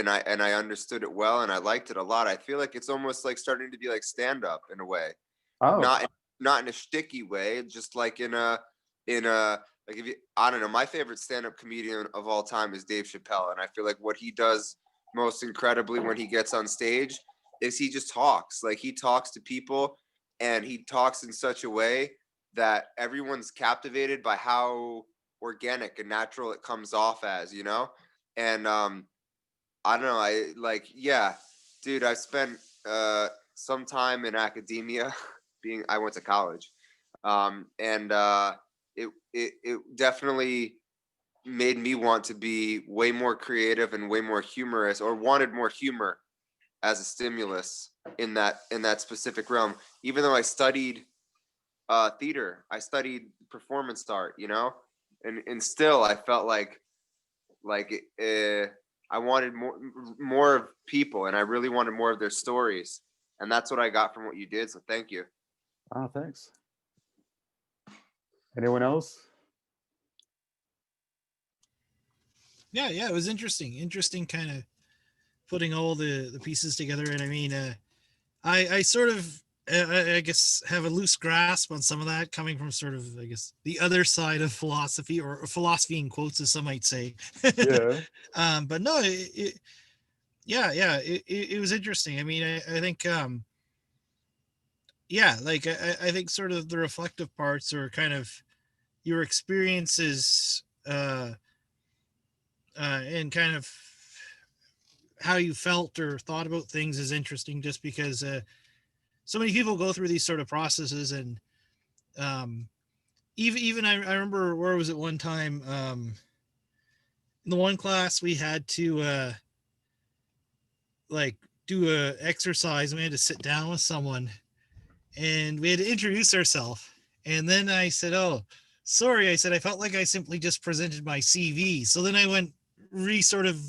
I understood it well, and I liked it a lot. I feel like it's almost like starting to be like stand up in a way, Oh, not in a sticky way, just like in a like, if you, I don't know, my favorite stand up comedian of all time is Dave Chappelle, and I feel like what he does most incredibly when he gets on stage is he just talks. Like, he talks to people, and he talks in such a way that everyone's captivated by how organic and natural it comes off as, you know? And I don't know, yeah, dude, I spent some time in academia. I went to college. And it definitely made me want to be way more creative and way more humorous, or wanted more humor as a stimulus in that specific realm. Even though I studied theater, I studied performance art, you know, and still I felt like I wanted more of people, and I really wanted more of their stories, and that's what I got from what you did. So thank you. oh, thanks. Anyone else? Yeah, it was interesting kind of putting all the pieces together. And I mean, I sort of I guess have a loose grasp on some of that, coming from sort of, I guess, the other side of philosophy, or philosophy in quotes, as some might say. Yeah. But no, it was interesting. I mean, I think I think sort of the reflective parts, or kind of your experiences, and kind of how you felt or thought about things is interesting, just because so many people go through these sort of processes. And um, even I remember, where was it one time, in the one class we had to like do a exercise, and we had to sit down with someone, and we had to introduce ourselves. And then I said, oh, sorry, I said I felt like I simply just presented my CV. So then I sort of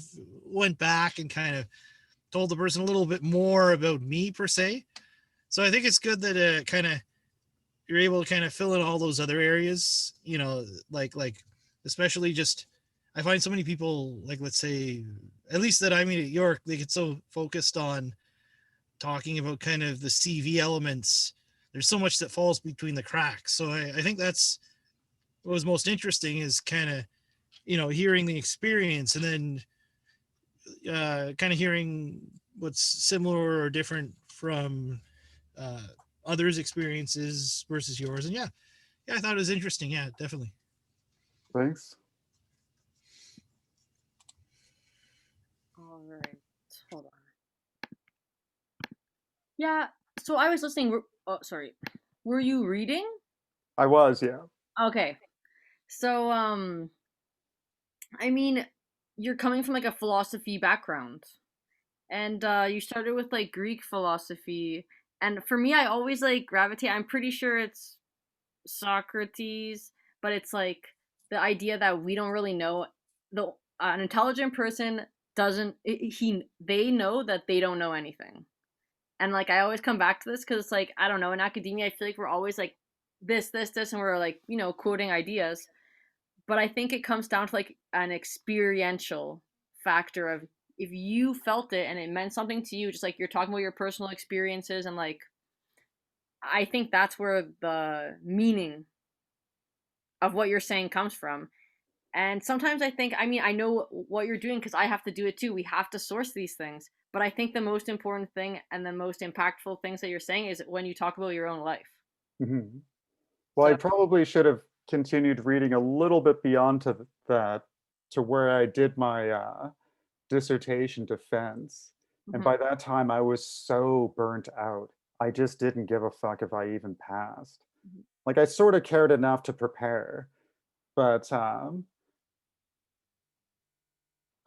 went back and kind of told the person a little bit more about me, per se. So I think it's good that kind of you're able to kind of fill in all those other areas, you know, like especially just, I find so many people, like, let's say, at least that I mean at York, they get so focused on talking about kind of the CV elements. There's so much that falls between the cracks. So I think that's what was most interesting, is kind of, you know, hearing the experience, and then kind of hearing what's similar or different from uh, others' experiences versus yours. And yeah, I thought it was interesting. Yeah, definitely. Thanks. All right, hold on. Yeah, so I was listening. Oh, sorry. Were you reading? I was, yeah. Okay. So, I mean, you're coming from like a philosophy background, and you started with like Greek philosophy. And for me, I always like gravitate. I'm pretty sure it's Socrates, but it's like the idea that we don't really know. The An intelligent person doesn't. They know that they don't know anything. And like I always come back to this because it's like, I don't know, in academia I feel like we're always like this, and we're like, you know, quoting ideas. But I think it comes down to like an experiential factor of, if you felt it and it meant something to you, just like you're talking about your personal experiences, and like I think that's where the meaning of what you're saying comes from. And sometimes I think, I mean, I know what you're doing because I have to do it too. We have to source these things. But I think the most important thing and the most impactful things that you're saying is when you talk about your own life. Hmm. Well, I So, probably should have continued reading a little bit beyond to that, to where I did my dissertation defense. And mhm. by that time, I was so burnt out. I just didn't give a fuck if I even passed. Mhm. Like, I sort of cared enough to prepare, but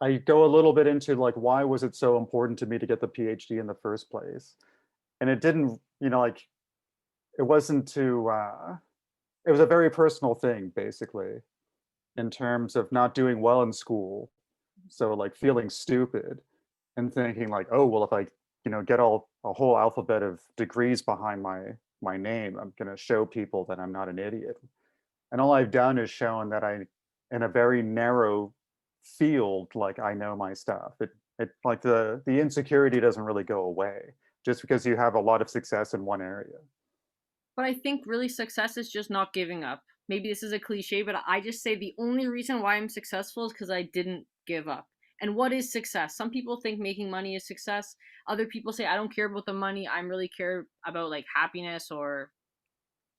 I go a little bit into like, why was it so important to me to get the PhD in the first place? And it didn't, you know, like, it wasn't to, it was a very personal thing, basically, in terms of not doing well in school. So like feeling stupid and thinking like, oh, well, if I get a whole alphabet of degrees behind my name. I'm going to show people that I'm not an idiot. And all I've done is shown that in a very narrow field, like I know my stuff. It like the insecurity doesn't really go away just because you have a lot of success in one area. But I think really success is just not giving up. Maybe this is a cliche, but I just say the only reason why I'm successful is because I didn't give up. And what is success? Some people think making money is success. Other people say, I don't care about the money. I'm really care about like happiness or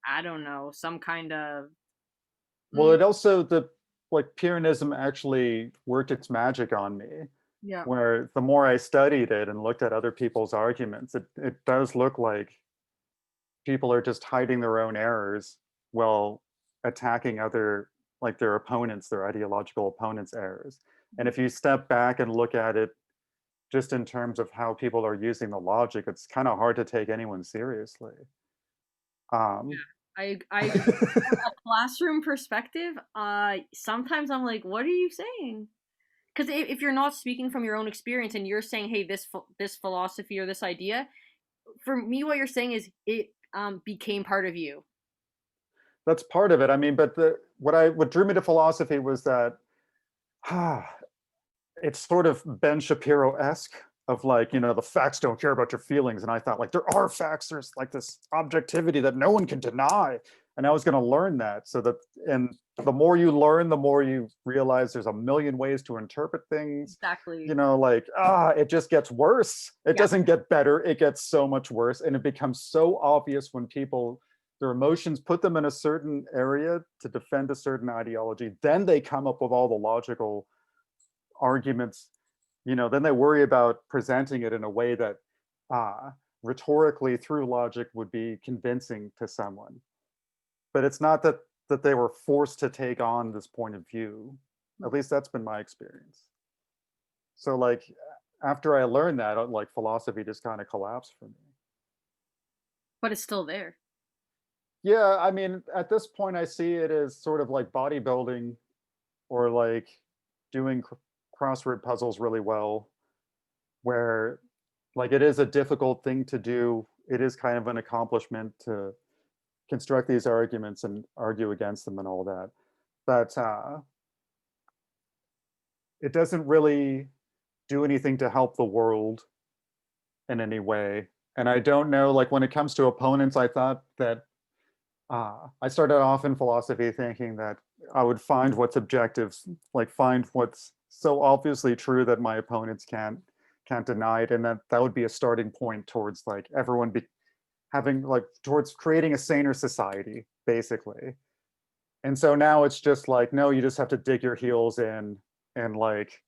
I don't know, some kind of. Well, it also, the like Pyrrhonism actually worked its magic on me, Yeah. where the more I studied it and looked at other people's arguments, it does look like people are just hiding their own errors while attacking like their opponents, their ideological opponents' errors. And if you step back and look at it just in terms of how people are using the logic, it's kind of hard to take anyone seriously. I from a classroom perspective, sometimes I'm like, what are you saying? Because if you're not speaking from your own experience and you're saying, hey, this philosophy or this idea, for me, what you're saying is it became part of you. That's part of it. I mean, but what drew me to philosophy was that it's sort of Ben Shapiro-esque of like, the facts don't care about your feelings. And I thought like, there are facts, there's like this objectivity that no one can deny. And I was going to learn that and the more you learn, the more you realize there's a million ways to interpret things. Exactly. Like, it just gets worse. It doesn't get better. It gets so much worse. And it becomes so obvious when their emotions put them in a certain area to defend a certain ideology. Then they come up with all the logical arguments. Then they worry about presenting it in a way that rhetorically through logic would be convincing to someone. But it's not that they were forced to take on this point of view. At least that's been my experience. So like after I learned that, like philosophy just kind of collapsed for me. But it's still there. Yeah, I mean, at this point I see it as sort of like bodybuilding or like doing crossword puzzles really well, where like it is a difficult thing to do. It is kind of an accomplishment to construct these arguments and argue against them and all that. But it doesn't really do anything to help the world in any way. And I don't know, like when it comes to opponents, I thought that I started off in philosophy thinking that I would find what's objective, like find what's so obviously true that my opponents can't deny it, and that would be a starting point towards like everyone having like towards creating a saner society, basically. And so now it's just like, no, you just have to dig your heels in and like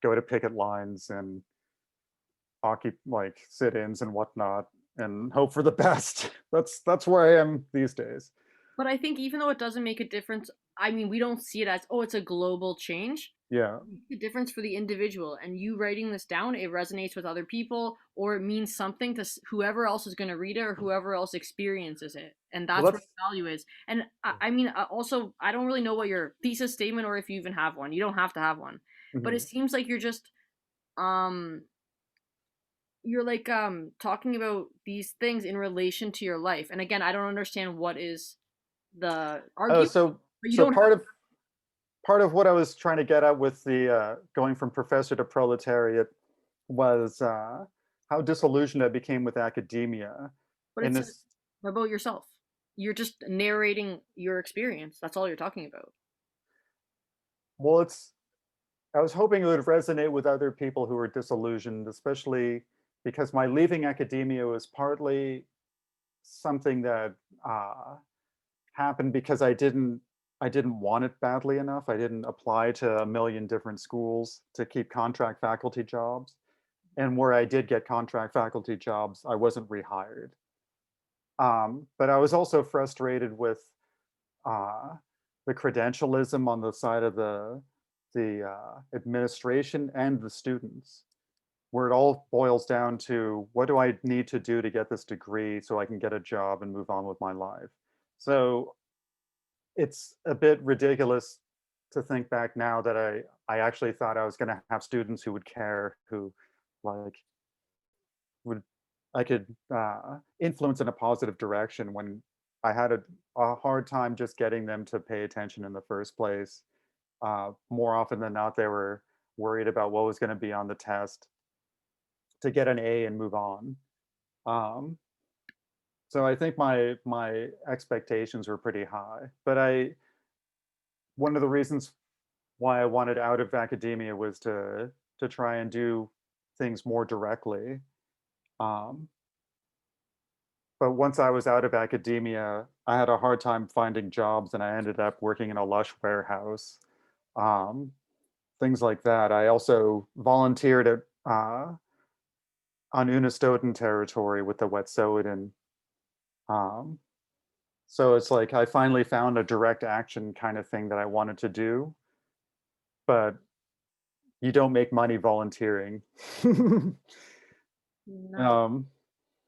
go to picket lines and like sit-ins and whatnot and hope for the best. That's where I am these days. But I think even though it doesn't make a difference, I mean, we don't see it as, oh, it's a global change. Yeah. The difference for the individual, and you writing this down, it resonates with other people, or it means something to whoever else is going to read it or whoever else experiences it, and that's where the value is. And I mean, also, I don't really know what your thesis statement or if you even have one. You don't have to have one, but it seems like you're just you're like talking about these things in relation to your life. And again, I don't understand what is the argument. So part of what I was trying to get at with the going from professor to proletariat was how disillusioned I became with academia. But it's about yourself. You're just narrating your experience. That's all you're talking about. Well, I was hoping it would resonate with other people who were disillusioned, especially because my leaving academia was partly something that happened because I didn't want it badly enough. I didn't apply to a million different schools to keep contract faculty jobs. And where I did get contract faculty jobs, I wasn't rehired. But I was also frustrated with the credentialism on the side of the administration and the students, where it all boils down to, what do I need to do to get this degree so I can get a job and move on with my life? So it's a bit ridiculous to think back now that I actually thought I was going to have students who would care, who like would influence in a positive direction when I had a hard time just getting them to pay attention in the first place. More often than not, they were worried about what was going to be on the test to get an A and move on. So I think my expectations were pretty high, but one of the reasons why I wanted out of academia was to try and do things more directly. But once I was out of academia, I had a hard time finding jobs, and I ended up working in a Lush warehouse, things like that. I also volunteered at on Unistoten territory with the Wet'suwet'en. So it's like I finally found a direct action kind of thing that I wanted to do, but you don't make money volunteering. No.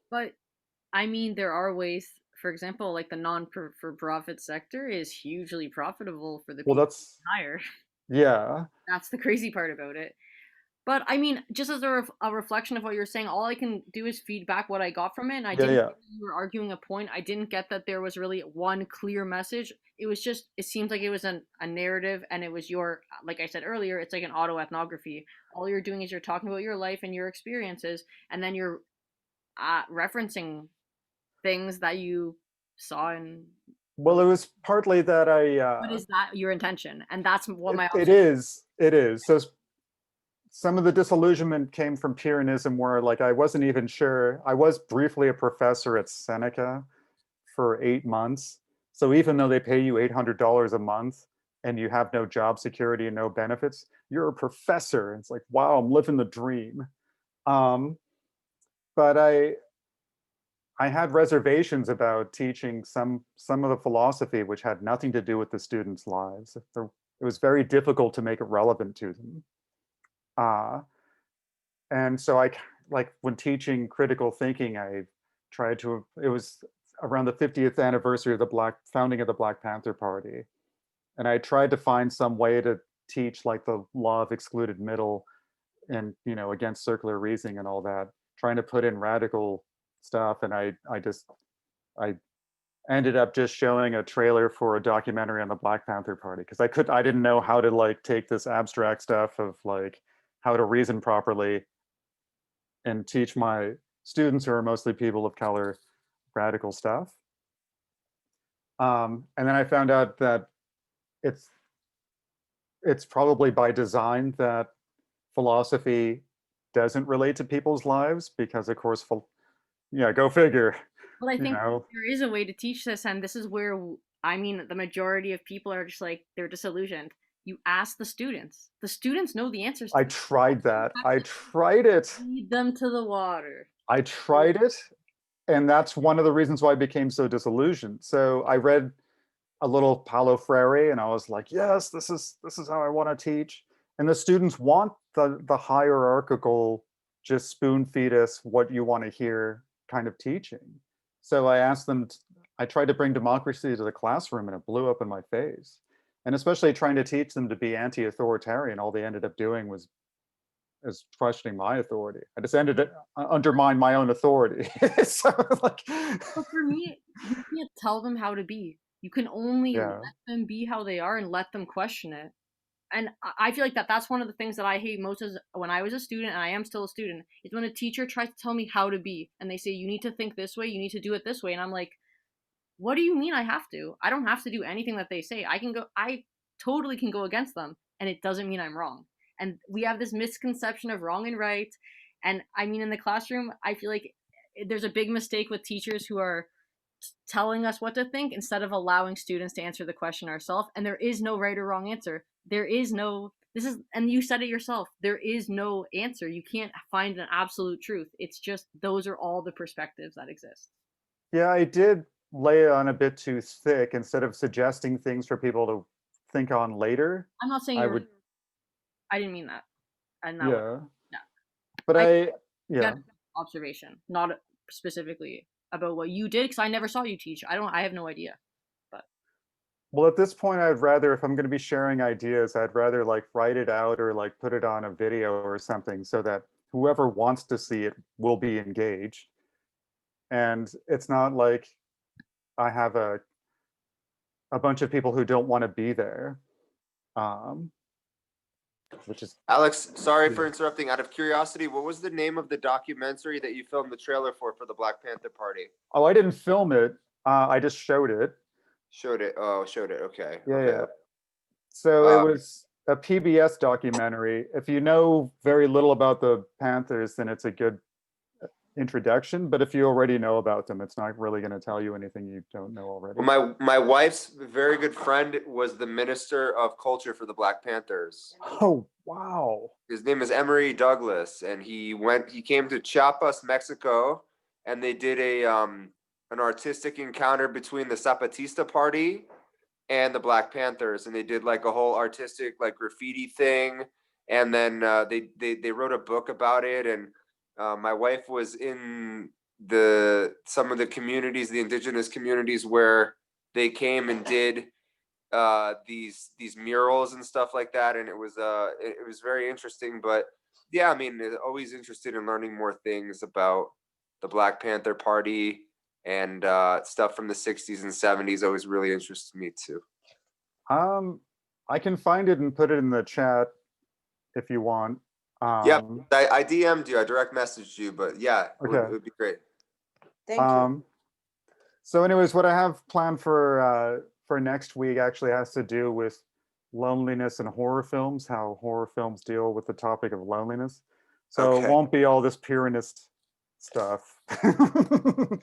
But I mean, there are ways. For example, like the non-for-profit sector is hugely profitable for the Well, people that's, who hire. yeah. That's the crazy part about it. But I mean, just as a reflection of what you're saying, all I can do is feedback what I got from it. And I Yeah, didn't yeah. get that you were arguing a point. I didn't get that there was really one clear message. It was just, it seems like it was a narrative, and it was your, like I said earlier, it's like an autoethnography. All you're doing is you're talking about your life and your experiences, and then you're referencing things that you saw in. Well, it was partly that But is that your intention? And that's what my it is. It is. So some of the disillusionment came from Pyrrhonism, where like I wasn't even sure. I was briefly a professor at Seneca for 8 months. So even though they pay you $800 a month and you have no job security and no benefits, you're a professor. It's like, wow, I'm living the dream. But I had reservations about teaching some of the philosophy which had nothing to do with the students' lives. It was very difficult to make it relevant to them. And so like when teaching critical thinking, I tried to, it was around the 50th anniversary of the founding of the Black Panther Party. And I tried to find some way to teach like the law of excluded middle and, against circular reasoning and all that, trying to put in radical stuff. And I ended up just showing a trailer for a documentary on the Black Panther Party, because I didn't know how to like take this abstract stuff of like how to reason properly and teach my students, who are mostly people of color, radical stuff. And then I found out that it's probably by design that philosophy doesn't relate to people's lives, because of course, go figure. Well, I think there is a way to teach this, and this is where I mean the majority of people are just like, they're disillusioned. You ask the students. The students know the answers. I tried that. I tried it. Lead them to the water. I tried it, and that's one of the reasons why I became so disillusioned. So I read a little Paulo Freire, and I was like, yes, this is how I want to teach. And the students want the hierarchical, just spoon feed us what you want to hear kind of teaching. So I asked them, I tried to bring democracy to the classroom, and it blew up in my face. And especially trying to teach them to be anti-authoritarian, all they ended up doing was questioning my authority. I just ended it undermine my own authority. So like, but for me, you can't tell them how to be. You can only let them be how they are and let them question it. And I feel like that's one of the things that I hate most is when I was a student, and I am still a student, is when a teacher tries to tell me how to be, and they say, you need to think this way, you need to do it this way. And I'm like, what do you mean I have to? I don't have to do anything that they say. I totally can go against them, and it doesn't mean I'm wrong. And we have this misconception of wrong and right. And I mean, in the classroom, I feel like there's a big mistake with teachers who are telling us what to think instead of allowing students to answer the question ourselves. And there is no right or wrong answer. There is no, and you said it yourself, there is no answer. You can't find an absolute truth. It's just, those are all the perspectives that exist. Yeah, I did lay it on a bit too thick instead of suggesting things for people to think on later. I'm not saying I didn't mean that. And that yeah. But observation, not specifically about what you did, because I never saw you teach. I have no idea. But well, at this point, I'd rather, if I'm going to be sharing ideas, I'd rather like write it out or like put it on a video or something, so that whoever wants to see it will be engaged. And it's not like I have a bunch of people who don't want to be there. Which is Alex, sorry for Yeah. interrupting. Out of curiosity, what was the name of the documentary that you filmed the trailer for the Black Panther Party? Oh, I didn't film it. I just showed it. Showed it. Oh, showed it. Okay. Yeah, Okay. yeah. So it Uh, was a PBS documentary. If you know very little about the Panthers, then it's a good introduction. But if you already know about them, it's not really going to tell you anything you don't know already. Well, my wife's very good friend was the Minister of Culture for the Black Panthers. Oh, wow. His name is Emery Douglas, and he came to Chiapas, Mexico, and they did an artistic encounter between the Zapatista Party and the Black Panthers, and they did like a whole artistic like graffiti thing, and then they wrote a book about it, and my wife was in some of the communities, the indigenous communities where they came and did these murals and stuff like that, and it was very interesting. But yeah, I mean, always interested in learning more things about the Black Panther Party and stuff from the 60s and 70s always really interests me too. I can find it and put it in the chat if you want. Yeah, I DM'd you, I direct messaged you, but yeah, Okay. it would be great. Thank you. So anyways, what I have planned for next week actually has to do with loneliness and horror films, how horror films deal with the topic of loneliness. So Okay. it won't be all this purist stuff.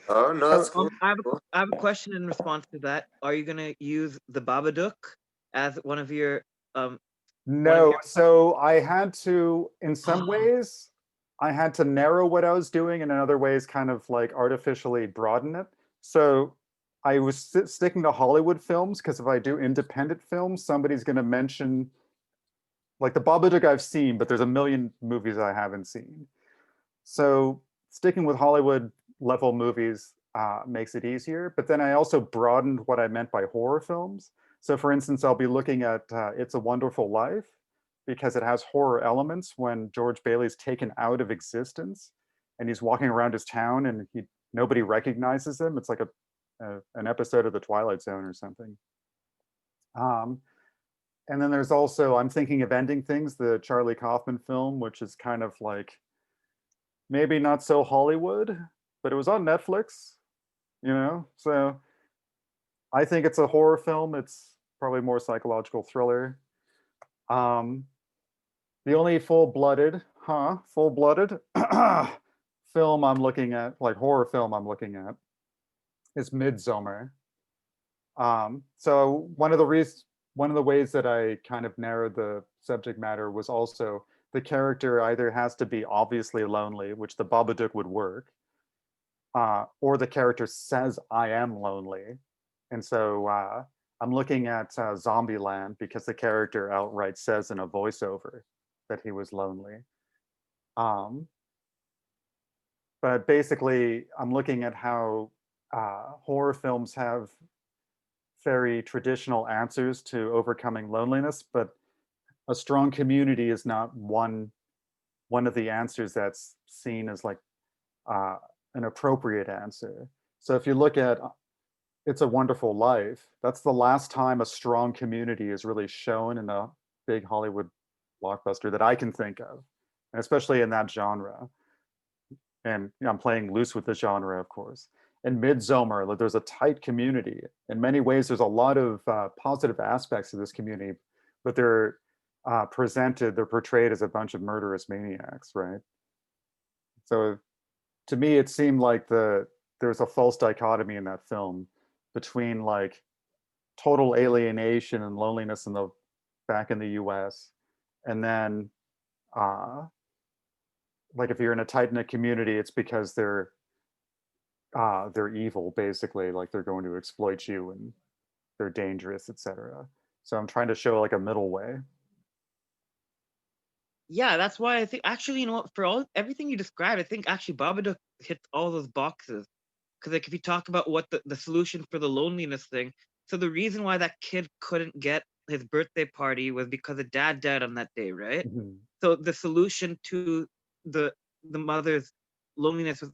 Oh no, that's cool. I have a question in response to that. Are you gonna use the Babadook as one of your No, so I had to, in some ways, I had to narrow what I was doing, and in other ways, kind of like artificially broaden it. So I was sticking to Hollywood films because if I do independent films, somebody's going to mention, like the Babadook I've seen, but there's a million movies I haven't seen. So sticking with Hollywood level movies makes it easier. But then I also broadened what I meant by horror films. So for instance, I'll be looking at It's a Wonderful Life because it has horror elements when George Bailey's taken out of existence and he's walking around his town and nobody recognizes him. It's like an episode of The Twilight Zone or something. And then there's also I'm Thinking of Ending Things, the Charlie Kaufman film, which is kind of like maybe not so Hollywood, but it was on Netflix, So I think it's a horror film. It's probably more psychological thriller. The only full-blooded film I'm looking at, like horror film I'm looking at, is Midsommar. So one of the ways that I kind of narrowed the subject matter was also the character either has to be obviously lonely, which the Babadook would work, or the character says, I am lonely. And so I'm looking at Zombieland because the character outright says in a voiceover that he was lonely. But basically, I'm looking at how horror films have very traditional answers to overcoming loneliness, but a strong community is not one of the answers that's seen as like an appropriate answer. So if you look at It's a Wonderful Life, that's the last time a strong community is really shown in a big Hollywood blockbuster that I can think of, and especially in that genre. And I'm playing loose with the genre, of course. In Midsommar, there's a tight community. In many ways, there's a lot of positive aspects of this community, but they're portrayed as a bunch of murderous maniacs, right? So to me, it seemed like there's a false dichotomy in that film between like total alienation and loneliness back in the US, and then like if you're in a tight-knit community, it's because they're evil, basically, like they're going to exploit you and they're dangerous, etc. So I'm trying to show like a middle way. Yeah, that's why I think actually, you know what, for everything you described, I think actually Babadook hits all those boxes. Because like if you talk about what the solution for the loneliness thing, so the reason why that kid couldn't get his birthday party was because the dad died on that day, right? Mm-hmm. So the solution to the mother's loneliness was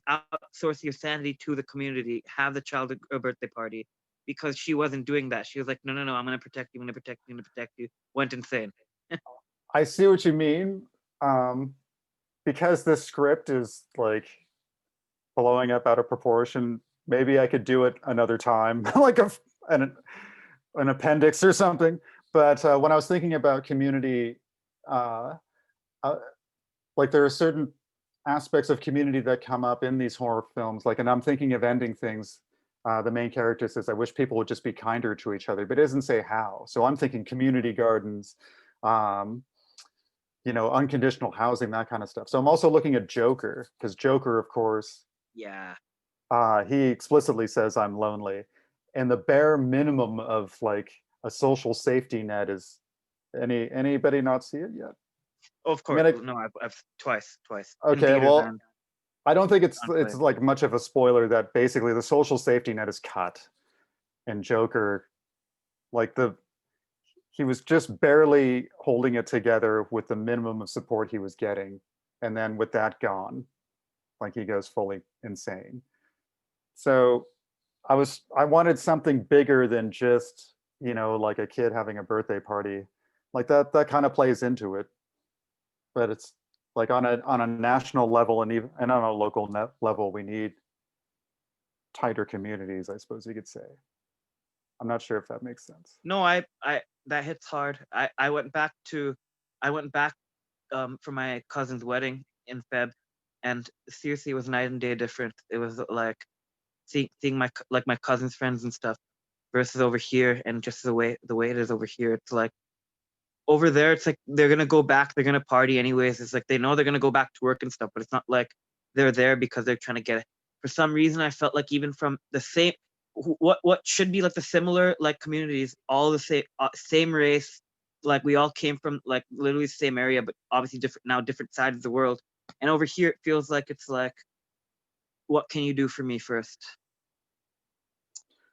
source of your sanity to the community, have the child a birthday party, because she wasn't doing that. She was like, no, I'm gonna protect you, I'm gonna protect you, I'm gonna protect you. Went insane. I see what you mean. Because this script is like blowing up out of proportion, maybe I could do it another time, like an appendix or something. But when I was thinking about community, uh, like there are certain aspects of community that come up in these horror films. Like, and I'm thinking of ending things. The main character says, "I wish people would just be kinder to each other," but it doesn't say how. So I'm thinking community gardens, unconditional housing, that kind of stuff. So I'm also looking at Joker, because Joker, of course, Yeah. he explicitly says, "I'm lonely," and the bare minimum of like a social safety net is anybody not see it yet? Oh, of I mean, course. No, I've twice. In okay, theaters well, and I don't think it's on play. like much of a spoiler that basically the social safety net is cut, and Joker, like he was just barely holding it together with the minimum of support he was getting, and then with that gone, like he goes fully insane. So I wanted something bigger than just, like a kid having a birthday party. Like that kind of plays into it. But it's like on a national level and even and on a local level, we need tighter communities, I suppose you could say. I'm not sure if that makes sense. No, I that hits hard. I went back for my cousin's wedding in Feb, and seriously, it was night and day different. It was like seeing my cousin's friends and stuff versus over here, and just the way it is over here. It's like over there, it's like they're gonna go back, they're gonna party anyways. It's like they know they're gonna go back to work and stuff, but it's not like they're there because they're trying to get it. For some reason, I felt like even from the same what should be like the similar like communities, all the same race, like we all came from like literally the same area, but obviously different sides of the world. And over here, it feels like it's like, what can you do for me first?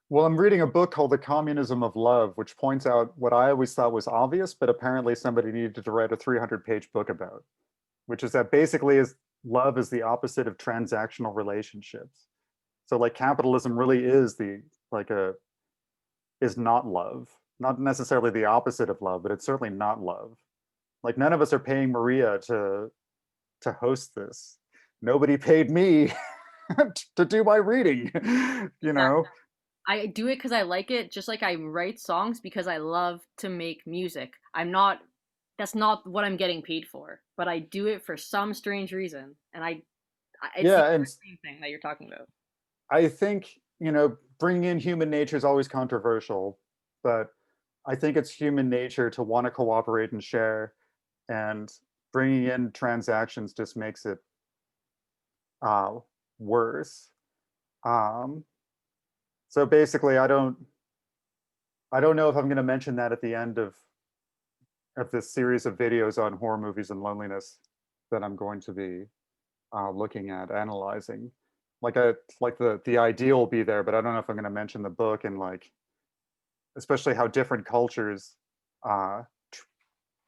Well, I'm reading a book called The Communism of Love, which points out what I always thought was obvious, but apparently somebody needed to write a 300-page book about, which is that basically love is the opposite of transactional relationships. So like capitalism really is is not love, not necessarily the opposite of love, but it's certainly not love. Like none of us are paying Maria to host this. Nobody paid me to do my reading, I do it because I like it, just like I write songs because I love to make music. That's not what I'm getting paid for, but I do it for some strange reason. And it's the Yeah, and same thing that you're talking about. I think, bringing in human nature is always controversial, but I think it's human nature to want to cooperate and share, and bringing in transactions just makes it worse. So basically, I don't know if I'm going to mention that at the end of this series of videos on horror movies and loneliness that I'm going to be looking at, analyzing. Like the ideal will be there, but I don't know if I'm going to mention the book and like, especially how different cultures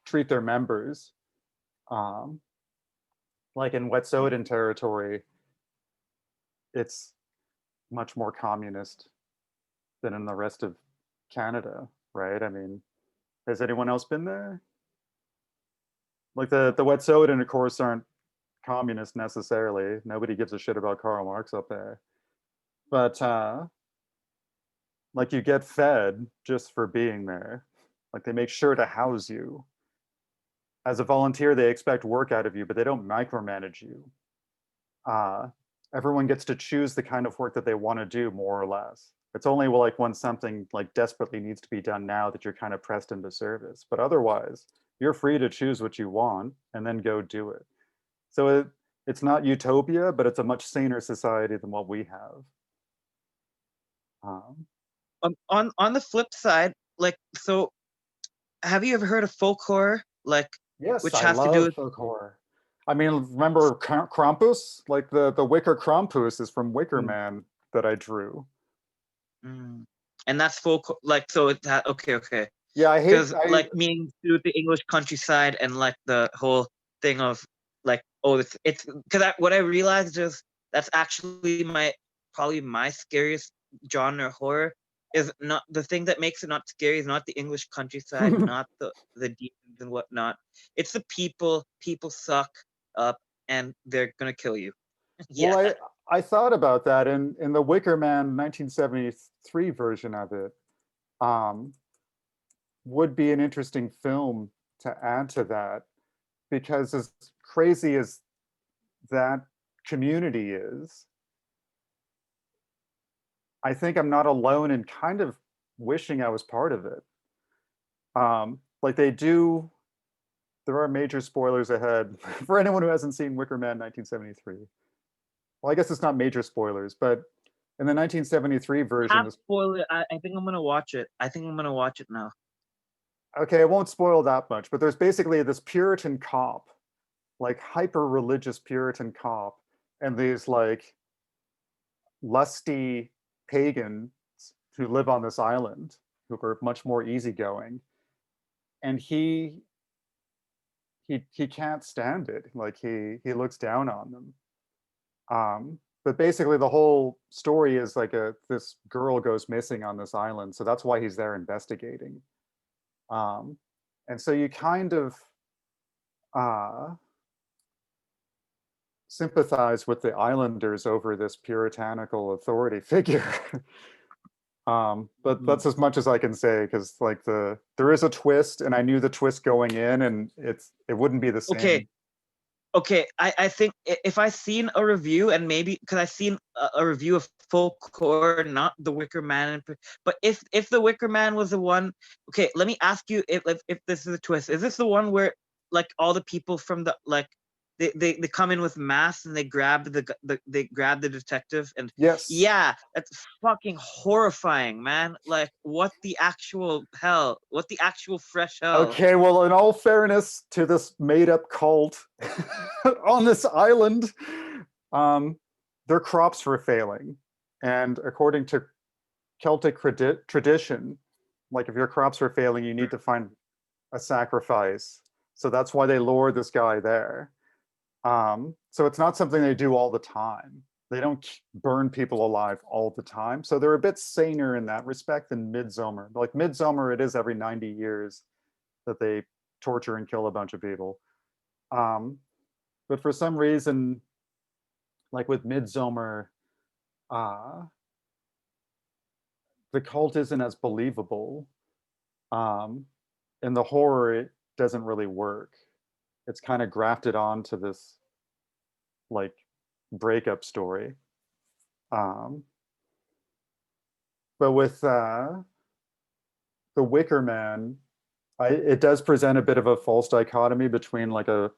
treat their members. Like in Wet'suwet'en territory, it's much more communist than in the rest of Canada, right? I mean, has anyone else been there? Like the Wet'suwet'en, of course, aren't communist necessarily. Nobody gives a shit about Karl Marx up there. But like you get fed just for being there. Like they make sure to house you. As a volunteer, they expect work out of you, but they don't micromanage you. Everyone gets to choose the kind of work that they want to do, more or less. It's only like when something like desperately needs to be done now that you're kind of pressed into service. But otherwise, you're free to choose what you want and then go do it. So it's not utopia, but it's a much saner society than what we have. On the flip side, like, so have you ever heard of folk horror? Like, Yes, which I has to do love with folk horror. I mean, remember Krampus? Like the Wicker Krampus is from Wicker Man that I drew. And that's folk, like, so it's okay. Yeah, I hate because like meaning to do with the English countryside and like the whole thing of like, oh, it's because what I realized is That's actually probably my scariest genre horror. Is not the thing that makes it not scary is not the English countryside, not the demons and whatnot. It's the people. People suck up and they're gonna kill you. Yeah. Well, I thought about that in the Wicker Man 1973 version of it. Would be an interesting film to add to that, because as crazy as that community is, I think I'm not alone in kind of wishing I was part of it. Like they do, there are major spoilers ahead for anyone who hasn't seen Wicker Man 1973. Well, I guess it's not major spoilers, but in the 1973 version, Half spoiler. I think I'm gonna watch it. I think I'm gonna watch it now. okay, I won't spoil that much, but there's basically this Puritan cop, like hyper religious Puritan cop, and these like lusty pagans who live on this island who are much more easygoing. And he can't stand it. Like he looks down on them. But basically the whole story is like this girl goes missing on this island, so that's why he's there investigating. And so you kind of sympathize with the islanders over this puritanical authority figure. But that's as much as I can say, because like there is a twist, and I knew the twist going in, and it wouldn't be the same. Okay, I think if I seen a review, and maybe because I seen a review of Full Core, not the Wicker Man, but if the Wicker Man was the one, okay, let me ask you if this is a twist. Is this the one where like all the people from the like they come in with masks and they grab the detective and Yes. Yeah, that's fucking horrifying, man. Like what the actual hell? What the actual fresh hell? Okay, well, in all fairness to this made-up cult on this island, their crops were failing. And according to Celtic tradition, like if your crops were failing, you need to find a sacrifice. So that's why they lured this guy there. So it's not something they do all the time. They don't burn people alive all the time. So they're a bit saner in that respect than Midsommar. Like Midsommar, it is every 90 years that they torture and kill a bunch of people. But for some reason, like with Midsommar, the cult isn't as believable. In the horror, it doesn't really work. It's kind of grafted onto this like breakup story. But with the Wicker Man, it does present a bit of a false dichotomy between like a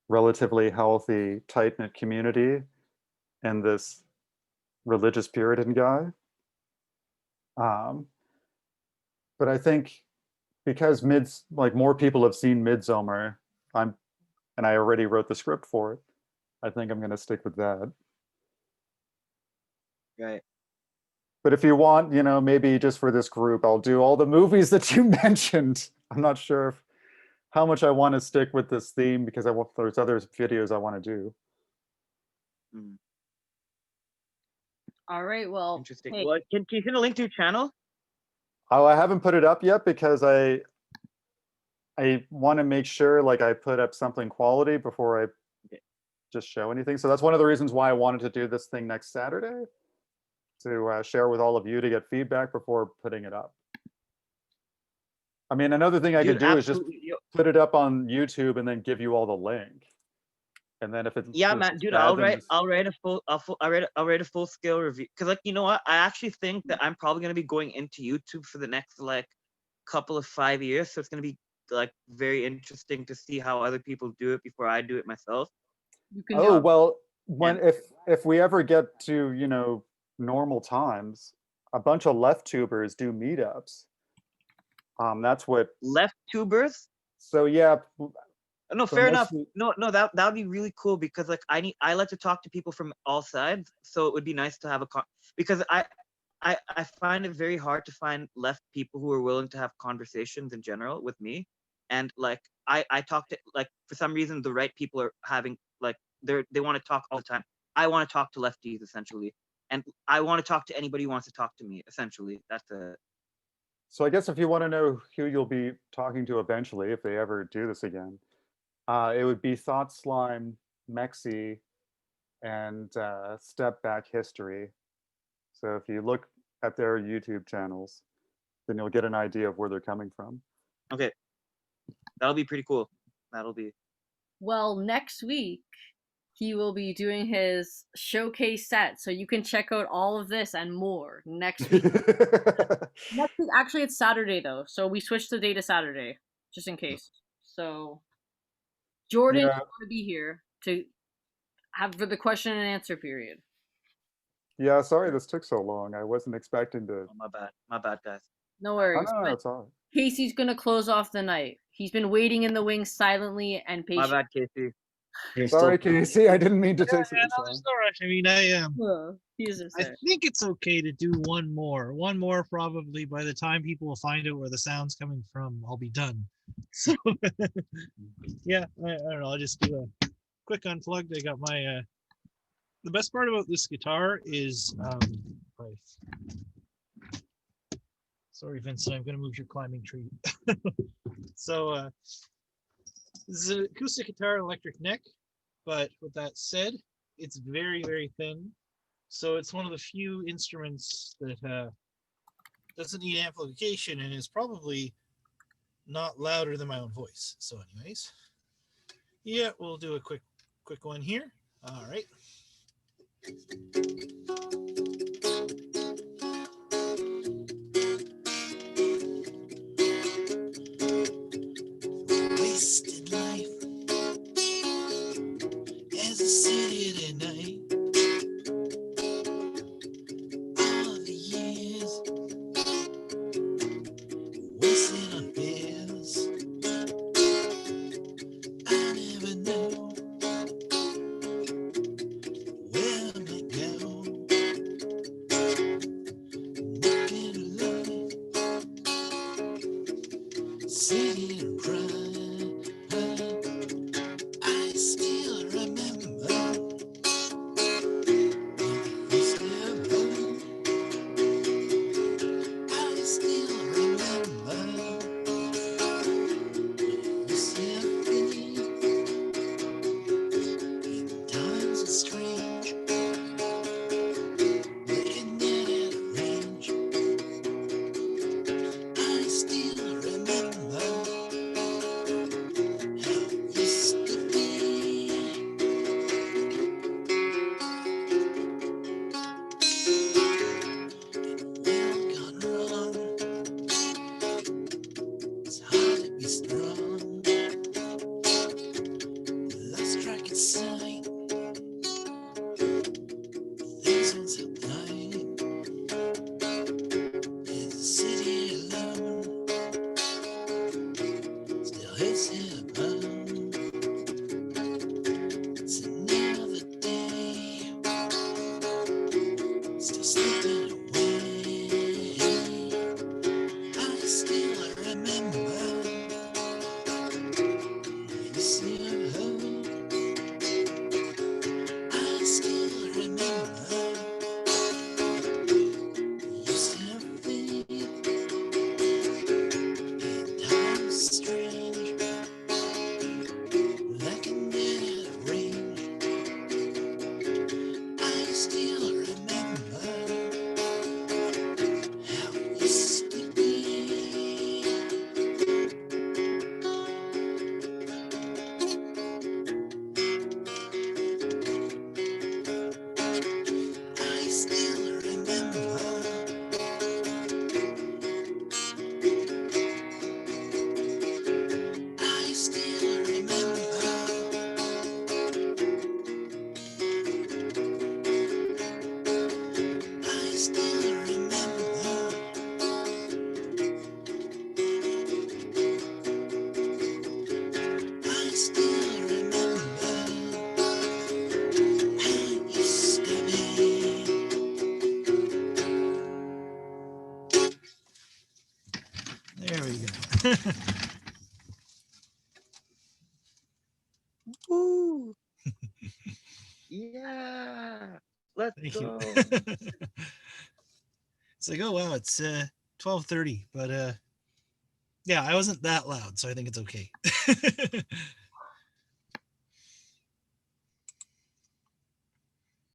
relatively healthy, tight-knit community and this religious Puritan guy. But I think because more people have seen Midsommar, and I already wrote the script for it, I think I'm going to stick with that. Right. But if you want, maybe just for this group, I'll do all the movies that you mentioned. I'm not sure how much I want to stick with this theme, because there's other videos I want to do. All right, well, Interesting. hey, Well, can you send a link to your channel? Oh, I haven't put it up yet because I want to make sure like I put up something quality before I just show anything. So that's one of the reasons why I wanted to do this thing next Saturday, to share with all of you to get feedback before putting it up. I mean, another thing I could do is just put it up on YouTube and then give you all the link. And then if it's man, dude, I'll write a full scale review, because like, you know what, I actually think that I'm probably going to be going into YouTube for the next like couple of 5 years, so it's going to be like very interesting to see how other people do it before I do it myself. Well, if we ever get to normal times, a bunch of left tubers do meetups. That's what left tubers. So yeah. No, fair enough. No, that would be really cool, because like I like to talk to people from all sides, so it would be nice to have because I find it very hard to find left people who are willing to have conversations in general with me, and like I talk to, like, for some reason the right people are having like they want to talk all the time. I want to talk to lefties essentially, and I want to talk to anybody who wants to talk to me essentially. That's it. So I guess if you want to know who you'll be talking to eventually, if they ever do this again, it would be Thought Slime, Mexi, and Step Back History. So if you look at their YouTube channels, then you'll get an idea of where they're coming from. Okay, that'll be pretty cool. That'll be. Well, next week he will be doing his showcase set, so you can check out all of this and more next week. Next week, actually, it's Saturday though, so we switched the day to Saturday just in case. So Jordan is Yeah. going to be here to have for the question and answer period. Yeah, sorry this took so long. I wasn't expecting to. Oh, my bad, guys. No Oh, worries. no, But it's all right. Casey's going to close off the night. He's been waiting in the wings silently and My patiently. bad, Casey. Sorry, Casey. I didn't mean to take so Yeah, much no, time. there's no rush. I mean, I He's just I there. think it's okay to do one more probably. By the time people will find out where the sound's coming from, I'll be done. So yeah, I don't know. I'll just do a quick unplugged. I got my the best part about this guitar is sorry, Vincent, I'm gonna move your climbing tree. So this is an acoustic guitar, electric neck, but with that said, it's very, very thin. So it's one of the few instruments that doesn't need amplification and is probably not louder than my own voice. So anyways, yeah, we'll do a quick one here. All right. Wasted life as a city at night. All the years wasted on pills. I never know where I might go. Looking alive, sitting and crying. I still remember when we still home. I still remember when we still think in times are strange. Looking at it range, I still remember how it used to be. Well gone wrong, it's hard to be strong. Lost track of sight, things once held tight. In the city alone, still hits here bound. It's another day, still slipping away. I still remember when you still home. I still remember you still think in times strange, like a net at range. I still remember how it used to be. I still remember. I still remember. I still remember. I still remember how it used to be. There we go. Woo! Yeah. Let's Thank go. you. It's like, oh wow, it's 12:30, but yeah, I wasn't that loud, so I think it's okay.